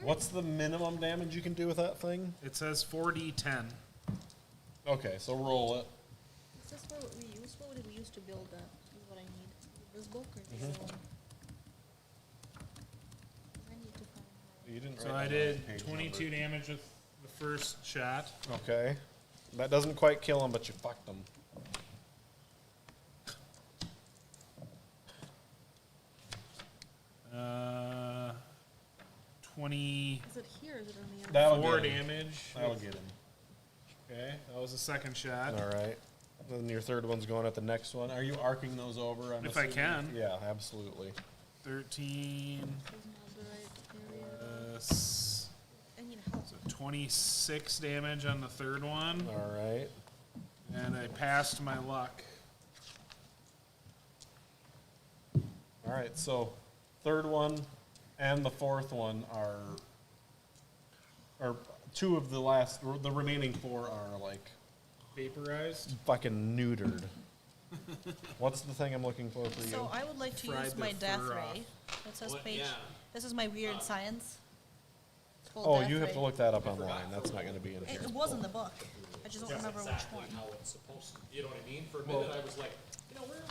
What's the minimum damage you can do with that thing? It says 4d10. Okay, so roll it. Is this what we use? What did we use to build that? This is what I need. This book or the other one? I need to find my. You didn't So write I down did the page 22 number. damage with the first shot. Okay. That doesn't quite kill him, but you fucked him. Uh, 24 Is it here? Or is it on the other? That'll get him. damage. That'll get him. Okay, that was the second shot. All right. Then your third one's going at the next one. Are you arcing those over? I'm If I assuming? can. Yeah, absolutely. 13, This is not the right area. I need help. 26 damage on the third one, All right. and I passed my luck. All right. So, third one and the fourth one are 2 of the remaining 4 are like Vaporized. fucking neutered. What's the thing I'm looking for you? So I would like to Fried use the my death fur ray. It says What? page. Yeah. This is my weird science. It's called Oh, death you have ray. to look that up online. That's not going to be in here. It was in the book. I just don't remember Exactly which one. how it's supposed to. You know what I mean? For a minute, I was like,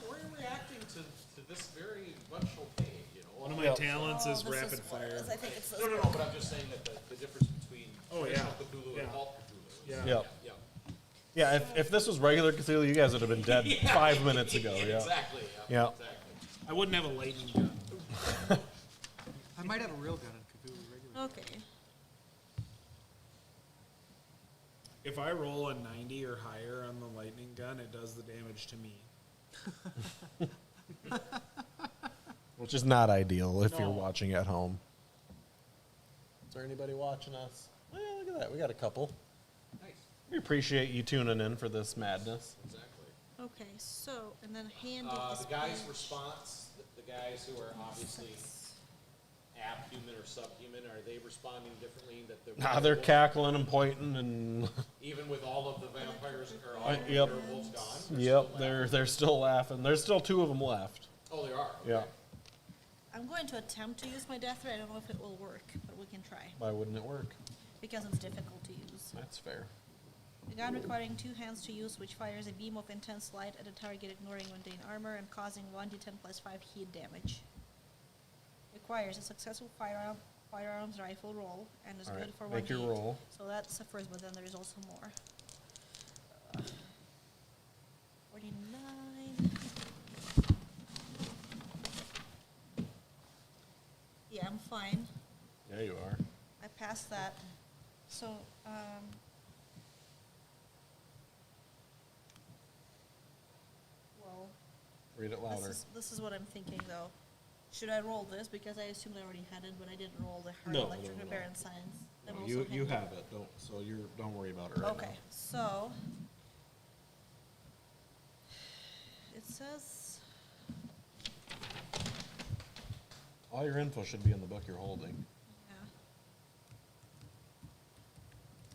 we're reacting to this very emotional pain. You know. One of my Yep. talents Oh, is this rapid what it fire. is. I think it's this No, book. but I'm just saying that the difference between Oh, traditional yeah. Cthulhu Yeah. and Vault Cthulhu. Yeah. Yep. Yeah. Yeah, if this was regular Cthulhu, you guys would have been dead 5 minutes ago. Yeah. Exactly. Yeah. Exactly. I wouldn't have a lightning gun. I might have a real gun in Cthulhu regular. Okay. If I roll a 90 or higher on the lightning gun, it does the damage to me. Which is not ideal if you're No. watching at home. Is there anybody watching us? Oh, yeah, look at that. We got a couple. Nice. We appreciate you tuning in for this madness. Exactly. Okay, so, and then handy is The guy's page response, the guys who are obviously abhuman or subhuman, are they responding differently? Nah, they're cackling and pointing and Even with all of the vampires or all of the yep. werewolves gone? yep, they're still laughing. There's still 2 of them left. Oh, they are? Yeah. Okay. I'm going to attempt to use my death ray. I don't know if it will work, but we can try Why wouldn't it work? because it's difficult to use. That's fair. A gun requiring 2 hands to use, which fires a beam of intense light at a target ignoring mundane armor and causing 1d10 plus 5 heat damage. Requires a successful firearms rifle roll and is All good right, for 1d8. make your roll. So that's the first, but then there is also more. 49. Yeah, I'm fine. Yeah, you are. I passed that. So, well, Read it louder. This is what I'm thinking though. Should I roll this because I assumed I already had it, but I didn't roll the hard No, electric no, repair no. and science. I'm No, also you handling- have it. Don't worry about it right Okay, now. so it says All your info should be in the book you're holding. yeah.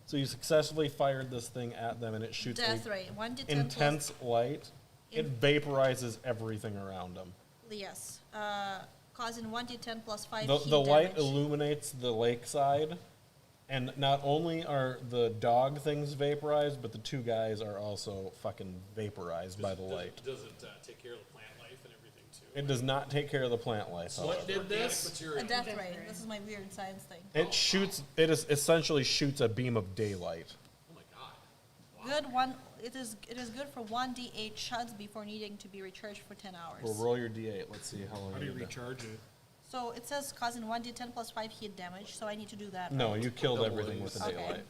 So you successfully fired this thing at them, and it shoots Death a rate 1d10 intense light. In- It vaporizes everything around them. Yes, causing 1d10 plus 5 The heat light damage. illuminates the lakeside, and not only are the dog things vaporized, but the two guys are also fucking vaporized by the light. Does it take care of the plant life and everything too? It does not take care of the plant life. What however. did Organic this? A material. death Death ray. ray. This is my weird science thing. It shoots. It is essentially shoots a beam of daylight. Oh my god. Good one. It is good for 1d8 shuds before needing to be recharged for 10 hours. Well, roll your d8. Let's see how long. How do you need to- recharge it? So it says causing 1d10 plus 5 heat damage, so I need to do that. No, right? you killed Double everything with use. the Okay. daylight.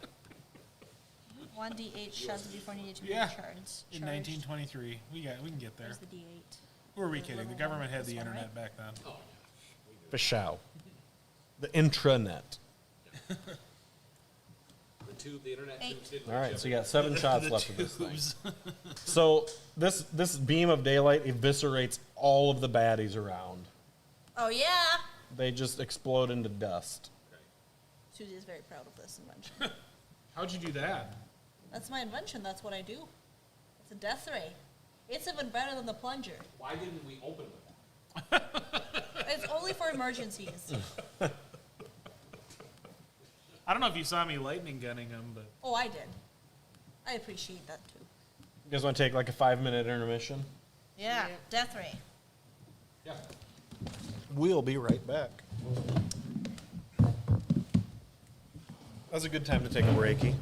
1d8 shuds before needing to be Yeah. recharged. In charged. 1923, we can get there. There's the d8. Who are we The kidding? The level government one, had the this one, internet right? back then. Oh, For show. The intranet. the tube, the internet Eight. tubes didn't All right, reach so you got 7 shots The left of this thing. tubes. So this beam of daylight eviscerates all of the baddies around. Oh yeah! They just explode into dust. Susie is very proud of this invention. How'd you do that? That's my invention. That's what I do. It's a death ray. It's even better than the plunger. Why didn't we open with that? It's only for emergencies. I don't know if you saw me lightning gunning him, but Oh, I did. I appreciate that too. You guys want to take like a 5-minute intermission? Yeah, Yeah. death ray. Yeah. We'll be right back. That's a good time to take a breaky.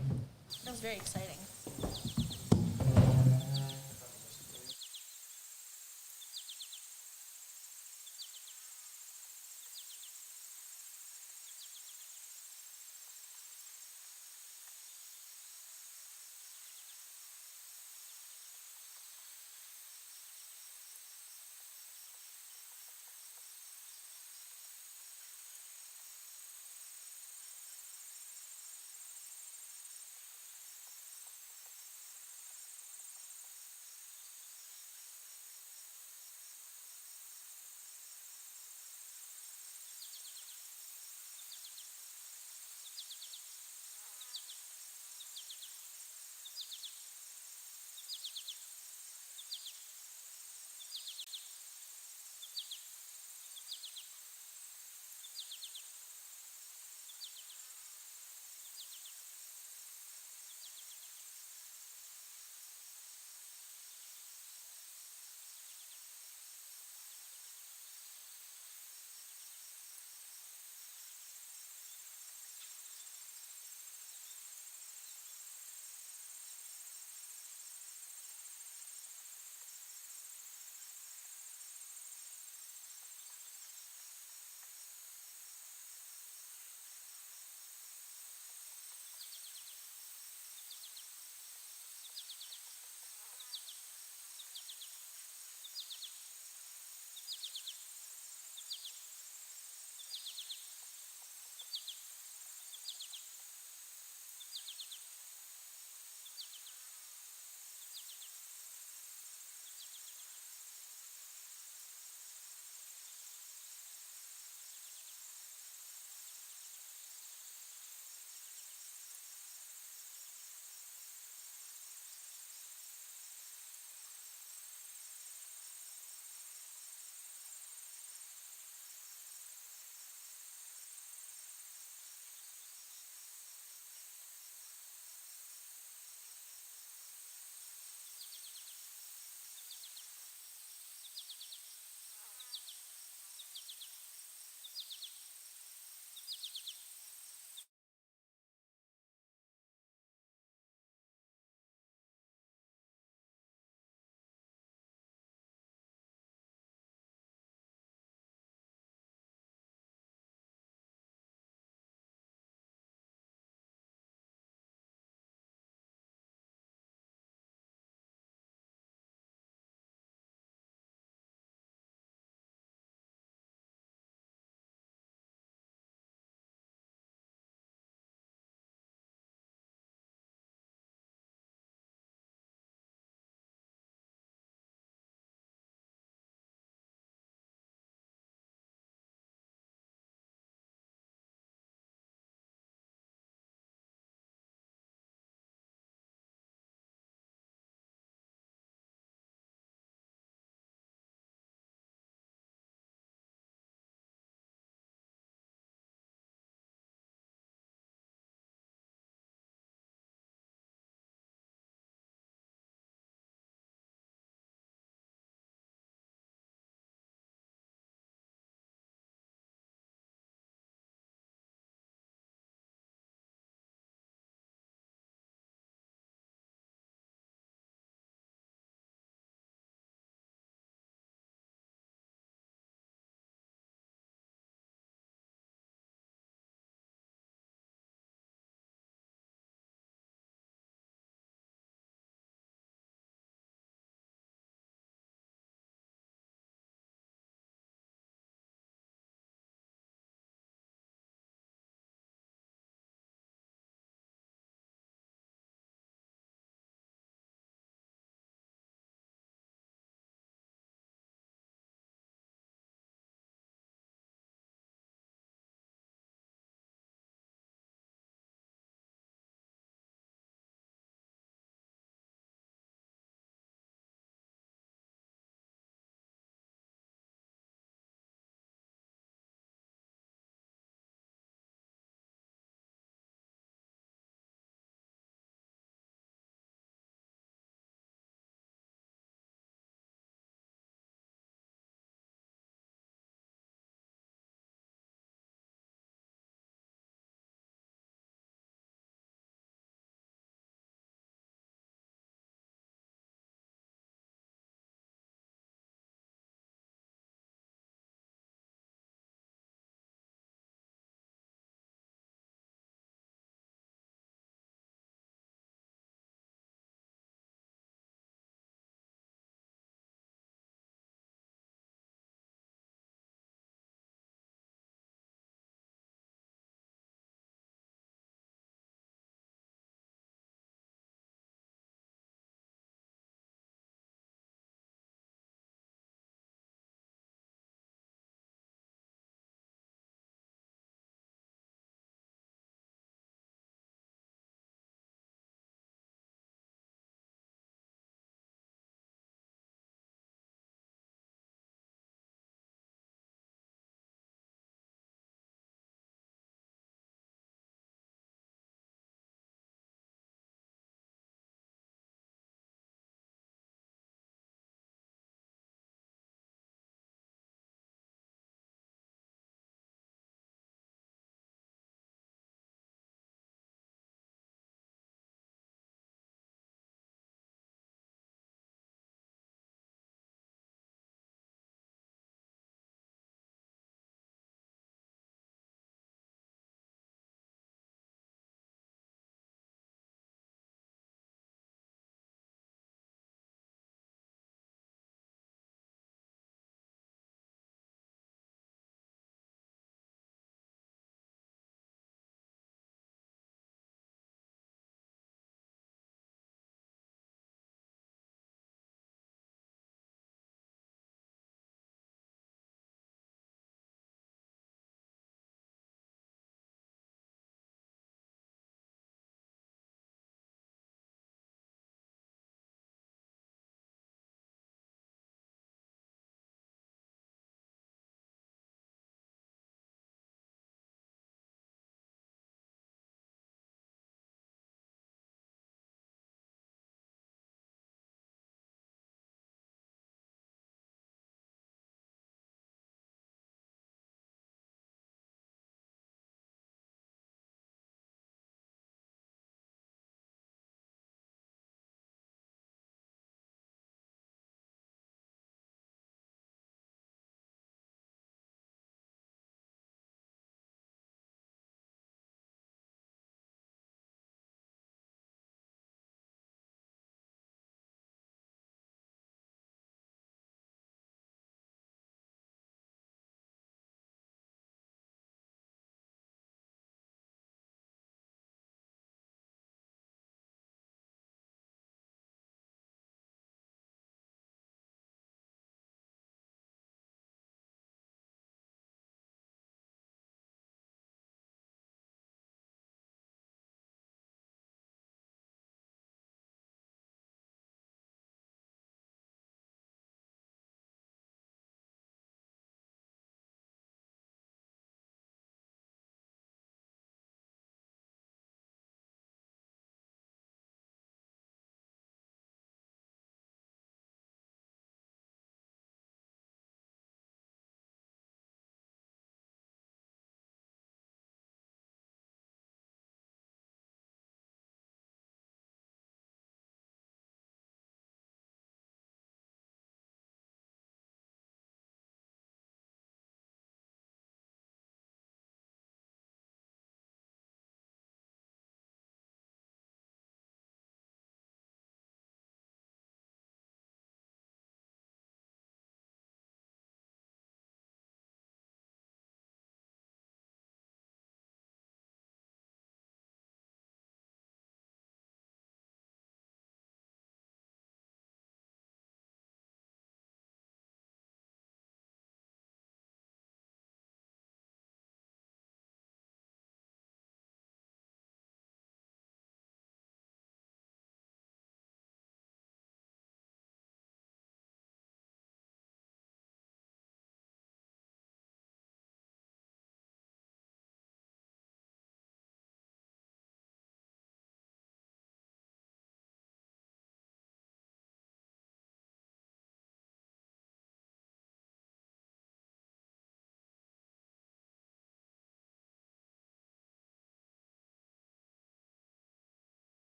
That was very exciting.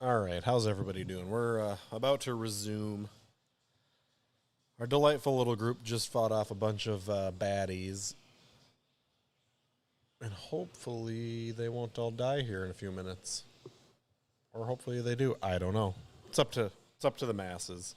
All right, how's everybody doing? We're about to resume. Our delightful little group just fought off a bunch of baddies. And hopefully they won't all die here in a few minutes. Or hopefully they do. I don't know. It's up to the masses.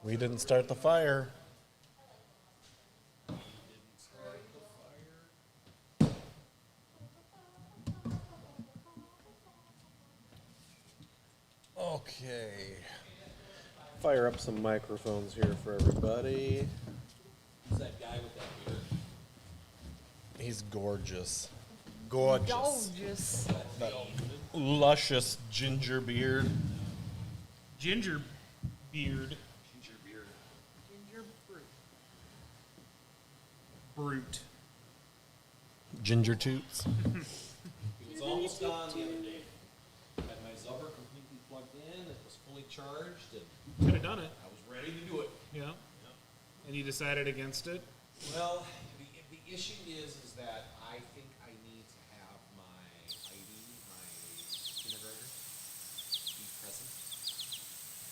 We didn't start the fire. Okay. Fire up some microphones here for everybody. Who's that guy with that beard? He's gorgeous. Gorgeous. Gorgeous. That luscious ginger beard. Ginger beard. Ginger beard. Ginger fruit. Brute. Ginger toots. He was almost gone the other day. Had my Zubber completely plugged in, it was fully charged, and Could have done it. I was ready to do it. Yeah. And you decided against it? Well, the issue is that I think I need to have my Ivy, my kindergartner, be present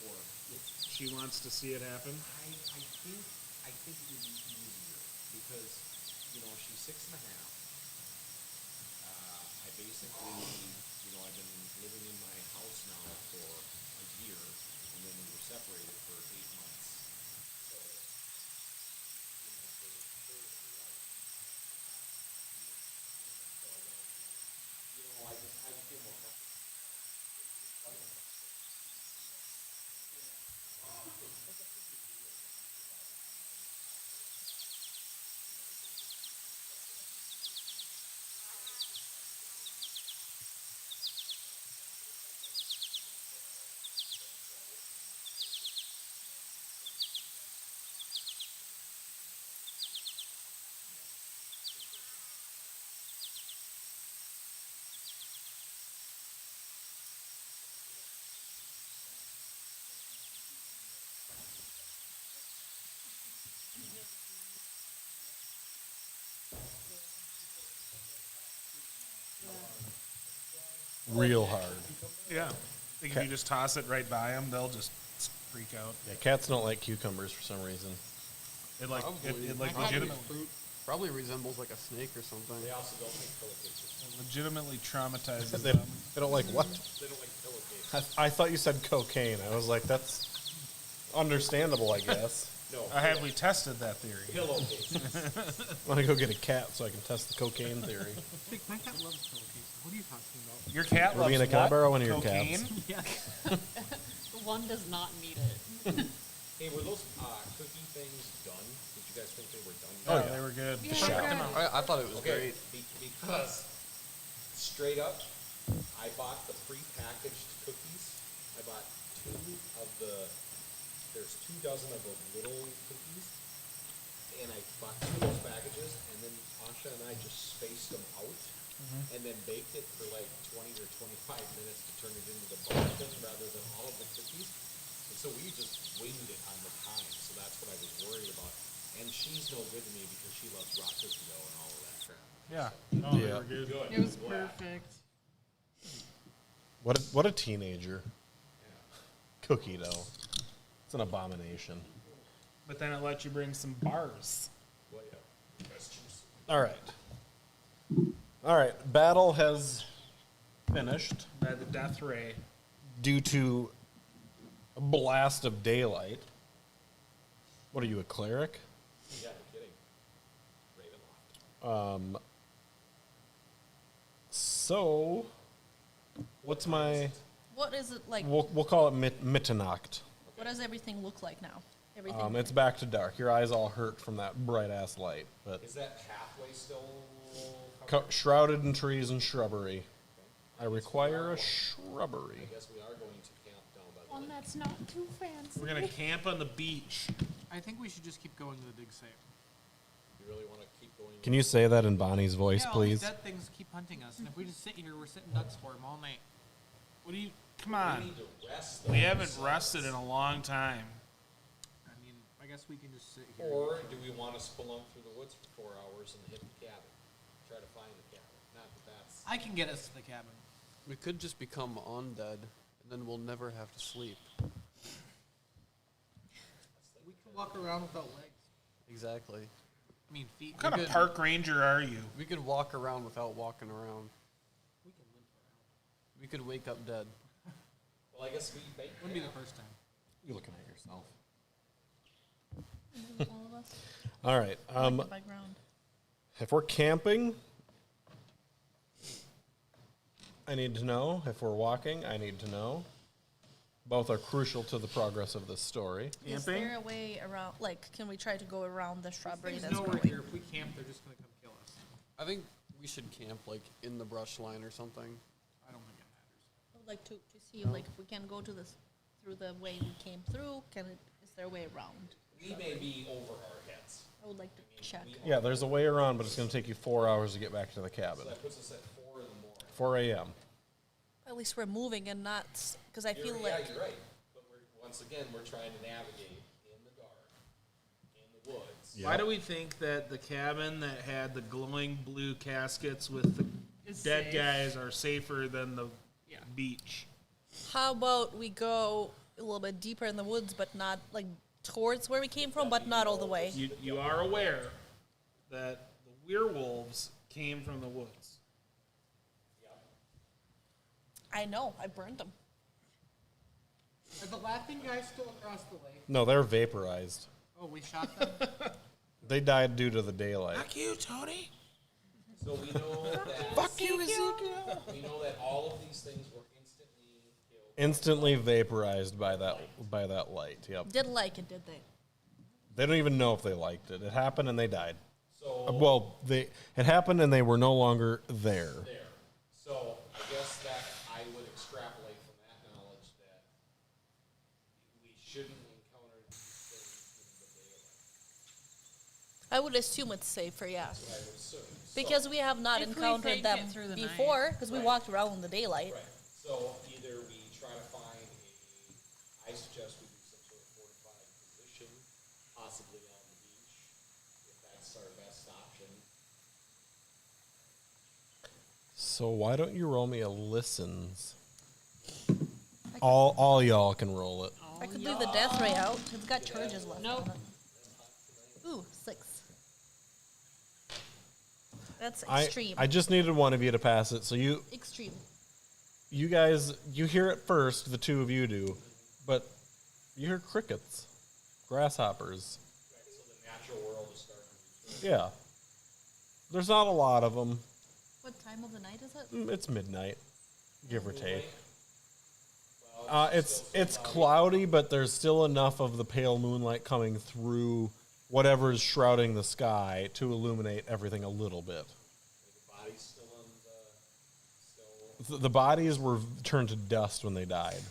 for it. She wants to see it happen. I think it would be easier because, she's 6 and a half. I basically, I've been living in my house now for a year, and then we were separated for 8 months. So, I feel more comfortable. Real hard. Yeah. I think if you just toss it right by them, they'll just freak out. Yeah, cats don't like cucumbers for some reason. It like Probably. it like Probably legitimately fruit probably resembles like a snake or something. They also don't like pillowcases. legitimately traumatizes They, them. they don't like what? They don't like pillowcases. I thought you said cocaine. I was like, that's understandable, I guess. No, Have we tested that theory? pillowcases. I want to go get a cat so I can test the cocaine theory. My cat loves pillowcases. What are you talking about? Your cat loves Rowena, can I what? borrow one of your Cocaine? cats? Yeah. The one does not need it. Hey, were those cookie things done? Did you guys think they were done? Oh, yeah. they were good. Yeah. shop. I thought it was Okay, great. because straight up, I bought the pre-packaged cookies. I bought 2 of the. There's 2 dozen of the little cookies, and I bought 2 of those packages, and then Asha and I just spaced them out, and then baked it for like 20 or 25 minutes to turn it into the bar thing rather than all of the cookies. And so we just winged it on the time. So that's what I was worried about. And she's no good to me because she loves raw cookie dough and all of that crap. Yeah. Oh, they Yeah. were good. Good. It was Glad. perfect. What a teenager. Cookie dough. It's an abomination. But then it let you bring some bars. Well, yeah. That's juice. All right. All right. Battle has finished By the death ray. due to a blast of daylight. What are you, a cleric? Yeah, no kidding. Ravenloft. So, what's my? What is it like? We'll call it Mitternacht. What does everything look like now? Everything. It's back to dark. Your eyes all hurt from that bright ass light, but Is that pathway still covered? shrouded in trees and shrubbery. I require a shrubber. shrubbery. I guess we are going to camp down by the One lake. that's not too fancy. We're gonna camp on the beach. I think we should just keep going to the dig site. You really want to keep going? Can you say that in Bonnie's voice, All these please? dead things keep hunting us, and if we just sit here, we're sitting ducks for them all night. What do you? Come We on. need to rest. We though, haven't so- rested in a long time. I mean, I guess we can just sit here. Or do we want to spelunk through the woods for 4 hours and hit the cabin? Try to find the cabin. Not that that's. I can get us to the cabin. We could just become undead, and then we'll never have to sleep. We can walk around without legs. Exactly. I mean, feet. What kind of could- park ranger are you? We could walk around without walking around. We can limp around. We could wake up dead. Well, I guess we. Wouldn't be the first time. You're looking at yourself. All of us. All right. By ground. If we're camping, I need to know. If we're walking, I need to know. Both are crucial to the progress of this story. Is Camping? there a way around? Like, can we try to go around the shrubbery Things that's know we're growing? here. If we camp, they're just gonna come kill us. I think we should camp like in the brush line or something. I don't think it matters. I would like to see like if we can go to this through the way we came through. Is there a way around? We may be over our heads. I would like to check. Yeah, there's a way around, but it's going to take you 4 hours to get back to the cabin. So that puts us at 4 in the morning. 4 a.m. At least we're moving and not because I feel Yeah, like you're right. But once again, we're trying to navigate in the dark, in the woods. Yeah. Why do we think that the cabin that had the glowing blue caskets with the Is dead safe. guys are safer than the beach? how about we go a little bit deeper in the woods, but not like towards where we came from, but not all the way. You are aware that the werewolves came from the woods. I know. I burned them. Are the laughing guys still across the lake? No, they're vaporized. Oh, we shot them? They died due to the daylight. Fuck you, Tony. So we know that. Fuck you, Ezekiel. We know that all of these things were instantly killed. Instantly vaporized by that light. Yep. Didn't like it, did they? They don't even know if they liked it. It happened and they died. So Well, it happened and they were no longer there. there. So I guess that I would extrapolate from that knowledge that we shouldn't encounter these things in the daylight. I would assume it's safer, yeah. I would assume. Because we have not If we encountered fake them it through the night. before, because we walked around in the daylight. Right. So either we try to find I suggest we do some sort of fortified position, possibly on the beach, if that's our best option. So why don't you roll me a listens? All y'all can roll it. I could leave the death ray out. It's got charges left Nope. on it. Ooh, 6. That's I extreme. just needed one of you to pass it. So Extreme. you guys, you hear it first, the two of you do, but you hear crickets, grasshoppers. Right. So the natural world is starting to Yeah. There's not a lot of them. What time of the night is it? It's midnight, give or take. Well, It's cloudy, but there's still enough of the pale moonlight coming through whatever is shrouding the sky to illuminate everything a little bit. the body's still in the still. The bodies were turned to dust when they died.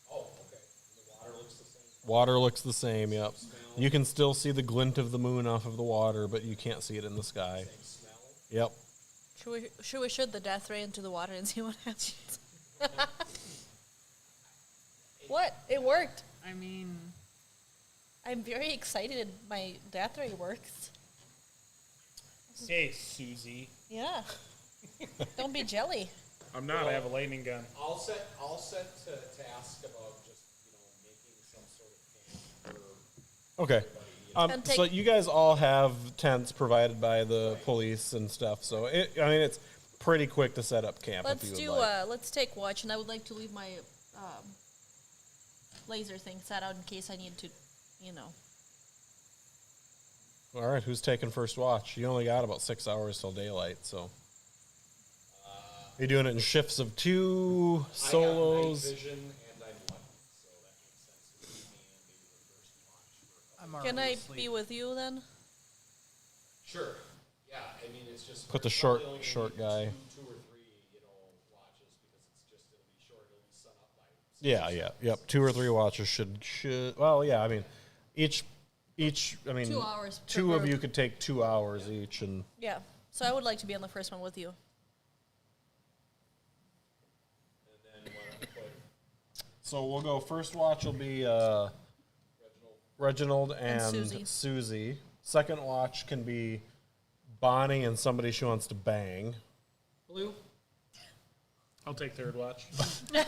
Oh, okay. The water looks the same. Water looks the same, yep. You can still see the glint of the moon off of the water, but you can't see it in the sky. Smell. Yep. Should we shoot the death ray into the water and see what happens? What? It worked. I mean, I'm very excited my death ray works. Hey, Susie. Yeah. Don't be jelly. I'm not. I have a lightning gun. I'll set to task about just making some sort of camp for Okay. And So you guys all have tents provided by the police and stuff, so it's pretty quick to set up camp Let's if you do. would like. Let's take watch, and I would like to leave my laser thing set out in case I need to, All right, who's taking first watch? You only got about 6 hours till daylight, so. You're doing it in shifts of 2, solos. I have night vision and I'm lucky, so that makes sense to keep me in maybe the first watch. I'm Can already I asleep. be with you then? Sure. Yeah, I mean it's just Put the we're probably short- only short gonna guy. need 2 or 3 watches because it's just it'll be Yeah, yeah, yep. 2 or 3 watchers should. Well, yeah. I mean, each. I mean, 2 hours per 2 of group. you could take 2 hours each, and Yeah. So I would like to be on the first one with you. And then what I put so we'll go. First watch will be Reginald and Susie. Second watch can be Bonnie and somebody she wants to bang. Blue. I'll take third watch. I'll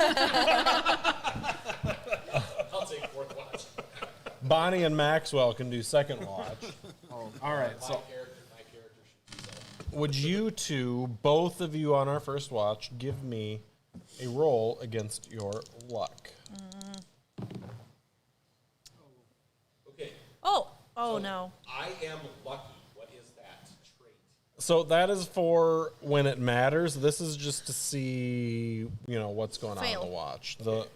take fourth watch. Bonnie and Maxwell can do second watch. All right. My So character should be so. would you two, both of you on our first watch, give me a roll against your luck? Okay. Oh so no. I am lucky. What is that trait? So that is for when it matters. This is just to see, what's going on in Fail. the watch. The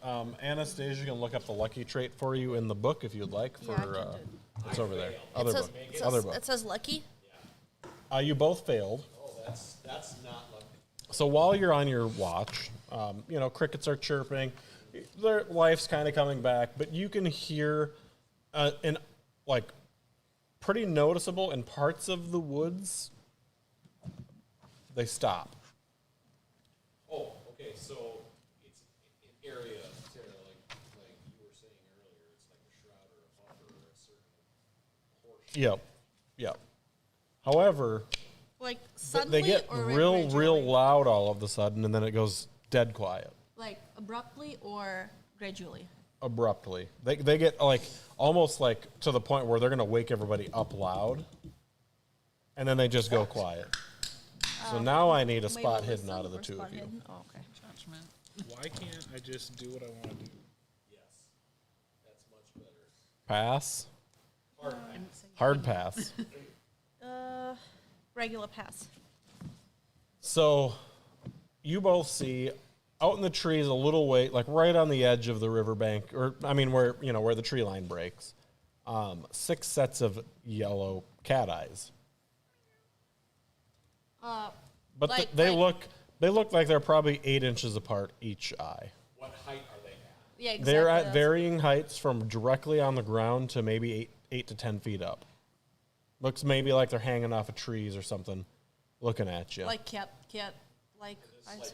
Anastasia can look up the lucky trait for you in the book if you'd like. Yeah, I can do it. It's over there. It Other says, book. it Other says, book. it says lucky. You both failed. Oh, that's not lucky. So while you're on your watch, crickets are chirping. Their life's kind of coming back, but you can hear, pretty noticeable in parts of the woods. They stop. Oh, okay. So it's an area, Sarah, like you were saying earlier. It's like a shroud or a buffer or a certain portion. Yep. Yep. However, Like they suddenly get or real gradually? loud all of a sudden, and then it goes dead quiet Like abruptly or gradually. abruptly. They get almost to the point where they're going to wake everybody up loud, and then they just go quiet. So now I need a Wait, spot what was hidden that? out of the Or 2 spot of you. hidden? Oh, okay. Judgment. Why can't I just do what I want to do? Yes, that's much better. Pass. Hard. Hard pass. Regular pass. So you both see out in the trees a little way, right on the edge of the riverbank, where the tree line breaks, 6 sets of yellow cat eyes. But they look like they're probably 8 inches apart each eye. What height are they at? Yeah, exactly. They're at that's- varying heights from directly on the ground to maybe 8 to 10 feet up. Looks maybe like they're hanging off of trees or something, looking at you. Like cat, like. It's like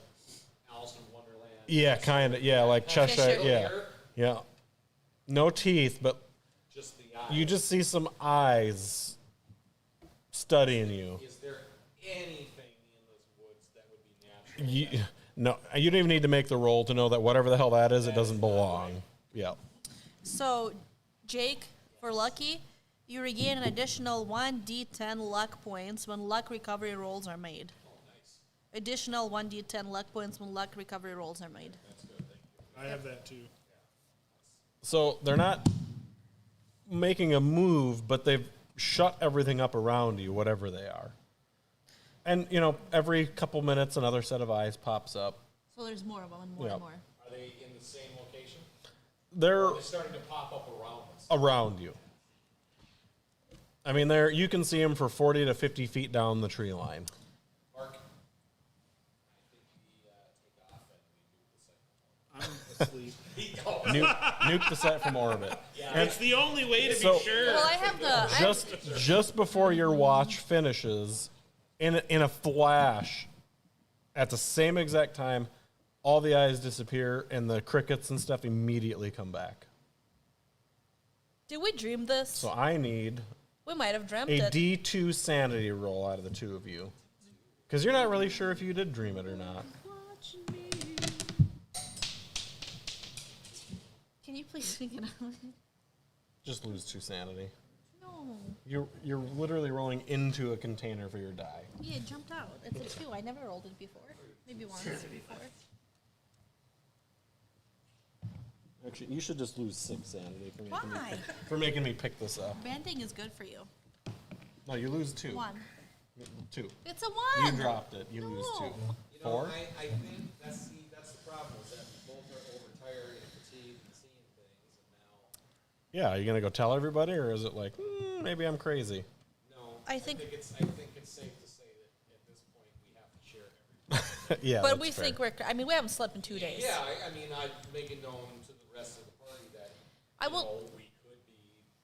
Alice in Wonderland. Yeah, kind of. Yeah, like Cheshire. Cheshire. Yeah, yeah. No teeth, but Just the eye. you just see some eyes studying you. Is there anything in those woods that would be natural? You don't even need to make the roll to know that whatever the hell that is, it doesn't belong. Yeah. So, Jake, for lucky, you regain an additional 1d10 luck points when luck recovery rolls are made. Oh, nice. Additional 1d10 luck points when luck recovery rolls are made. That's good. Thank you. I have that too. So they're not making a move, but they've shut everything up around you, whatever they are. And, every couple minutes, another set of eyes pops up. So there's more of them and more Yeah. and more. Are they in the same location? They're They're starting to pop up around us. around you. I mean, you can see them for 40 to 50 feet down the tree line. Mark, I think we take off and we do the second I'm asleep. Nuke the set from orbit. It's the only way to So- be sure. Well, I have the. Just before your watch finishes, in a flash, at the same exact time, all the eyes disappear and the crickets and stuff immediately come back. Did we dream this? So I need We might have dreamt a it. D2 sanity roll out of the 2 of you. Because you're not really sure if you did dream it or not. Can you please speak it out? Just lose 2 sanity. No. You're literally rolling into a container for your die. Yeah, it jumped out. It's a 2. I never rolled it before. Maybe once before. Actually, you should just lose 6 sanity for making, Why? for making me pick this up. Banding is good for you. No, you lose 2. 1. 2. It's a You 1. dropped it. You lose 2. No. You know, 4? I think that's the problem is that both are overtired and fatigued and seeing things, and now Yeah, are you gonna go tell everybody, or is it like maybe I'm crazy? no. I think- it's safe to say that at this point we have to share everything. Yeah, But that's we fair. think I mean, we haven't slept in 2 days. Yeah, I mean, I'd make it known to the rest of the party that, I will- we could be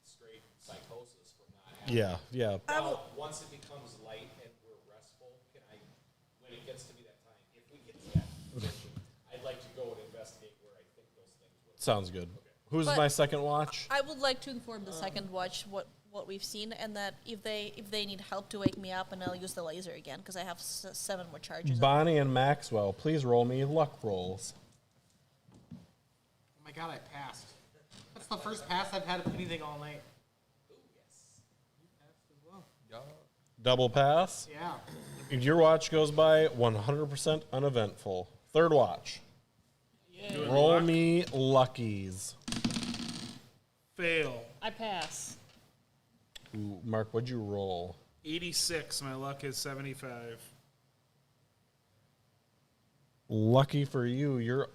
straight psychosis from not having. Yeah. Now, once it becomes light and we're restful, when it gets to be that time, if we get to that position, I'd like to go and investigate where I think those things would. Sounds good. Who's But- my second watch? I would like to inform the second watch what we've seen, and that if they need help to wake me up, and I'll use the laser again because I have 7 more charges. Bonnie and Maxwell, please roll me luck rolls. Oh my god, I passed. That's the first pass I've had of anything all night. Ooh, yes. You passed as well. Double pass. Yeah. Your watch goes by 100% uneventful. Third watch. Doing Roll luck. me luckies. Fail. I pass. Ooh, Mark, what'd you roll? 86. My luck is 75. Lucky for you, your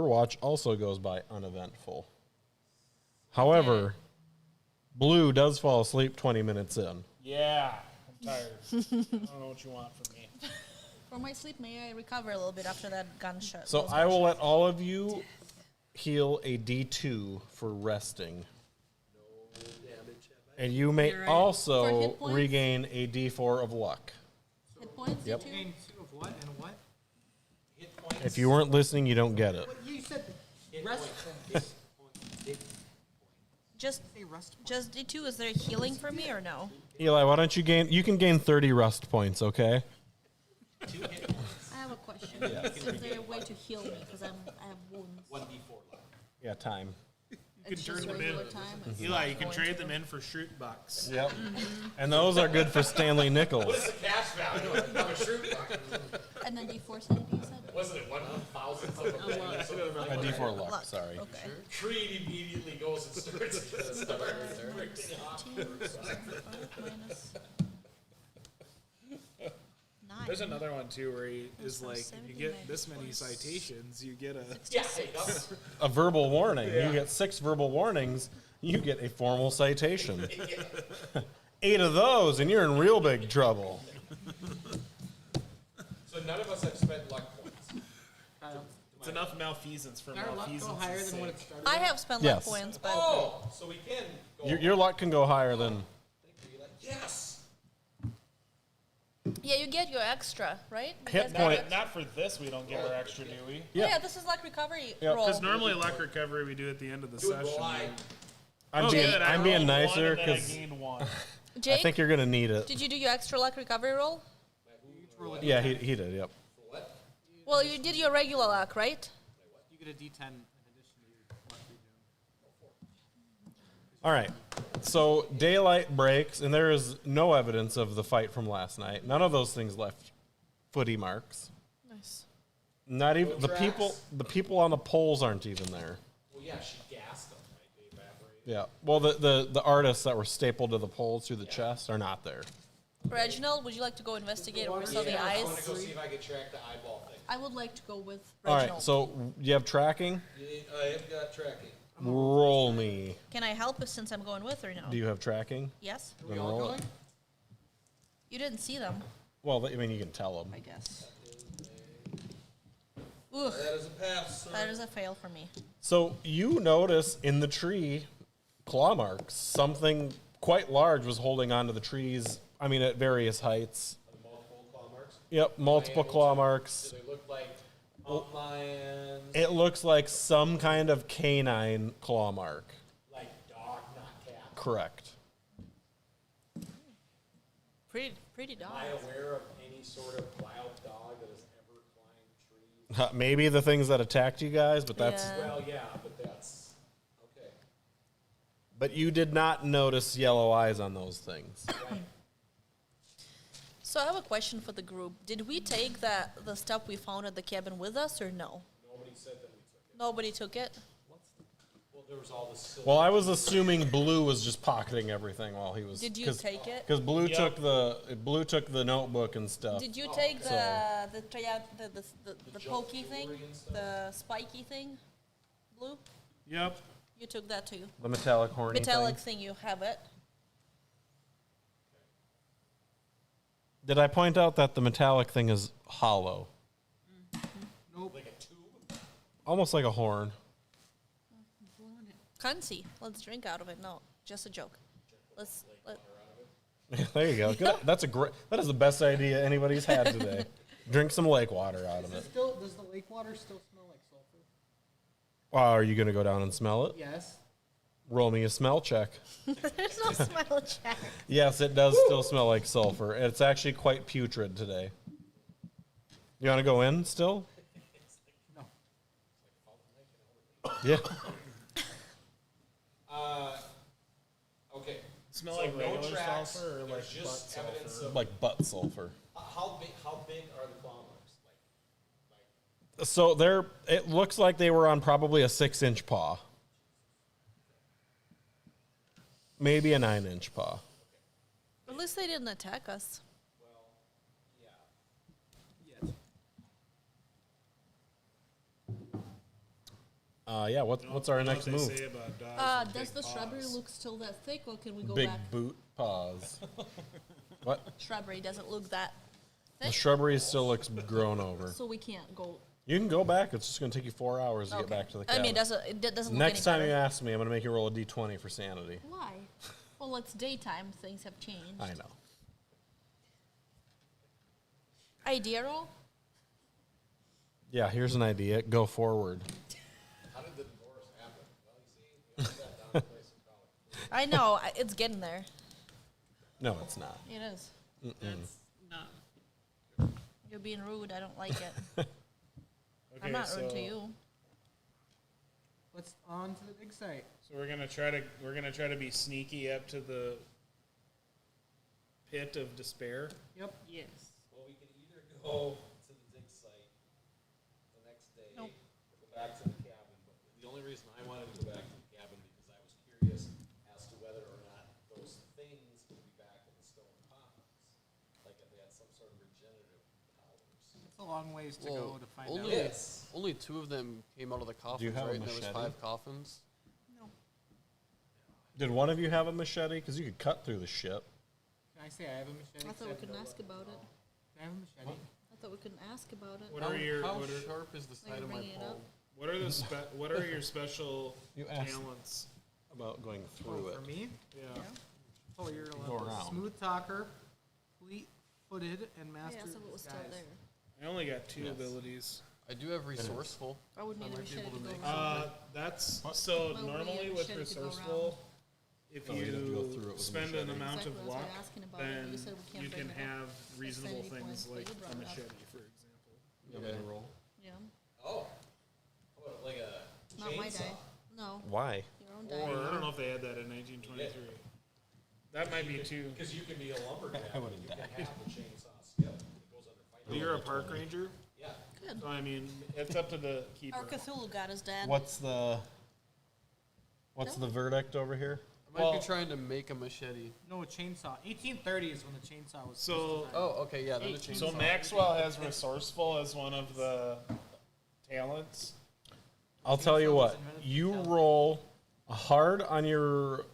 watch also goes by uneventful. However, Blue does fall asleep 20 minutes in. Yeah, I'm tired. I don't know what you want from me. For my sleep, may I recover a little bit after that gunshot? So those I will let gunshots? all of you heal a D2 for resting. And you may You're right. For also hit points? regain a D4 of luck. Hit points. Yep. too? Gain 2 of what and what? Hit points. If you weren't listening, you don't get it. What you said Hit rest points. Hit Just say rest point. just D2. Is there healing for me or no? Eli, why don't you gain? You can gain 30 rust points, okay? I have a question. Is there a way to heal me because I have wounds? 1d4 luck. Yeah, time. You can turn them in. regular time. It's Eli, not you can going trade to- them in for shroot bucks. Yep. And those are good for Stanley Nichols. What's the cash value of a shroot buck? And then D4 sanity, you said? Wasn't it 1,000th of a penny or something like A that? D4 luck, Luck. sorry. Okay. Creed immediately goes and starts freaking off. minus 9. There's another one too where he is so like, if you 70 get this many minus citations, you get a. Yeah, A verbal warning. You get 6 verbal warnings, you get a formal citation. 8 of those, and you're in real big trouble. So none of us have spent luck points. It's enough malfeasance for Can our luck malfeasance. go higher than what it started I at? have spent Yes. luck points, but Oh, so we can go. Your luck can go higher than. Yes. yeah, you get your extra, right? You Hit guys get point. it? Not for this, we don't get our extra, do we? Yeah. Yeah, this is like recovery Yeah, roll. Because normally luck recovery we do at the end of the Do it session. blind. I'm Oh, being, good. I I'm being rolled one nicer and then I because gained one. I Jake, think you're gonna need it. did you do your extra luck recovery roll? Yeah, he did. Yep. What? Well, you did your regular luck, right? You get a D10 in addition to your luck regen. All right. So daylight breaks, and there is no evidence of the fight from last night. None of those things left footy marks. Nice. Not even No the tracks. people. The people on the poles aren't even there. Well, yeah, she gassed them, right? They evaporated. Yeah. Well, the artists that were stapled to the poles through the chest are not there. Reginald, would you like to go investigate where we saw the Yeah, I want to eyes? go see if I can track the eyeball thing. I would like to go with All Reginald. right. So you have tracking. I have got tracking. Roll me. Can I help us since I'm going with or no? Do you have tracking? Yes? Are we Then all roll going? it. You didn't see them, Well, I mean, you can tell them. I guess. Ooh, That is a pass, sir. that is a fail for me. So you notice in the tree claw marks. Something quite large was holding onto the trees. I mean, at various heights. Multiple claw marks. Yep, multiple Able claw to- marks. Do they look like lions? It looks like some kind of canine claw mark. Like dog, not cat? Correct. Pretty dog. Am I aware of any sort of wild dog that has ever climbed trees? Maybe the things that attacked you guys, but that's. Yeah. Well, yeah, but that's okay. But you did not notice yellow eyes on those things. So I have a question for the group. Did we take the stuff we found at the cabin with us or no? Nobody said that we took it. Nobody took it? Well, there was all this silver. Well, I was assuming Blue was just pocketing everything while he was. Did you take it? Because Blue Yep. took the notebook and stuff. Did you take so- the pokey thing, the spiky thing, Blue? Yep. You took that too. The metallic horny Metallic thing. thing, you have it. Did I point out that the metallic thing is hollow? almost like a horn. Cuncy. Let's drink out of it. No, just a joke. Let. There you go. Good. That is the best idea anybody's had today. Drink some lake water out of it. Does the lake water still smell like sulfur? Are you going to go down and smell it? Yes. Roll me a smell check. There's no smell check. Yes, it does still smell like sulfur. It's actually quite putrid today. You want to go in still? No. Yeah. Okay. Smell So like no regular tracks, sulfur or like there's just butt evidence sulfur? of Like butt sulfur. how big are the claw marks? Like So it looks like they were on probably a 6-inch paw. Maybe a 9-inch paw. At least they didn't attack us. yeah. Yeah. What's our next move? Say about dogs with Does big the shrubbery paws. look still that thick, or can we go Big back? boot paws. What? Shrubbery doesn't look that The thick, shrubbery still looks grown over. so we can't go. You can go back. It's just going to take you 4 hours to get back to the cabin. I mean, it doesn't look Next any time you better. ask me, I'm going to make you roll a d20 for sanity. Why? Well, it's daytime. Things have changed. I know. Idea roll? Yeah, here's an idea. Go forward. How did the divorce happen? Well, you see, we got down to play some college. I know. It's getting there. No, it's not. It is. That's not. You're being rude. I don't like it. Okay, I'm not rude so- to you. Let's on to the dig site. So we're gonna try to be sneaky up to the pit of despair. Yep. Yes. Well, we can either go to the dig site the next day Nope. or go back to the cabin. But the only reason I wanted to go back to the cabin because I was curious as to whether or not those things would be back in the stone ponds. Like if they had some sort of regenerative powers. It's a long ways to go to find only, out. Yes. only 2 of them came out of the coffins, have a right? And there was machete? 5 coffins. No. Did one of you have a machete? Because you could cut through the shit. Can I say I have a machete? I thought we couldn't ask about it. I have a machete. I thought we couldn't ask about it. What are your how what are, sharp is the Like side of my bringing it up? palm? what are the what are your special You asked. talents? About going Oh, through for me? Yeah. Oh, you're Go allowed. around. Smooth talker, fleet-footed, and master Yeah, I thought it was still disguise. there. I only got 2 Yes. abilities. I do have resourceful. I would need a might be machete able to to go make around. That's so Well, we normally have a with machete to go resourceful, if Oh, you'd have to go through it you with a spend an machete. amount Exactly, of that's why luck, I'm asking about it. then You said we can't you bring can it up. have reasonable sanity things points, but like you brought a it up. machete, for example. You want me to roll? Yeah. Oh. How about like a Not my chainsaw? die. No. Why? Your own Or die. I don't know if they had that in 1923. That might be too. Because you can be a lumberjack. I would've you can died. have a chainsaw skill. It goes under fighting. You're a park ranger, Yeah. Good. so I mean, it's up to the keeper. Our Cthulhu got his dad. What's the verdict over here? I might Well- be trying to make a machete. No, a chainsaw. 1830 is when the chainsaw was So- first designed. Oh, okay, yeah, then a chainsaw. So Maxwell has resourceful as one of the talents. I'll tell you what. Chainsaw was invented You for roll a hard on your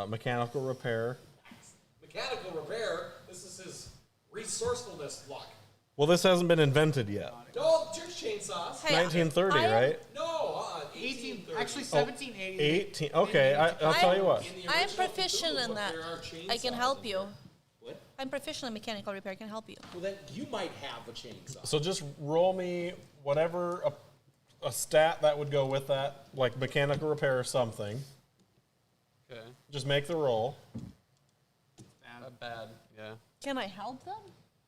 mechanical repair. Mechanical repair. This is his resourcefulness luck. Well, this hasn't been invented yet. No, church chainsaws. Hey, 1930, I am- right? No, 18, 1830. actually 1780. 18. Okay, I'll tell you what. In the I'm original proficient Cthulhu in book, that. there are I can chainsaws help in you. there. What? I'm proficient in mechanical repair. I can help you. Well, then you might have a chainsaw. So just roll me whatever a stat that would go with that, like mechanical repair or something. Okay. Just make the roll. Bad, yeah. Can I help them?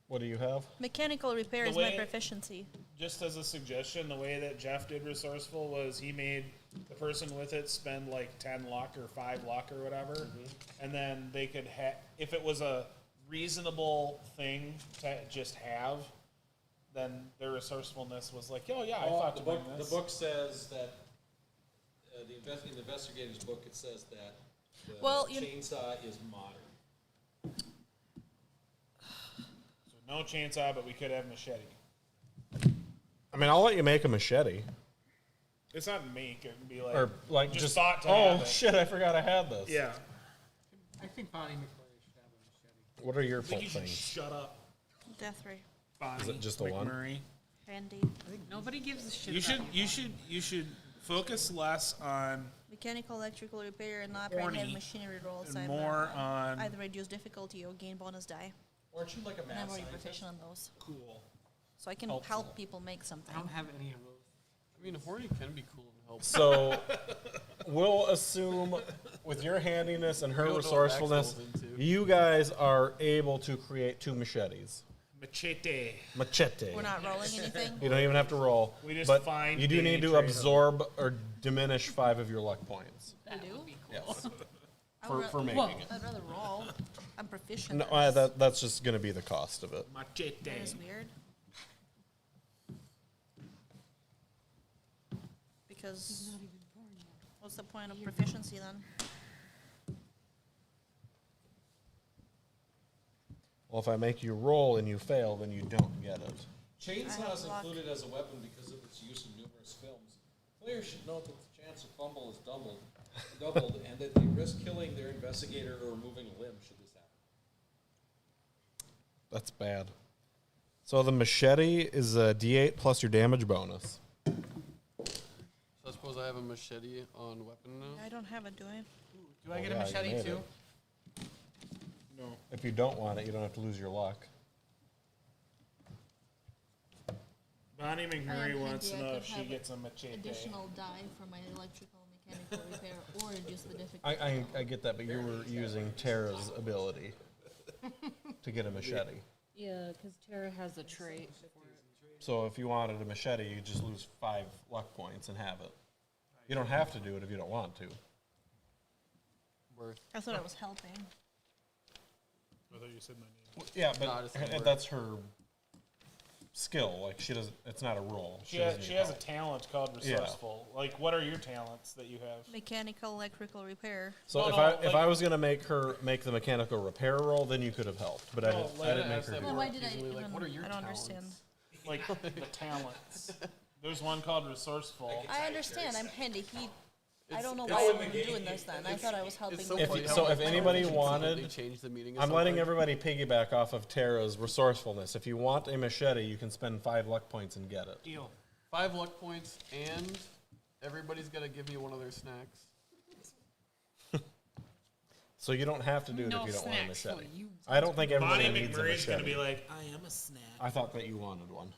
What do you have? Mechanical repair The is my way- proficiency. Just as a suggestion, the way that Jeff did resourceful was he made the person with it spend like 10 luck or 5 luck or whatever, and then they could if it was a reasonable thing to just have, then their resourcefulness was like, oh yeah, I Well, thought the to book, bring the this. book says that in the investigator's book, it says that the Well, you- chainsaw is modern. So no chainsaw, but we could have machete. I mean, I'll let you make a machete. It's not make; it can be like Or like just just, thought to oh have it. shit, I forgot I had this. Yeah, I think Bonnie McClary should have a machete. What are your I think you should things? shut up. Death ray. Bonnie Is it just a one? McMurray. Handy. Nobody gives a shit You about you should focus less on Mechanical, electrical repair, and operate Horny heavy machinery roles. and more on either reduce difficulty or gain bonus die. Aren't you like a And mad I'm already scientist? proficient on those. cool. So I can Helpful. help people make something. I don't have any of those. I mean, horny can be cool and helpful. So we'll assume with your handiness and her We don't know what resourcefulness, Maxwell's into. you guys are able to create 2 machetes. Machete. Machete. We're not rolling anything. You don't even have to roll. We just but find you do Danny need to Trejo. absorb or diminish 5 of your luck points. that do? would be cool. Yes. I for, would for ra- making it. I'd rather roll. I'm proficient. No, at this. that's just going to be the cost of it. Machete. That is weird. Because what's the point of proficiency then? Well, if I make you roll and you fail, then you don't get it. Chainsaw is luck. included as a weapon because of its use in numerous films. Players should note that the chance of fumble is doubled, and that they risk killing their investigator or removing a limb should this happen. That's bad. So the machete is a D8 plus your damage bonus. So I suppose I have a machete on weapon now. I don't have it, do I? Do I Oh, get yeah, a you machete made too? it. No. If you don't want it, you don't have to lose your luck. Bonnie McMurray I am wants to handy. I know could if she have gets a machete. die for my electrical mechanical repair or reduce the difficulty. I get that, but you were using Tara's ability to get a machete. Yeah, because Tara has a trait for it. So if you wanted a machete, you just lose 5 luck points and have it. You don't have to do it if you don't want to. Worth. I thought I was helping. I thought you said my name. Yeah, No, but it's not worth. that's her skill. Like she doesn't. It's not a roll. She doesn't has, need she has a help. talent called Yeah. resourceful. Like, what are your talents that you have? Mechanical, electrical repair. So No, if no, I like- if I was gonna make the mechanical repair roll, then you could have helped. But I No, didn't. like- I didn't make ask her that do Well, it. why did I Easily, like, even? what are your I don't talents? understand. Like the talents. There's one called resourceful. I understand. I'm handy. I don't know It's- why I'm doing this then. I thought I was helping. It's so If funny you- how so like if anybody completely wanted- change the meaning of I'm letting something. everybody piggyback off of Tara's resourcefulness. If you want a machete, you can spend 5 luck points and get it. Deal. 5 luck points, and everybody's got to give me one of their snacks. So you don't have to do it No if you don't want a snacks for machete. you. I don't think everybody Bonnie needs a McMurray's gonna machete. be like, I am a snack. I thought that you wanted one.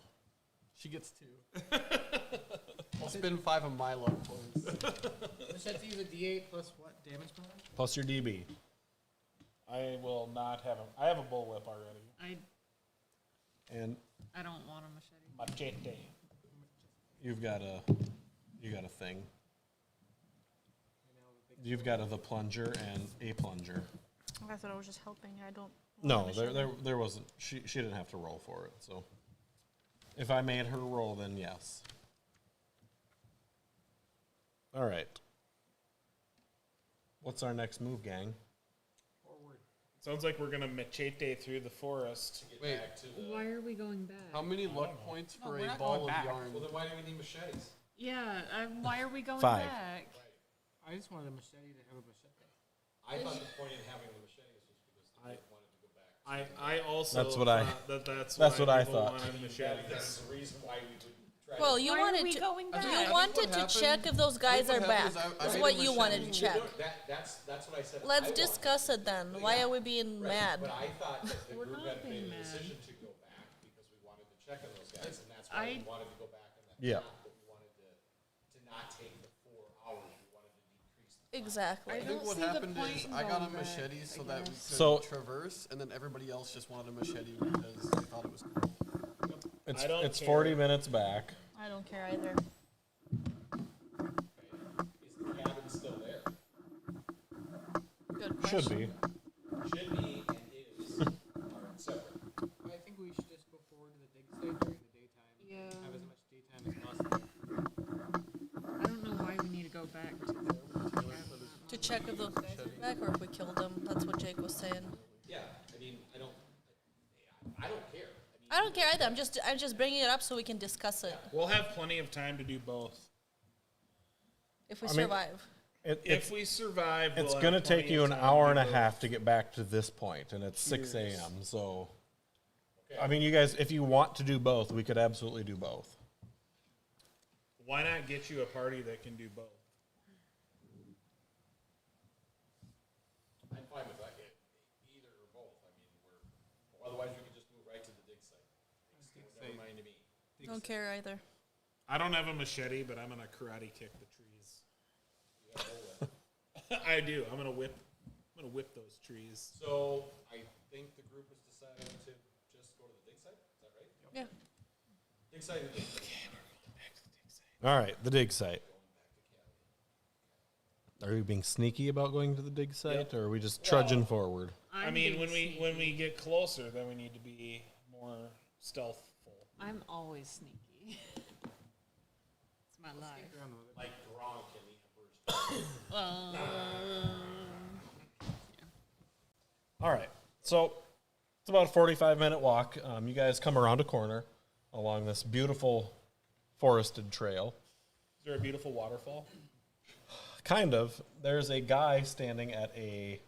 She gets 2. I'll spend 5 of my luck points. Machete's a D8 plus what? Damage bonus? Plus your DB. I will not have a. I have a bullwhip already. And I don't want a machete. Machete. you've got a thing. You've got the plunger and a plunger. I thought I was just helping. I don't. No, want a there wasn't. She didn't have to roll for it. So if I made her roll, then yes. All right. What's our next move, gang? Sounds like we're gonna machete through the forest. Wait, Back to the, Why are we going back? how many luck points No, for we're a not ball going of back. yarn? well, then why do we need machetes? Yeah, why are we going 5. back? I just wanted a machete to have a machete. I thought the point in having the machetes was because the group wanted to go back. I also That's what I- thought that's that's why what I people thought. wanted machetes. That's the reason why we would try Well, to. you Why are wanted we to. going back? I You think wanted what to happened- check if those guys what are back. happened is That's made what a you wanted to machete. check. That's what I said. I Let's wanted. discuss it then. Why are we being Right, mad? But I thought that the We're group not had being made a mad. decision to go back because we wanted to check on those guys, and that's why we I- wanted to go back on that Yeah. path, but we wanted to not take the 4 hours, we wanted to decrease the Exactly. I I think don't what see the happened point is in I got a going back, machete so I that we guess. could So- traverse, and then everybody else just wanted a machete because they thought it was cool. It's I don't it's care. 40 minutes back. I don't care either. Is the cabin still there? Good Should question. be. Should be and is are separate. I think we should just go forward to the dig site during the daytime. Yeah. Have as much daytime as possible. I don't know why we need to go back to the To check if those guys are back or if we killed them. That's what Jake was saying. Yeah, I mean, I don't care. I don't care either. I'm just bringing it up so we can discuss it We'll have plenty of time to do both. if we I mean, survive. It's If we survive, it's we'll gonna have take plenty you of an time hour to and a do half to get back to this point, and it's 6 Cheers. a.m. So I mean, you guys, if you want to do both, we could absolutely do both. Why not get you a party that can do both? I'm fine with that, either or both. I mean, otherwise we could just move right to the dig site. Never mind to me. Don't care either. I don't have a machete, but I'm gonna karate kick the trees. I do. I'm gonna whip those trees. So I think the group has decided to just go to the dig site. Is that right? Yeah. Dig site. And dig site. All right, the dig site. Are we being sneaky about going to the dig site, or are we just trudging forward? I mean, when we get closer, then we need to be more stealthful. I'm always sneaky. It's my life. Like Gronk in the Emperor's. All right, so it's about a 45-minute walk. You guys come around a corner along this beautiful forested trail. Is there a beautiful waterfall? Kind of. There's a guy standing at a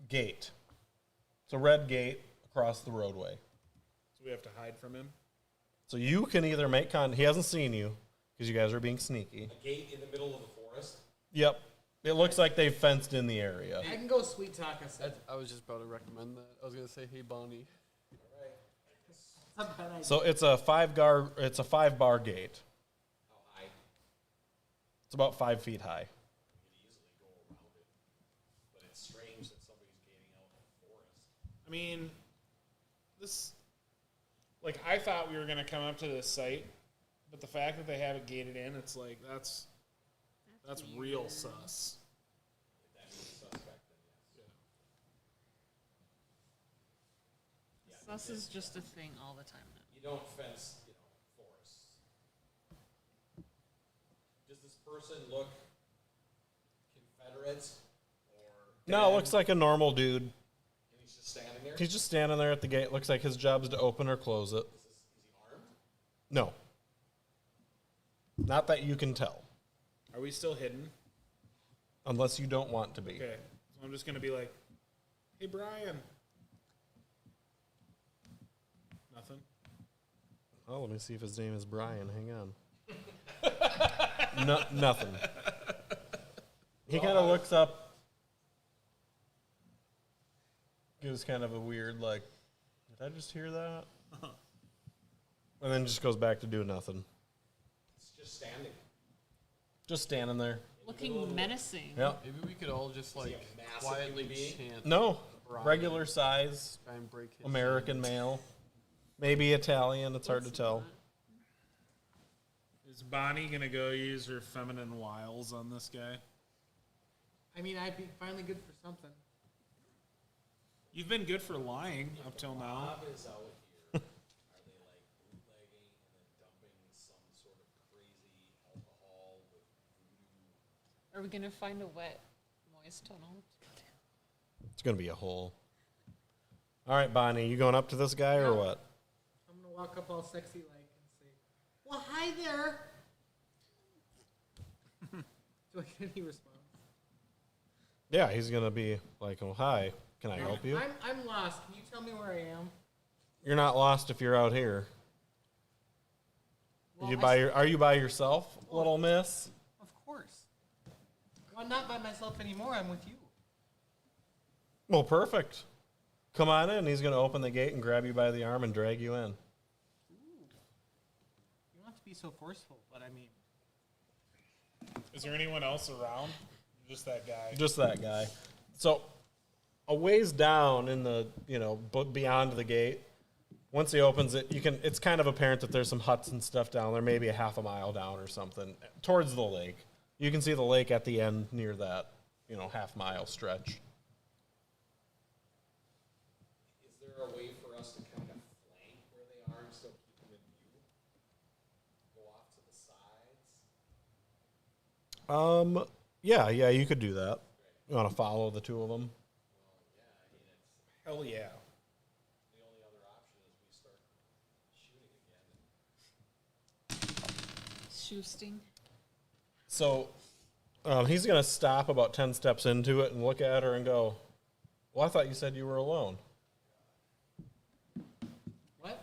gate. It's a red gate across the roadway. So we have to hide from him. So you can either make he hasn't seen you because you guys are being sneaky. A gate in the middle of the forest. Yep. It looks like they've fenced in the area. I can go sweet talk us. I was just about to recommend that. I was gonna say, hey Bonnie. So it's a 5-bar gate. How high? It's about 5 feet high. You could easily go around it. But it's strange that somebody's gating out in the forest. I mean, I thought we were gonna come up to this site, but the fact that they have it gated in, it's like that's real sus. That is suspect then, yes. Sus is just a thing all the time now. You don't fence, forests. Does this person look Confederate or? No, it looks like a normal dude. And he's just standing there? He's just standing there at the gate. Looks like his job is to open or close it. Is he armed? No. Not that you can tell. Are we still hidden? Unless you don't want to be. Okay, so I'm just gonna be like, "Hey, Brian." Nothing. Oh, let me see if his name is Brian. Hang on. No, nothing. He kind of looks up, gives kind of a weird, like, did I just hear that? And then just goes back to do nothing. It's just standing. Just standing there. Looking menacing. Yep. Maybe we could all just like a massive quietly human being? chant. No. Brian. Regular size, Try and break his American male. Maybe Italian. It's hard to tell. Is Bonnie gonna go use her feminine wiles on this guy? I mean, I'd be finally good for something. You've been good for lying up till now. Bob is out here. Are they like bootlegging and then dumping some sort of crazy alcohol with voodoo? Are we gonna find a wet, moist tunnel? It's going to be a hole. All right, Bonnie, you going up to this guy or what? I'm gonna walk up all sexy like and say, "Well, hi there." Do I get any response? Yeah, he's going to be like, oh, hi. Can I help you? I'm lost. Can you tell me where I am? You're not lost if you're out here. Well, Are you by yourself, little miss? Of course. Well, I'm not by myself anymore. I'm with you. Well, perfect. Come on in. He's going to open the gate and grab you by the arm and drag you in. You don't have to be so forceful, but I mean, Is there anyone else around? Just that guy. Just that guy. So, a ways down in the, beyond the gate, once he opens it, it's kind of apparent that there's some huts and stuff down there, maybe a half a mile down or something, towards the lake. You can see the lake at the end near that, half-mile stretch. Is there a way for us to kind of flank where they are and still keep them in view? Go off to the sides? Yeah, you could do that. You want to follow the two of them? Hell yeah. The only other option is we start shooting again. Shoosting. So, he's going to stop about 10 steps into it and look at her and go, well, I thought you said you were alone. what?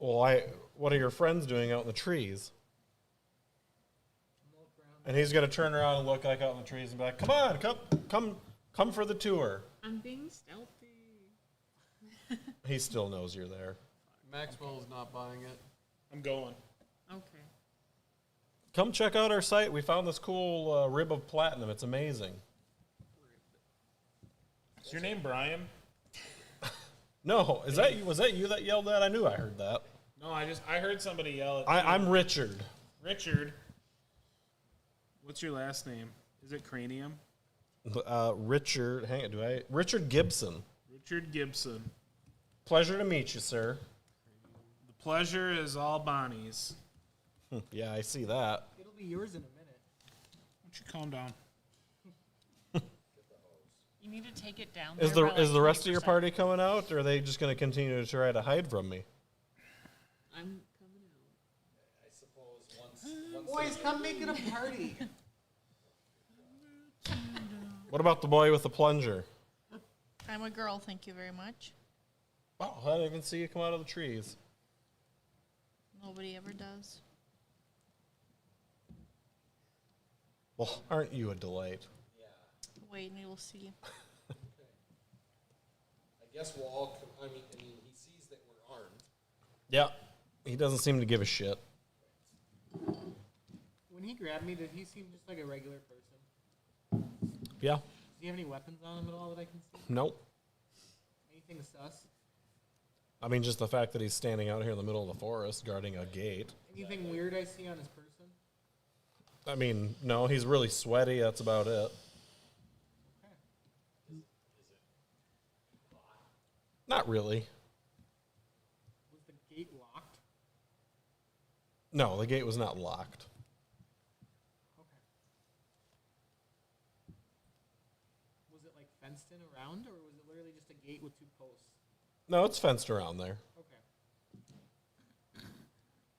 Well, what are your friends doing out in the trees? And he's gonna turn around and look like out in the trees and be like, "Come on, come for the tour." I'm being stealthy. He still knows you're there. Maxwell's not buying it. I'm going. Okay. Come check out our site. We found this cool rib of platinum. It's amazing. Is your name Brian? No, is that you? Was that you that yelled that? I knew I heard that. No, I heard somebody yell at I'm Richard. Richard. What's your last name? Is it Cranium? Richard. Hang on. Richard Gibson. Richard Gibson. Pleasure to meet you, sir. The pleasure is all Bonnie's. Yeah, I see that. It'll be yours in a minute. Why don't you calm down? You need to take it down. Is there the by, like, is the rest of your 20%. party coming out, or are they just going to continue to try to hide from me? I'm coming out. I suppose once Boys, come make it a party. What about the boy with the plunger? I'm a girl, thank you very much. Oh, I didn't even see you come out of the trees. Nobody ever does. Well, aren't you a delight? Wait and you'll see. I guess we'll all I mean, he sees that we're armed. Yeah. He doesn't seem to give a shit. When he grabbed me, did he seem just like a regular person? Yeah. Does he have any weapons on him at all that I can see? Nope. Anything sus? I mean, just the fact that he's standing out here in the middle of the forest guarding a gate. Anything weird I see on his person? I mean, no, he's really sweaty. That's about it. Not really. Was the gate locked? No, the gate was not locked. Okay. Was it like fenced in around, or was it literally just a gate with two posts? No, it's fenced around there. Okay.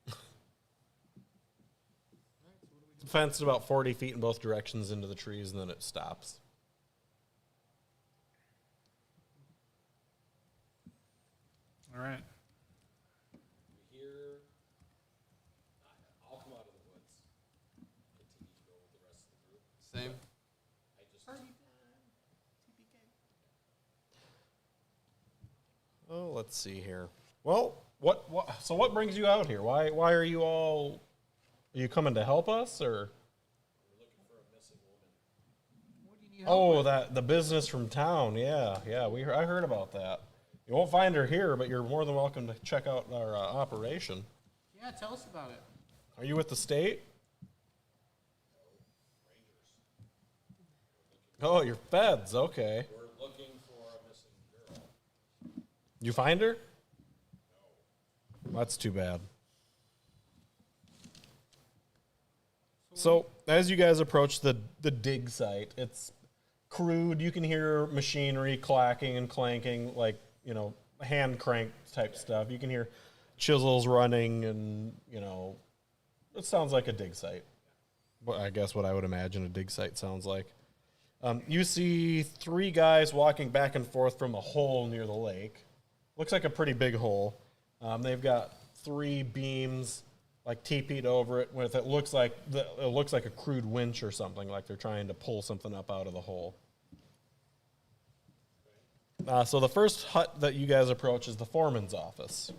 Alright, so what do we do? It's fenced about 40 feet in both directions into the trees, and then it stops. All right. We hear. I'll come out of the woods. Continue to go with the rest of the group. Same. I just. Oh, let's see here. Well, so what brings you out here? Why are you all? Are you coming to help us, or? We're looking for a missing woman. What do you need help Oh, with? that the business from town. Yeah. I heard about that. You won't find her here, but you're more than welcome to check out our operation. Yeah, tell us about it. Are you with the state? Oh, you're feds. Okay. We're looking for a missing girl. You find her? No. That's too bad. So, as you guys approach the dig site, it's crude. You can hear machinery clacking and clanking, like, you know, hand crank type stuff. You can hear chisels running, and, you know, it sounds like a dig site. But I guess what I would imagine a dig site sounds like. You see 3 guys walking back and forth from a hole near the lake. Looks like a pretty big hole. They've got 3 beams, like teepeed over it, with it looks like a crude winch or something, like they're trying to pull something up out of the hole. So the first hut that you guys approach is the foreman's office.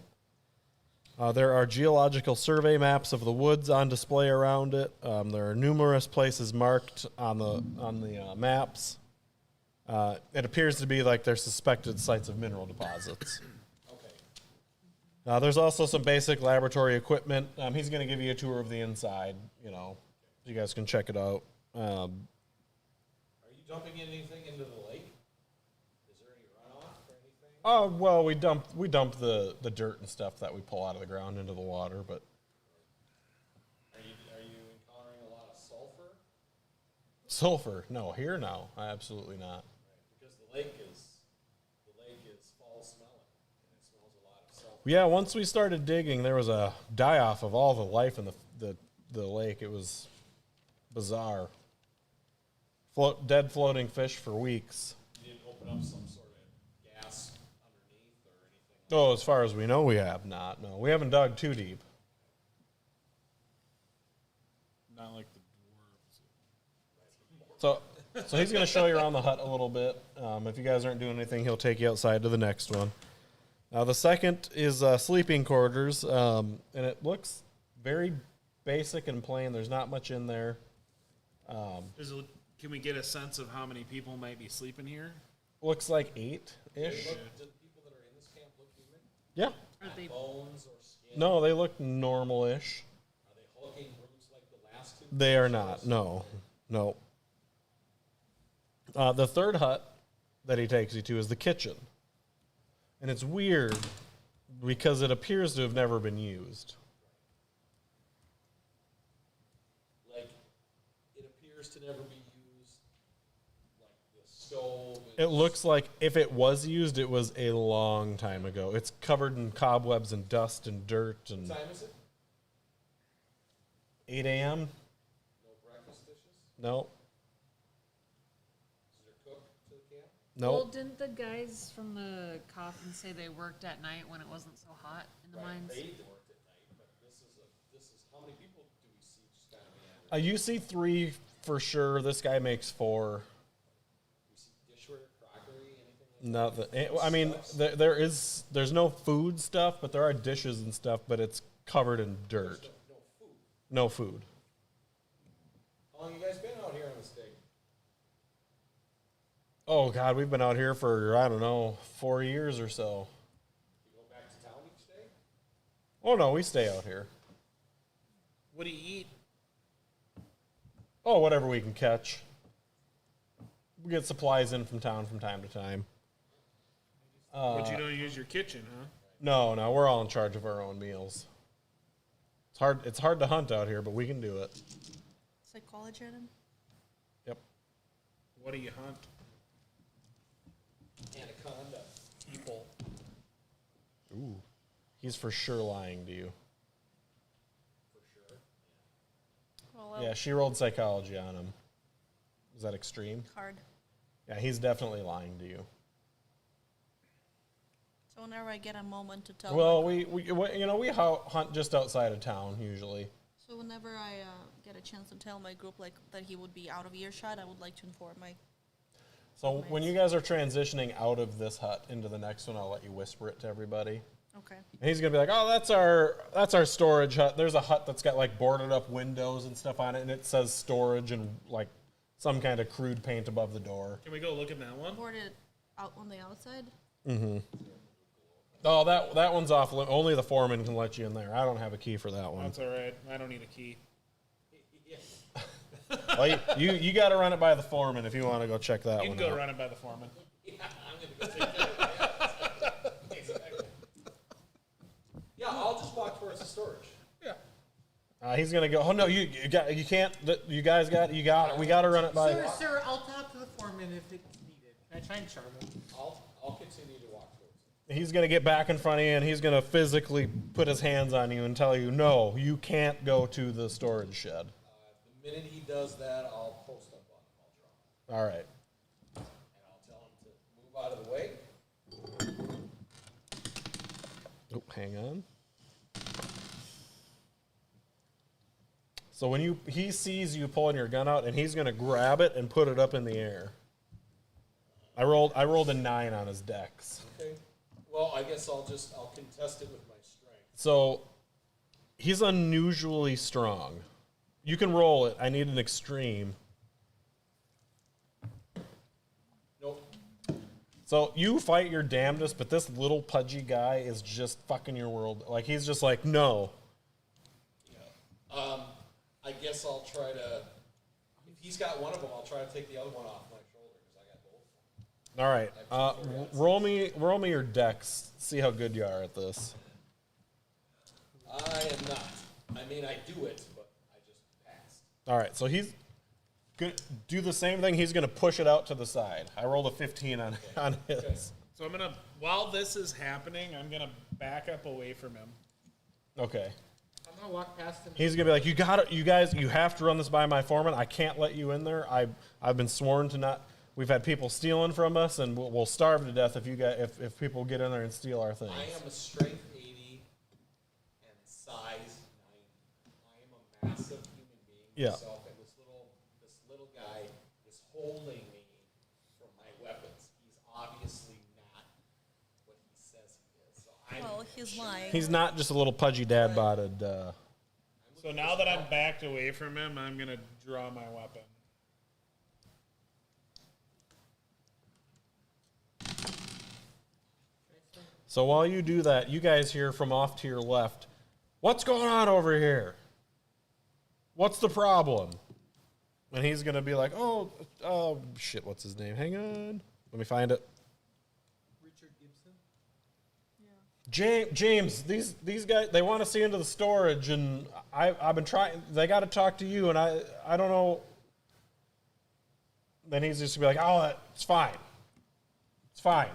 There are geological survey maps of the woods on display around it. There are numerous places marked on the maps. It appears to be like they're suspected sites of mineral deposits. There's also some basic laboratory equipment. He's going to give you a tour of the inside, you know, so you guys can check it out. Are you dumping anything into the lake? Is there any runoff or anything? Oh, well, we dump the dirt and stuff that we pull out of the ground into the water, but Are you encountering a lot of sulfur? sulfur, no, here, no, absolutely not. Because the lake is foul smelling, and it smells a lot of sulfur. Yeah, once we started digging, there was a die-off of all the life in the lake. It was bizarre. Dead floating fish for weeks. You didn't open up some sort of gas underneath or anything? Oh, as far as we know, we have not. No, we haven't dug too deep. Not like the dwarves. So he's going to show you around the hut a little bit. If you guys aren't doing anything, he'll take you outside to the next one. Now, the second is sleeping quarters, and it looks very basic and plain. There's not much in there. Can we get a sense of how many people might be sleeping here? Looks like 8-ish. Do the people that are in this camp look human? Yeah. Are they Bones or skin? No, they look normal-ish. Are they hulking brutes like the last two? They are not. No. No. The third hut that he takes you to is the kitchen. And it's weird because it appears to have never been used. Like, it appears to never be used. Like the stove. It looks like if it was used, it was a long time ago. It's covered in cobwebs and dust and dirt. And What time is it? 8 a.m.? No breakfast dishes? No. Is there cook to the camp? Well, No. didn't the guys from the coffin say they worked at night when it wasn't so hot in the mines? They worked at night, but this is how many people do we see just kind of meandering? You see 3 for sure. This guy makes 4. Do we see dishware, crockery, anything like Nothing. I mean, there's no food stuff, but there are dishes and stuff, but it's covered in dirt. that? No food. No food. How long you guys been out here on this dig? Oh, God, we've been out here for, I don't know, 4 years or so. You go back to town each day? Oh, no, we stay out here. What do you eat? Oh, whatever we can catch. We get supplies in from town from time to time. But you don't use your kitchen, huh? No, we're all in charge of our own meals. It's hard to hunt out here, but we can do it. Psychology item? Yep. What do you hunt? Anaconda. People. Ooh. He's for sure lying to you. For sure. Well, Yeah, she rolled psychology on him. Is that extreme? card. Yeah, he's definitely lying to you. So whenever I get a moment to tell. Well, my- we hunt just outside of town usually. So whenever I get a chance to tell my group like that he would be out of earshot, I would like to inform my. So when you guys are transitioning out of this hut into the next one, I'll let you whisper it to everybody. Okay. And he's gonna be like, "Oh, that's our storage hut. There's a hut that's got like boarded up windows and stuff on it, and it says storage and like some kind of crude paint above the door." Can we go look at that one? Boarded out on the outside. Oh, that one's off. Only the foreman can let you in there. I don't have a key for that one. That's all right. I don't need a key. Well, you got to run it by the foreman if you want to go check that You one can go out. run it by the foreman. Yeah, I'm gonna go take care of that. Exactly. Yeah, I'll just walk towards the storage. He's gonna go. Oh no, you can't. You guys got it. We got to run it by. Sir, I'll talk to the foreman if it's needed. Can I try and charm him? I'll continue to walk towards it. He's gonna get back in front of you, and he's gonna physically put his hands on you and tell you, "No, you can't go to the storage shed." The minute he does that, I'll post up on him. I'll draw him. All right. And I'll tell him to move out of the way. Oh, hang on. So when he sees you pulling your gun out, and he's gonna grab it and put it up in the air. I rolled a 9 on his dex. Okay. Well, I guess I'll contest it with my strength. So he's unusually strong. You can roll it. I need an extreme. Nope. So you fight your damnedest, but this little pudgy guy is just fucking your world. Like he's just like, no. I guess I'll try to. If he's got one of them, I'll try to take the other one off my shoulder because I got both. All right. Roll me your dex. See how good you are at this. I am not. I mean, I do it, but I just passed. All right. So he's gonna do the same thing. He's gonna push it out to the side. I rolled a 15 on his. So while this is happening, I'm gonna back up away from him. Okay. I'm gonna walk past him. He's gonna be like, you guys, you have to run this by my foreman. I can't let you in there. I've been sworn to not. we've had people stealing from us, and we'll starve to death if people get in there and steal our things. I am a strength 80 and size 90. I am a massive human being Yeah. myself, and this little guy is holding me from my weapons. He's obviously not what he says he is. So Well, he's lying. He's not just a little pudgy dad-bodied. So now that I'm backed away from him, I'm gonna draw my weapon. So while you do that, you guys hear from off to your left, "What's going on over here? What's the problem?" And he's going to be like, oh, shit, what's his name? Hang on. Let me find it. Richard Gibson? James, these guys, they want to see into the storage, and I've been trying, they got to talk to you, and I don't know. Then he's just going to be like, oh, it's fine. It's fine.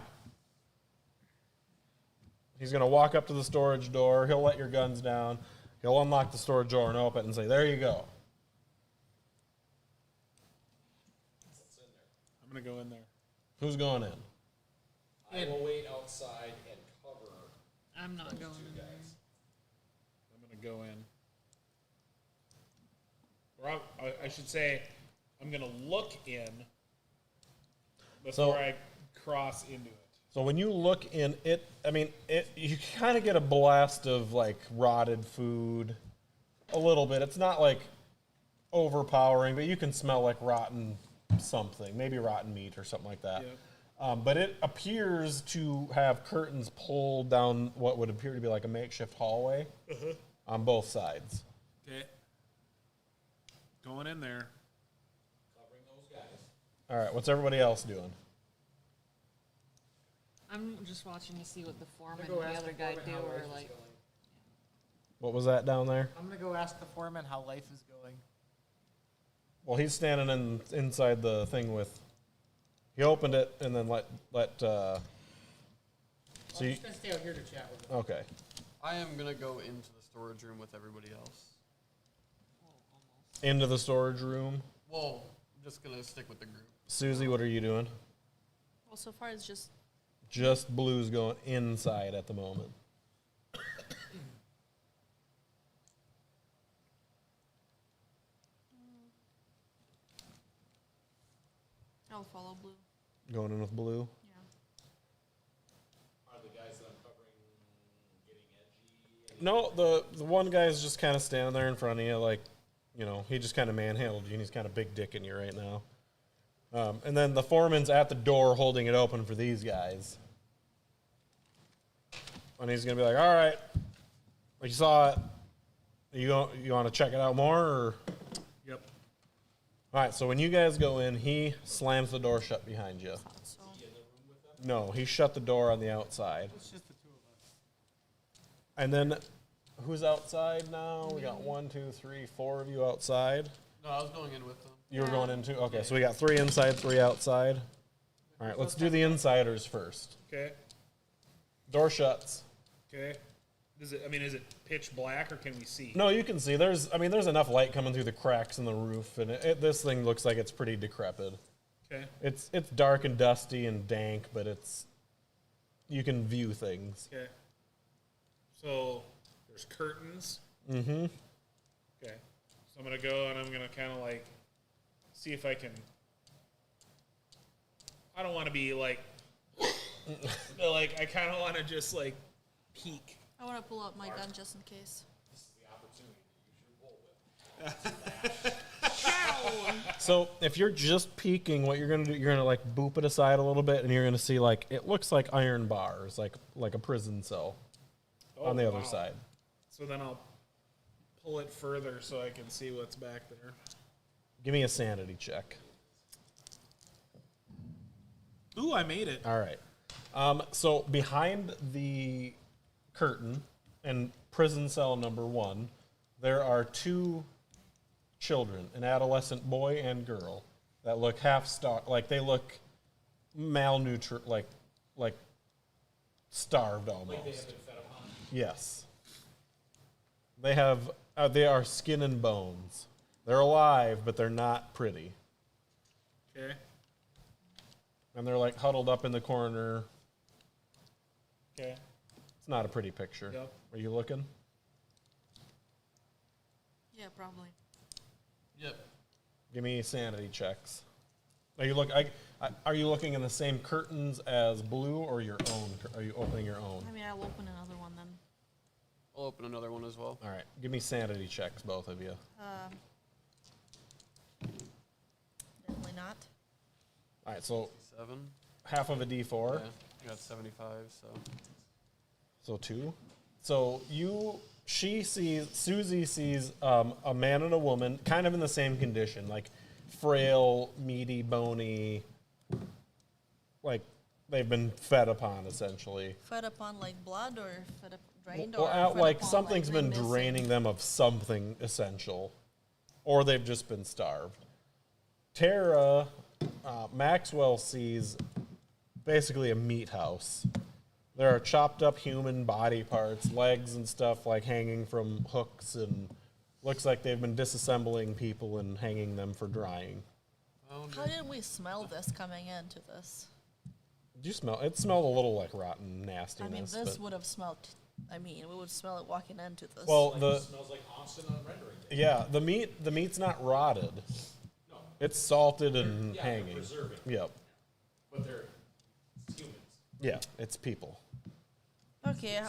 He's going to walk up to the storage door. He'll let your guns down. He'll unlock the storage door and open it and say, there you go. I'm gonna go in there. Who's going in? I will wait outside and cover I'm not going two in there. guys. I'm gonna go in. Or I should say, I'm gonna look in before I cross into it. So when you look in it, you kind of get a blast of like rotted food, a little bit. It's not like overpowering, but you can smell like rotten something, maybe rotten meat or something like that. Yep. But it appears to have curtains pulled down what would appear to be like a makeshift hallway on both sides. Okay. Going in there. Covering those guys. All right, what's everybody else doing? I'm just watching to see what the foreman go and the ask other the guy foreman do, how or life is like. going. What was that down there? I'm gonna go ask the foreman how life is going. Well, he's standing inside the thing with. He opened it and then let. So I'm you, just gonna stay out here to chat with him. okay. I am gonna go into the storage room with everybody else. Into the storage room. Well, I'm just gonna stick with the group. Susie, what are you doing? Well, so far it's just Just Blue's going inside at the moment. I'll follow Blue. Going in with Blue. Yeah. Are the guys that I'm covering getting edgy? No, the one guy's just kind of standing there in front of you, like, he just kind of manhandled you, and he's kind of big dicking you right now. And then the foreman's at the door holding it open for these guys. And he's going to be like, all right, you saw it. You want to check it out more? Or? Yep. All right, so when you guys go in, he slams the door shut behind you. Thought so. No, he shut the door on the outside. It's just the two of us. And then, who's outside now? We got 1, 2, 3, 4 of you outside. No, I was going in with them. You were going into okay, so we got 3 inside, 3 outside. All right, let's do the insiders first. Okay. Door shuts. Okay. Is it pitch black or can we see? No, you can see. There's enough light coming through the cracks in the roof, and this thing looks like it's pretty decrepit. Okay. It's dark and dusty and dank, but you can view things. Okay. So there's curtains. Mm-hmm. Okay. So I'm gonna go and I'm gonna kind of like see if I can. I don't want to be like, but like I kind of want to just like peek. I want to pull out my gun just in case. This is the opportunity to use your bullwhip. So if you're just peeking, what you're gonna do, you're gonna like boop it aside a little bit, and you're gonna see like it looks like iron bars, like a prison cell on the other wow. side. So then I'll pull it further so I can see what's back there. Give me a sanity check. Ooh, I made it. All right. So behind the curtain in prison cell number 1, there are 2 children, an adolescent boy and girl, that look like they look malnutri, like starved almost. Like they have been fed upon. Yes. They are skin and bones. They're alive, but they're not pretty. Okay. and they're like huddled up in the corner. Okay. It's not a pretty picture. Yep. Are you looking? Yeah, probably. Yep. Give me sanity checks. Are you are you looking in the same curtains as Blue or your own? Are you opening your own? I mean, I'll open another one then. I'll open another one as well. All right. Give me sanity checks, both of you. Definitely not. All right. So 7. half of a D4. Yeah, I got 75, so. So 2. So Susie sees a man and a woman kind of in the same condition, like frail, meaty, bony, like they've been fed upon essentially. Fed upon like blood or fed up drained Well, or fed like upon, something's been missing? draining them of something essential, or they've just been starved. Tara, Maxwell sees basically a meat house. There are chopped up human body parts, legs and stuff like hanging from hooks, and looks like they've been disassembling people and hanging them for drying. How did we smell this coming into this? Did you smell? It smelled a little like rotten I nastiness. mean, this but- would have smelled. I mean, we would smell it walking into this. well, It smells like Austin on rendering day. yeah, the meat's not rotted. No, It's salted and yeah, they're hanging. preserving. Yep. But they're humans. Yeah, it's people. Okay,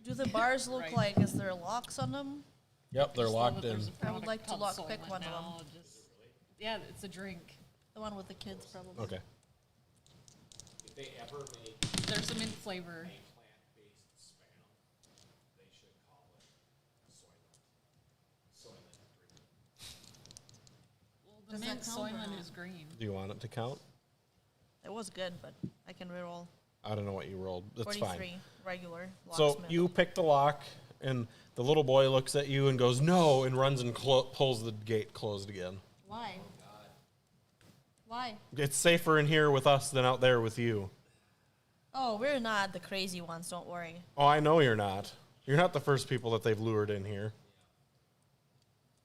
do the bars look Right. like? Is there locks on them? Yep, they're Just know locked that there's in. a I would product like to called lock pick Soylent one of now, just- yeah, it's a drink. The one with the kids, probably. Okay. If they ever make There's a mint flavor. a plant-based spam, they should call it Soylent. Soylent Green. Well, the Does that mint count or Soylent not? is green. Do you want it to count? It was good, but I can reroll. I don't know what you rolled. That's 43 fine. regular. So Locksmith. you pick the lock, and the little boy looks at you and goes, "No," and runs and pulls the gate closed again. Why? Why? It's safer in here with us than out there with you. Oh, we're not the crazy ones. Don't worry. Oh, I know you're not. You're not the first people that they've lured in here.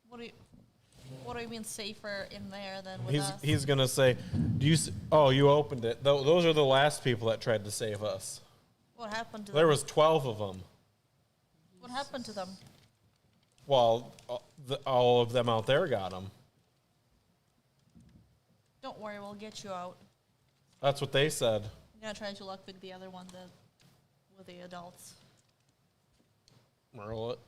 What do you mean safer in there than with us? He's gonna say, "Do you? Oh, you opened it. Those are the last people that tried to save us. What happened to There them? was 12 of them. What happened to them? Well, all of them out there got them. Don't worry, we'll get you out. That's what they said. I'm gonna try to lockpick the other one with the adults. Roll it.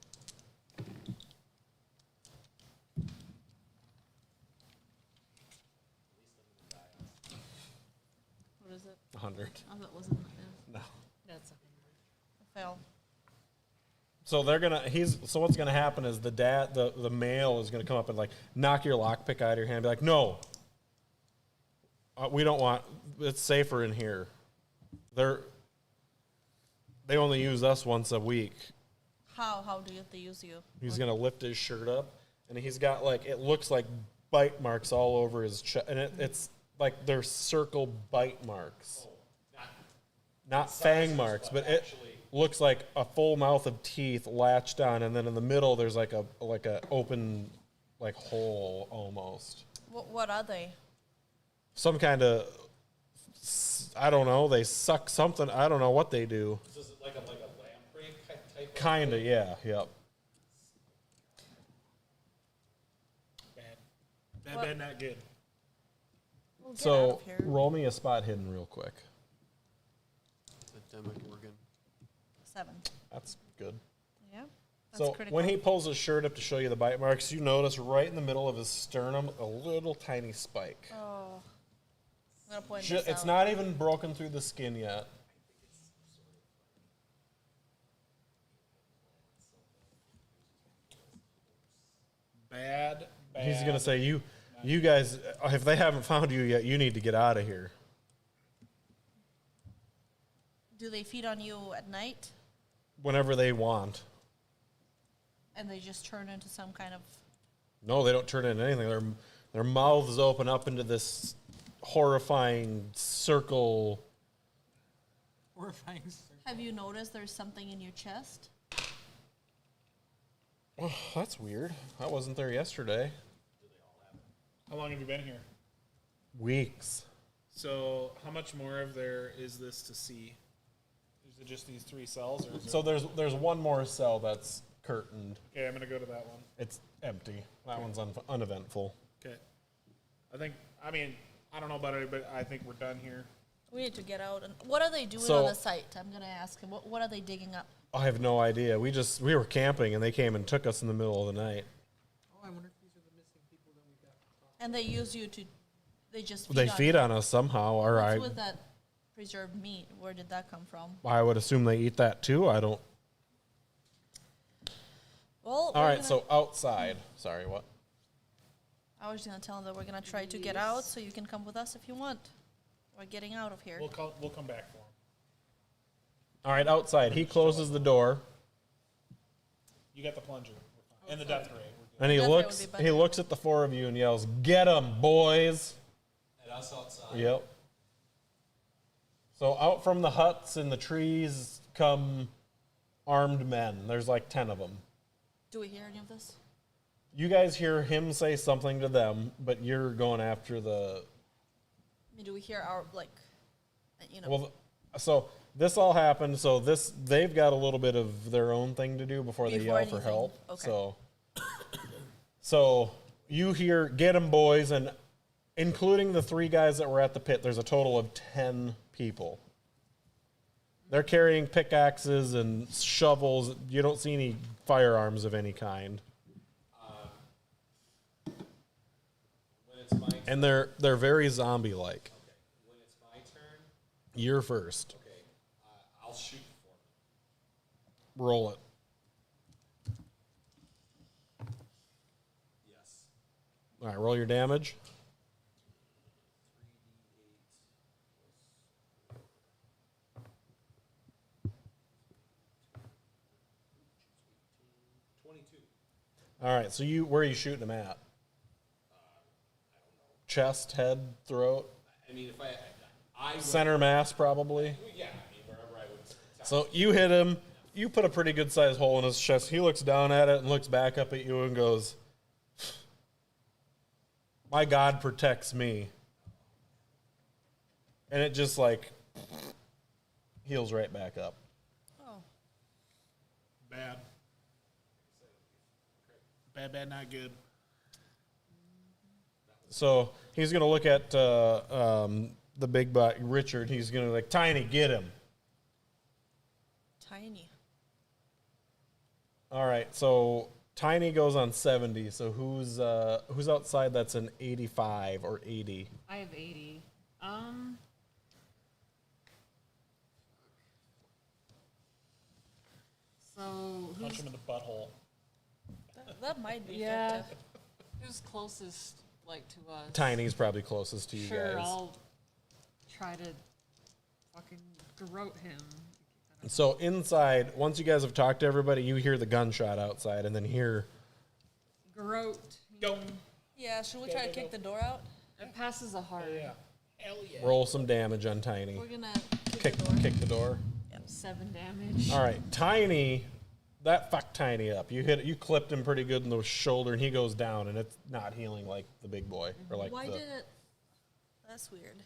What is it? 100. Oh, that wasn't. No. That's okay. Fail. So so what's gonna happen is the male is gonna come up and like knock your lockpick out of your hand and be like, "No, we don't want. It's safer in here. They only use us once a week." How do they use you? He's gonna lift his shirt up, and he's got like it looks like bite marks all over his chest, and it's like they're circle bite marks, not fang marks, but it looks like a full mouth of teeth latched on, and then in the middle there's like a open like hole almost. What are they? Some kind of I don't know. They suck something. I don't know what they do. This is like a lamprey type. Kinda, yeah, yep. Bad, not good. We'll get out So of here. roll me a spot hidden real quick. Epidemic organ. 7. That's good. Yeah. That's So critical. when he pulls his shirt up to show you the bite marks, you notice right in the middle of his sternum a little tiny spike. Oh. I'm gonna point this It's out. not even broken through the skin yet. Bad. He's gonna say, "You guys, if they haven't found you yet, you need to get out of here." Do they feed on you at night? Whenever they want. And they just turn into some kind of. No, they don't turn into anything. Their mouths open up into this horrifying circle. Horrifying. Have you noticed there's something in your chest? Oh, that's weird. I wasn't there yesterday. How long have you been here? Weeks. So how much more of there is this to see? Is it just these 3 cells, or is So there's one more cell that's curtained. okay, I'm gonna go to that one. It's empty. That one's uneventful. Okay. I mean, I don't know about it, but I think we're done here. We need to get out. And what are they doing So- on the site? I'm gonna ask him. What are they digging up? I have no idea. We were camping and they came and took us in the middle of the night. Oh, I wonder if these are the missing people that we got. And they use you to. They just. Feed They on feed you. on us somehow, or What's with that preserved meat? Where did that come from? I would assume they eat that too. I don't. Well, All right, so outside. Sorry, what? I was gonna tell them that we're gonna try to get out, so you can come with us if you want. We're getting out of here. We'll come back for him. All right, outside. He closes the door You got the plunger and the death ray. We're good. and he Death ray would looks. be better. He looks at the 4 of you and yells, "Get 'em, boys!" At us outside. Yep. So out from the huts and the trees come armed men. There's like 10 of them. Do we hear any of this? You guys hear him say something to them, but you're going after the. I mean, do we hear our you know? Well, so this all happened. So they've got a little bit of their own thing to do before they Before yell for anything. help. Okay. So you hear "Get 'em, boys," and including the 3 guys that were at the pit, there's a total of 10 people. They're carrying pickaxes and shovels. You don't see any firearms of any kind, When it's my turn. and they're very zombie-like. Okay. When it's my turn. You're first. Okay. I'll shoot for him. Roll it. Yes. All right, roll your damage. 22. All right, so where are you shooting him at? I don't know. Chest, head, throat, I mean, if I would, center mass, probably. yeah, I mean, wherever I would. So you hit him. You put a pretty good sized hole in his chest. He looks down at it and looks back up at you and goes, "My God protects me." And it just like heals right back up. Oh, Bad. Bad, not good. So he's gonna look at the big butt Richard. He's gonna like, "Tiny, get him." tiny. All right, so Tiny goes on 70. So who's outside? That's an 85 or 80. I have 80. So Punch who's him in the butthole. That might be yeah? effective. Who's closest, like to us? Tiny's probably closest to you Sure, guys. I'll try to fucking garrote him. So inside, once you guys have talked to everybody, you hear the gunshot outside, and then hear Garrote. Go. Yeah, should we try to kick the door out? It passes a hard. Yeah. Hell yeah. roll some damage on Tiny. We're gonna Kick the door. 7 damage. All right, Tiny, that fucked Tiny up. You clipped him pretty good in the shoulder, and he goes down, and it's not healing like the big boy or like Why the. did it? That's weird.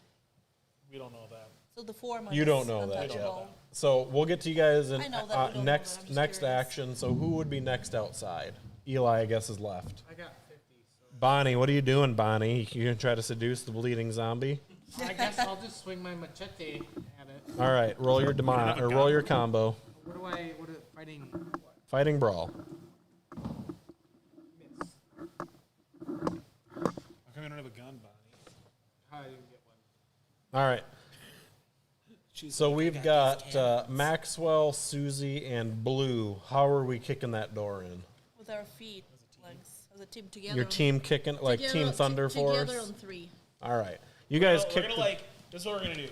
We don't know that. So the 4 You don't know that yet. untouchable. So we'll get to you guys in I know that we don't know next that, I'm just next curious. action. So who would be next outside? Eli, I guess, is left. I got 50, so Bonnie, what are you doing, Bonnie? You gonna try to seduce the bleeding zombie? I guess I'll just swing my machete at it. All right, roll your roll your combo. What is fighting? What? Fighting brawl. Miss. How come you don't have a gun, Bonnie? I didn't get one. All right. She's So like, "I we've got these got cannons." Maxwell, Susie, and Blue. How are we kicking that door in? With our feet, legs, as a team together. Your team kicking like together, Team Thunder Together Force. on 3. All right, you guys We're kick. gonna like. This is what we're gonna do.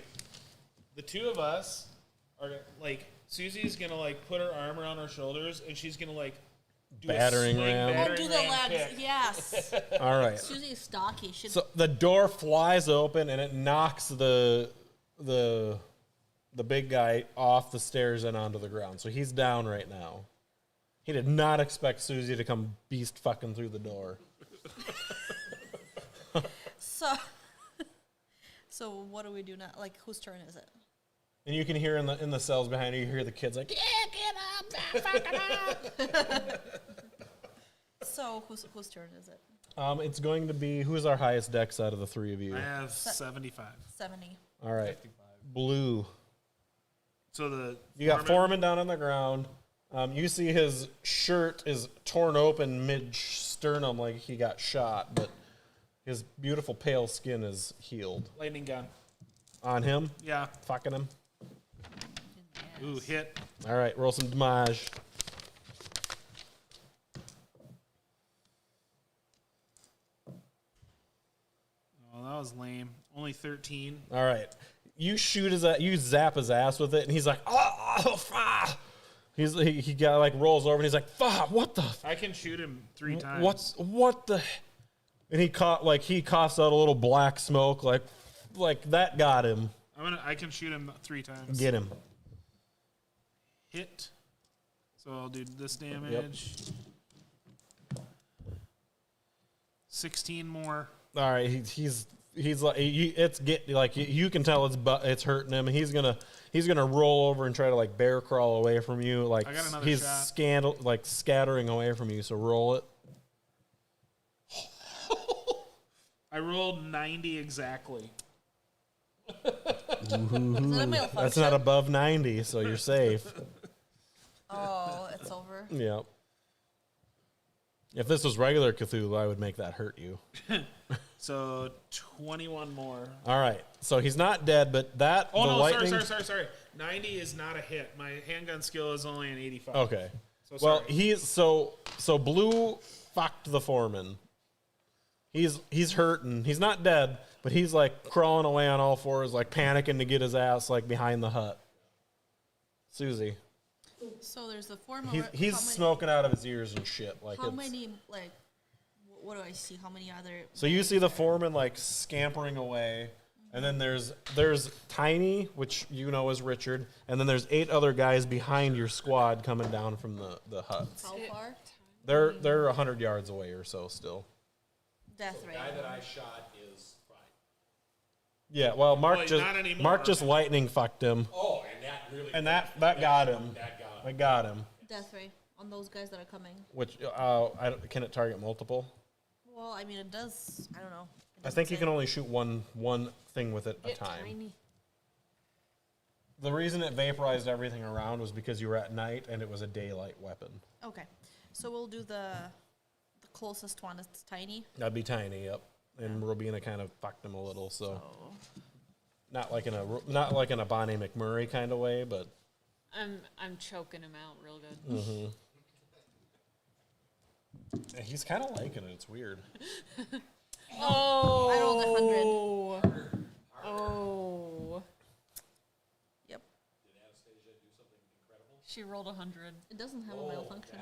The 2 of us are gonna, like. Susie's gonna like put her arm around our shoulders, and she's gonna like do Battering a swing, ram. Oh, battering do the ram legs. kick. Yes. All right. Susie is stocky. Should So the door flies open and it knocks the big guy off the stairs and onto the ground. So he's down right now. He did not expect Susie to come beast fucking through the door. so So what do we do now? Like, whose turn is it? And you can hear in the cells behind you, you hear the kids like, yeah, get up, fucking up. So whose turn is it? It's going to be, who's our highest dex out of the three of you? I have 75. 70. All right. Blue. So the You got Foreman down on the ground. You see his shirt is torn open mid-sternum like he got shot, but his beautiful pale skin is healed. lightning gun. On him? Yeah. Fucking him. Ooh, hit. All right, roll some damage. Oh, that was lame. Only 13. All right. You shoot you zap his ass with it, and he's like, oh, fuck. He got like rolls over, and he's like, fuck, what the? I can shoot him 3 times. What the? And he coughs out a little black smoke, like that got him. I can shoot him 3 times. Get him. Hit. So I'll do this damage. 16 more. All right, he's like you can tell it's hurting him. He's gonna roll over and try to like bear crawl away from you. Like I got another he's shot. scattering away from you. So roll it. I rolled 90 exactly. Is that a malfunction? That's not above 90, so you're safe. Oh, it's over. Yep. If this was regular Cthulhu, I would make that hurt you. So 21 more. All right. So he's not dead, but Oh, no, lightning. sorry. 90 is not a hit. My handgun skill is only an 85. Okay. So Well, sorry. he's so Blue fucked the foreman. He's hurting. He's not dead, but he's like crawling away on all fours, like panicking to get his ass like behind the hut. Susie, So there's the form. he's smoking out of his ears and shit. Like How it's, many, like, what do I see? How many other... So you see the foreman like scampering away, and then there's Tiny, which you know is Richard, and then there's 8 other guys behind your squad coming down from the huts. How far? They're 100 yards away or so still. Death The rate. guy that I shot is fine. Yeah, well, Well, not anymore. Mark just lightning fucked him, Oh, and that really. and that got him. That got him. That got him. Death rate on those guys that are coming. Which can it target multiple? Well, I mean, it does. I don't know. I think you can only shoot one thing with it a time. Tiny. The reason it vaporized everything around was because you were at night and it was a daylight weapon. Okay, so we'll do the closest one. It's tiny. That'd be Tiny, yep. And Robina kind of fucked him a little, so not like in a Bonnie McMurray kind of way, but I'm choking him out real good. he's kind of liking it. It's weird. Oh. I rolled 100. Oh. Yep. Did Anastasia do something incredible? She rolled 100. It doesn't have a malfunction.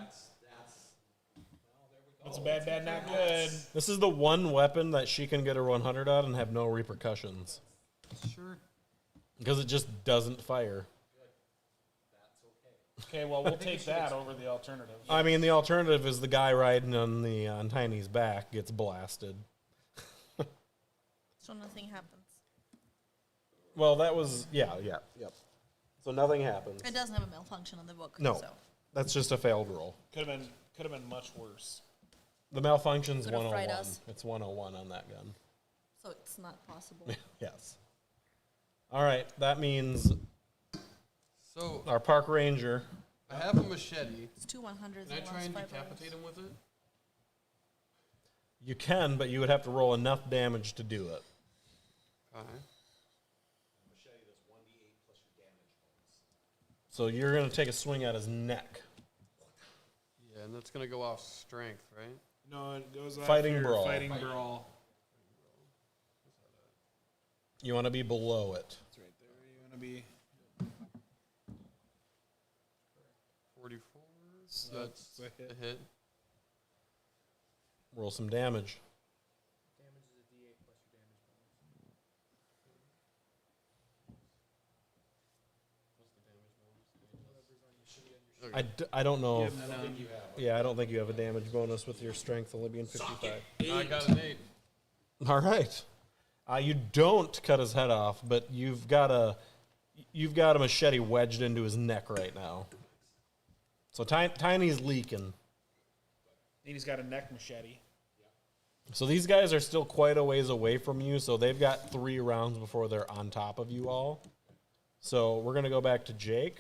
It's bad, not good. This is the one weapon that she can get her 100 out and have no repercussions Sure. because it just doesn't fire. Okay, well, we'll take that over the alternative. I mean, the alternative is the guy riding on Tiny's back gets blasted. So nothing happens. Well, that was yep. So nothing happens. It doesn't have a malfunction on the book. No, So. that's just a failed roll. Could have been much worse. The malfunction's Could've fried 101. us. It's 101 on that gun. So it's not possible. Yes. All right, that means So our park ranger. I have a machete. It's 2 100s. Can I try and decapitate him with it? You can, but you would have to roll enough damage to do it. Okay. Machete does 1d8 plus your damage bonus. So you're going to take a swing at his neck. Yeah, and that's gonna go off strength, right? No, it goes off Fighting your brawl. Fighting brawl. You want to be below it. It's right there. You want to be. 44. So That's it's a hit. a hit. Roll some damage. Damage is a d8 plus your damage bonus. What's the damage bonus? I don't know. If, Yeah, I don't think you have. yeah, I don't think you have a damage bonus with your strength only being 55. I got an 8. All right. You don't cut his head off, but you've got a machete wedged into his neck right now. So Tiny's leaking. He's got a neck machete. So these guys are still quite a ways away from you, so they've got 3 rounds before they're on top of you all. So we're going to go back to Jake.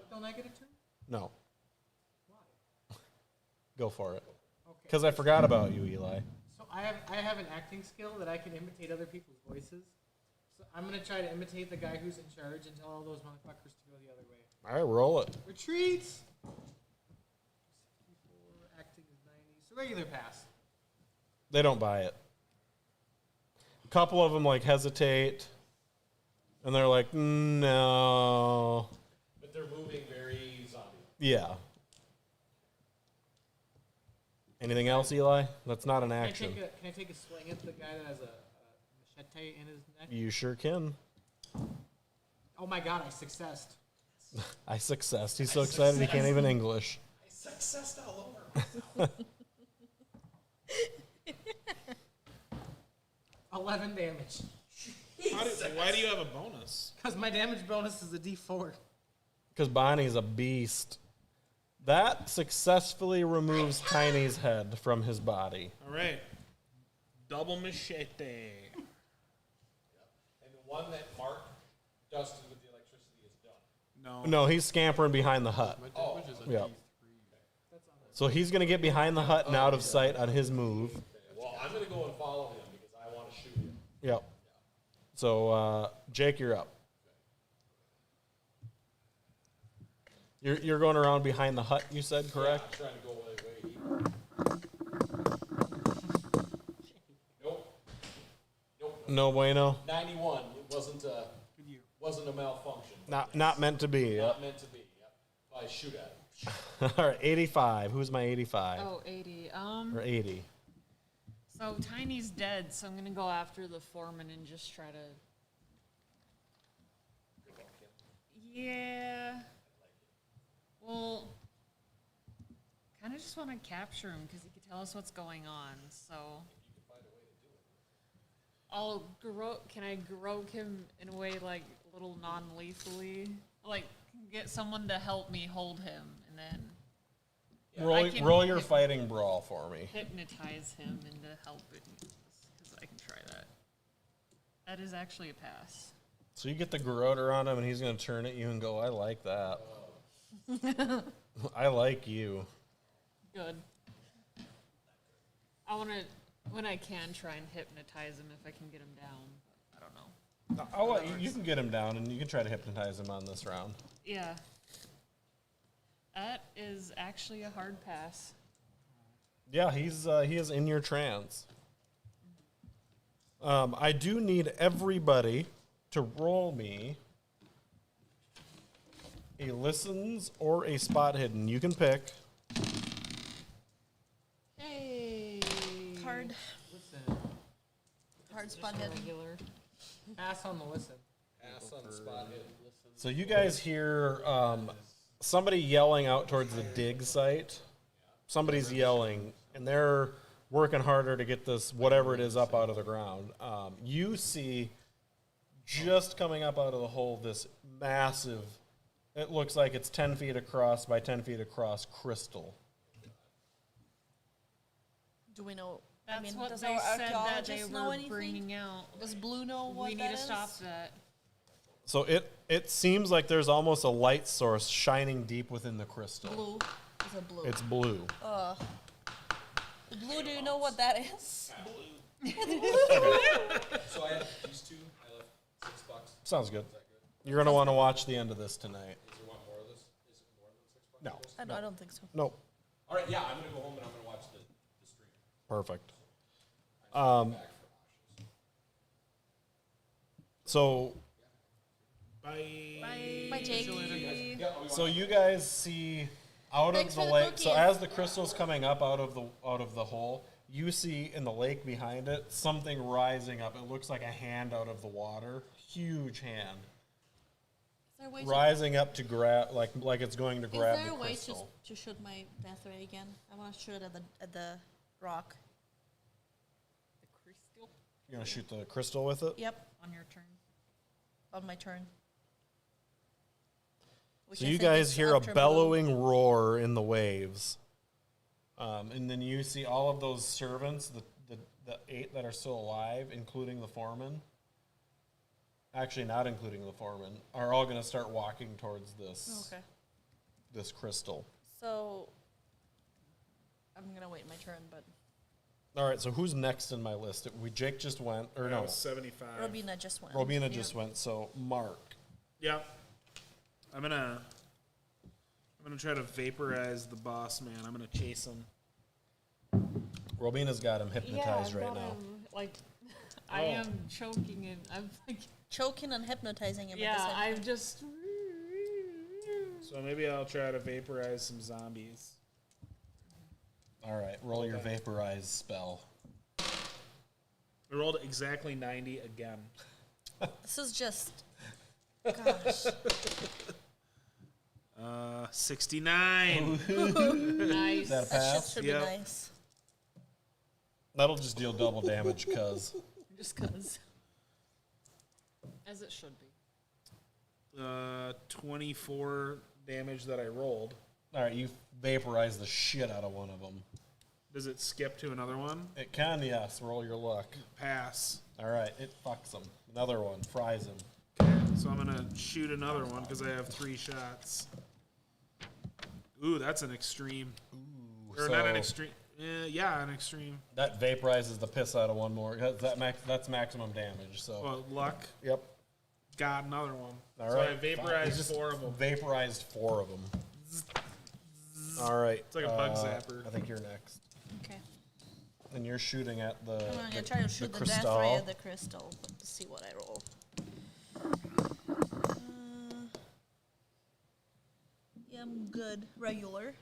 Don't I get a turn? No. Go for it. Because I forgot about you, Eli. So I have an acting skill that I can imitate other people's voices. So I'm gonna try to imitate the guy who's in charge and tell all those motherfuckers to go the other way. All right, roll it. Retreat. 64, acting is 90. So regular pass. They don't buy it. A couple of them like hesitate, and they're like, no. But they're moving very zombie. Yeah. Anything else, Eli? That's not an action. Can I take a swing at the guy that has a machete in his neck? You sure can. Oh my god, I successed. I successed. He's so excited he can't even English. I successed all over. 11 damage. Why do you have a bonus? Because my damage bonus is a D4. Because Bonnie's a beast. That successfully removes Tiny's head from his body. All right. Double machete. And the one that Mark dusted with the electricity is done. No. No, he's scampering behind the hut. My damage is a Yeah. So he's going to get behind the hut and out of sight on his move. Well, I'm going to go and follow him because I want to shoot him. Yep. So, Jake, you're up. You're going around behind the hut, you said, correct? Yeah, I'm trying to go away. Nope. No bueno. 91. It wasn't a malfunction. Not meant to be. Yep. Not meant to be. Yep. I shoot at him. All right, 85. Who's my 85? Oh, 80. Or 80? So Tiny's dead, so I'm gonna go after the foreman and just try to. Yeah. Well, kind of just want to capture him because he could tell us what's going on. So. Can I grope him in a way like a little non-lethally? Like get someone to help me hold him and then. I can Roll your fighting brawl for me. hypnotize him into helping because I can try that. That is actually a pass. So you get the garroter on him, and he's going to turn at you and go, I like that. I like you. Good. I want to, when I can, try and hypnotize him if I can get him down. But I don't know. I'll let you can get him down, and you can try to hypnotize him on this round. Yeah. That is actually a hard pass. Yeah, he is in your trance. I do need everybody to roll me a listens or a spot hidden. You can pick. Hey. Hard. Listen. Hard spot hidden. Regular. Pass on the listen. Pass on the spot hit. So you guys hear somebody yelling out towards the dig site. Somebody's yelling, and they're working harder to get this, whatever it is, up out of the ground. You see, just coming up out of the hole, this massive, it looks like it's 10 feet across by 10 feet across crystal. Do we know? That's what does they our said that they archaeologist know were anything? bringing out. Does Blue know what We need that to stop is? that. So it seems like there's almost a light source shining deep within the crystal. Blue. Is it blue? It's blue. Blue, do you know what that is? So I had these two. I left $6. Sounds good. You're going to want to watch the end of this tonight. Is there want more of this? Is it more than $6? No. I don't think so. Nope. All right, yeah, I'm gonna go home and I'm gonna watch the stream. Perfect. Back for So Bye. Bye, Jake. So you guys see out Thanks of the for the lake. So cookies. as the crystal's coming up out of the hole, you see in the lake behind it something rising up. It looks like a hand out of the water, huge hand, Is there a way rising up to grab, like it's going to to, grab is there the a way crystal. to shoot my death ray again? I want to shoot it at the rock. The crystal. You're gonna shoot the crystal with it. Yep, On your turn. on my turn. Which So I you think guys is hear a after blue. bellowing roar in the waves, and then you see all of those servants, the 8 that are still alive, including the foreman. Actually, not including the foreman, are all going to start walking towards this Okay. this crystal. So I'm gonna wait my turn, but All right, so who's next in my list? Jake just went, or That no? was 75. Robina just went. Robina just went. So Mark. Yep. I'm gonna try to vaporize the boss man. I'm gonna chase him. Robina's got him hypnotized I've right got now. him, like, I Oh. am choking and I'm like, Choking and hypnotizing him. yeah, At the same I'm time. just. So maybe I'll try to vaporize some zombies. All right, roll your vaporize spell. I rolled exactly 90 again. This is just. Gosh. 69. Nice. Is that a That shit pass? should Yep. be nice. That'll just deal double damage, cuz. Just cause. As it should be. 24 damage that I rolled. All right, you vaporize the shit out of one of them. Does it skip to another one? It can, yes. Roll your luck. Pass. All right, it fucks him. Another one fries him. Okay, so I'm gonna shoot another one because I have 3 shots. Ooh, that's an extreme. Or not an So- extreme. Yeah, an extreme. That vaporizes the piss out of one more. That's maximum damage. So. Well, luck. Yep. Got another one. All so right. I fine. vaporized You just 4 of them. Vaporized 4 of them. All right. It's like a bug zapper. I think you're next, Okay. and you're shooting at the. I'm gonna try to shoot the death crystal. ray at the crystal. Let's see what I roll. Yeah, I'm good. Regular.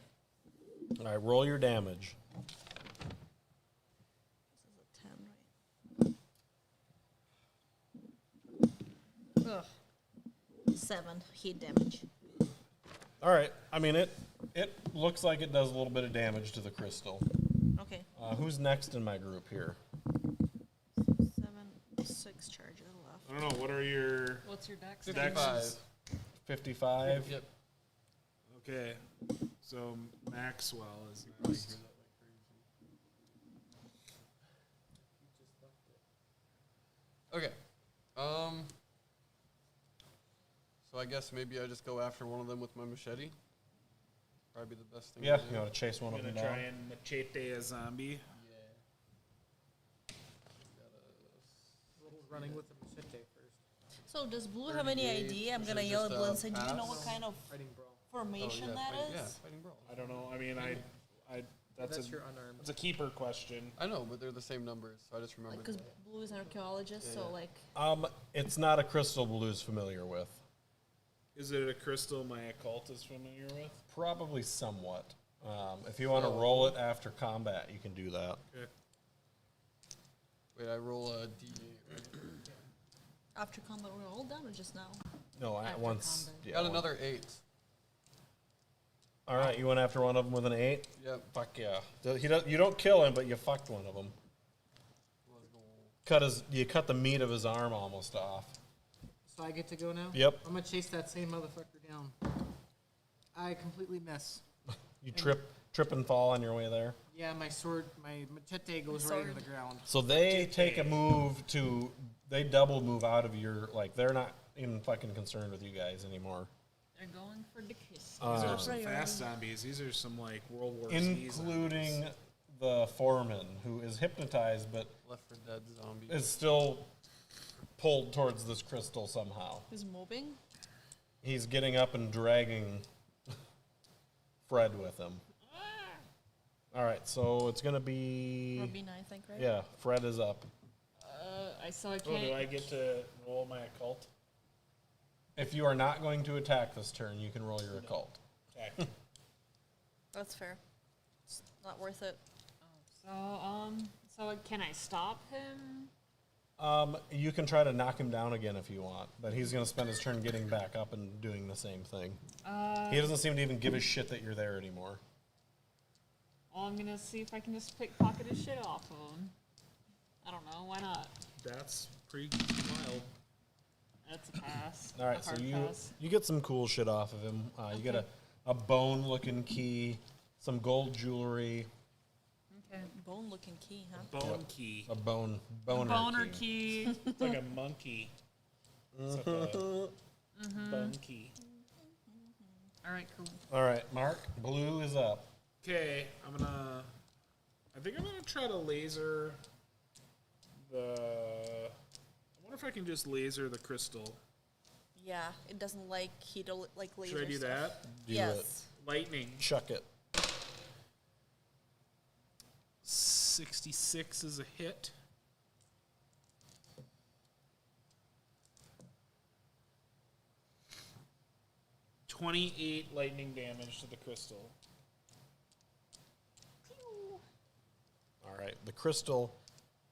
All right, roll your damage. This is a 10, right? Ugh. 7 heat damage. All right. I mean, it looks like it does a little bit of damage to the crystal. Okay. Who's next in my group here? 7, 6 charges left. I don't know. What are your What's your dex? dexes? 55. Yep. Okay. So Maxwell is next. Okay. So I guess maybe I just go after one of them with my machete. Probably be the best thing. Yeah, to do. you want to chase one I'm of them gonna down? try and machete a zombie. Running with the machete first. So does Blue have any 38, idea? I'm is gonna it yell at just Blue a and say, "Do you know pass? what kind of Fighting brawl. formation that is?" Yeah, fighting brawl. I don't know. I mean, I that's That's a your unarmed. that's a keeper question. I know, but they're the same numbers, so I just remembered. Because Blue is an archaeologist, so like, It's not a crystal Blue's familiar with. Is it a crystal my occult is familiar with? Probably somewhat. If you want to roll it after combat, you can do that. Okay. Wait, I roll a d8, right? after combat we're all done or just now? No, at After once. combat. Yeah, Got one- another 8. All right, you went after one of them with an 8. Yep. Fuck yeah. You don't kill him, but you fucked one of them. You cut the meat of his arm almost off. So I get to go now? Yep. I'm gonna chase that same motherfucker down. I completely miss. You trip and fall on your way there. Yeah, my sword, my machete goes right into the ground. So they take a move they double move out of your, like, they're not even fucking concerned with you guys anymore. They're going for the kiss. These are some Right, fast zombies. These are some like World War Z Including zombies. the foreman, who is hypnotized but Left for Dead zombie. is still pulled towards this crystal somehow. Who's moving? He's getting up and dragging Fred with him. All right, so it's gonna be Robina, I think, right? yeah. Fred is up. I Oh, do I can't. get to roll my occult? If you are not going to attack this turn, you can roll your occult. Attack. That's fair. It's not worth it. So can I stop him? You can try to knock him down again if you want, but he's gonna spend his turn getting back up and doing the same thing. He doesn't seem to even give a shit that you're there anymore. Well, I'm gonna see if I can just pickpocket his shit off of him. I don't know. Why not? That's pretty wild. That's a pass. All right, A so hard you pass. you get some cool shit off of him. You get a bone-looking key, some gold jewelry, Okay. Bone-looking key, huh? Bone key. a boner Boner key. key. It's like a monkey. It's like a bone key. All right, cool. All right, Mark, blue is up. Okay, I think I'm gonna try to laser the. I wonder if I can just laser the crystal. Yeah, it doesn't like heat, like laser Should I do stuff. that? Do Yes. Lightning. Chuck it. 66 is a hit. $28 lightning damage to the crystal. All right, the crystal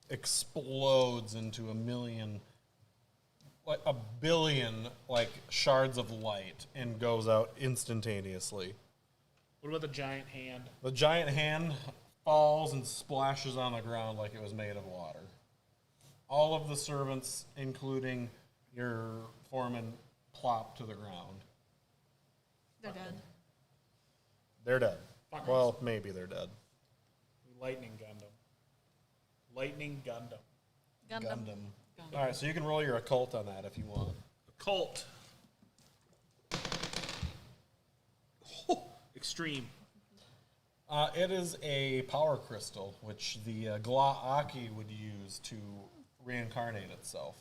explodes into a billion, like shards of light, and goes out instantaneously. What about the giant hand? The giant hand falls and splashes on the ground like it was made of water. All of the servants, including your foreman, plop to the ground. They're dead. They're dead. Fuckers. Well, maybe they're dead. Lightning Gundam. Lightning Gundam. Gundam. All right, so you can roll your occult on that if you want. Occult. Extreme. It is a power crystal, which the Gla'aki would use to reincarnate itself.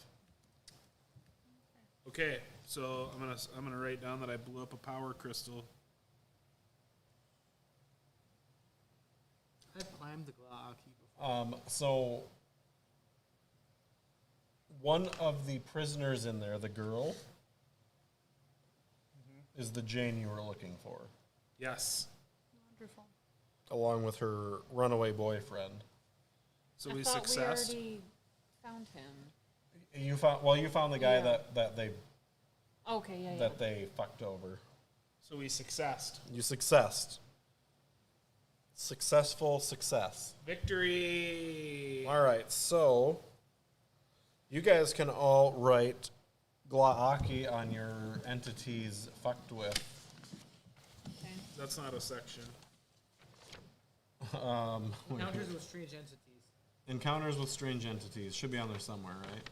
Okay, so I'm gonna write down that I blew up a power crystal. I've climbed the Gla'aki before. So one of the prisoners in there, the girl, is the Jane you were looking for, Yes. Wonderful. along with her runaway boyfriend. So I we thought successed. we already found him. You found the guy Yeah. that Okay, they fucked over. So we successed. You successed. Successful success. Victory. All right, so you guys can all write Gla'aki on your entities fucked with. Okay. That's not a section. Encounters with strange entities. Encounters with strange entities should be on there somewhere, right?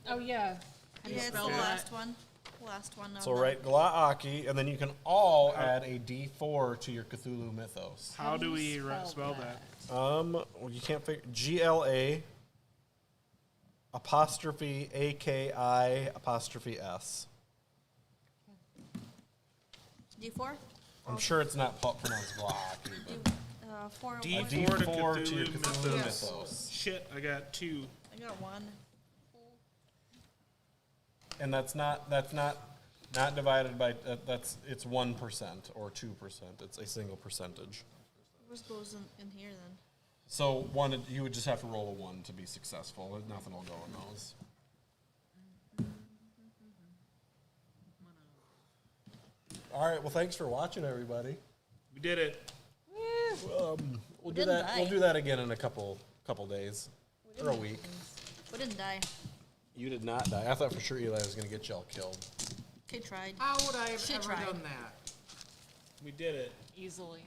Oh yeah. How do you Yeah, it's the spell that? last one. Last one. on So the- write Gla'aki, and then you can all add a D4 to your Cthulhu mythos. How do you we spell that? Well, you can't figure GLA apostrophe AKI apostrophe S. D4? I'm sure it's not pronounced Gla'aki, but Four. D4 D4 to to your Cthulhu Cthulhu mythos. mythos. Shit, I got 2. I got one. And that's not divided by it's 1% or 2%. It's a single percentage. What goes in here then? So you would just have to roll a 1 to be successful. Nothing will go in those. All right. Well, thanks for watching, everybody. We did it. We'll do didn't that. die. We'll do that again in a couple days or a week. We didn't die. You did not die. I thought for sure Eli was going to get y'all killed. Okay, tried. How would I have She ever tried. done that? We did it. Easily.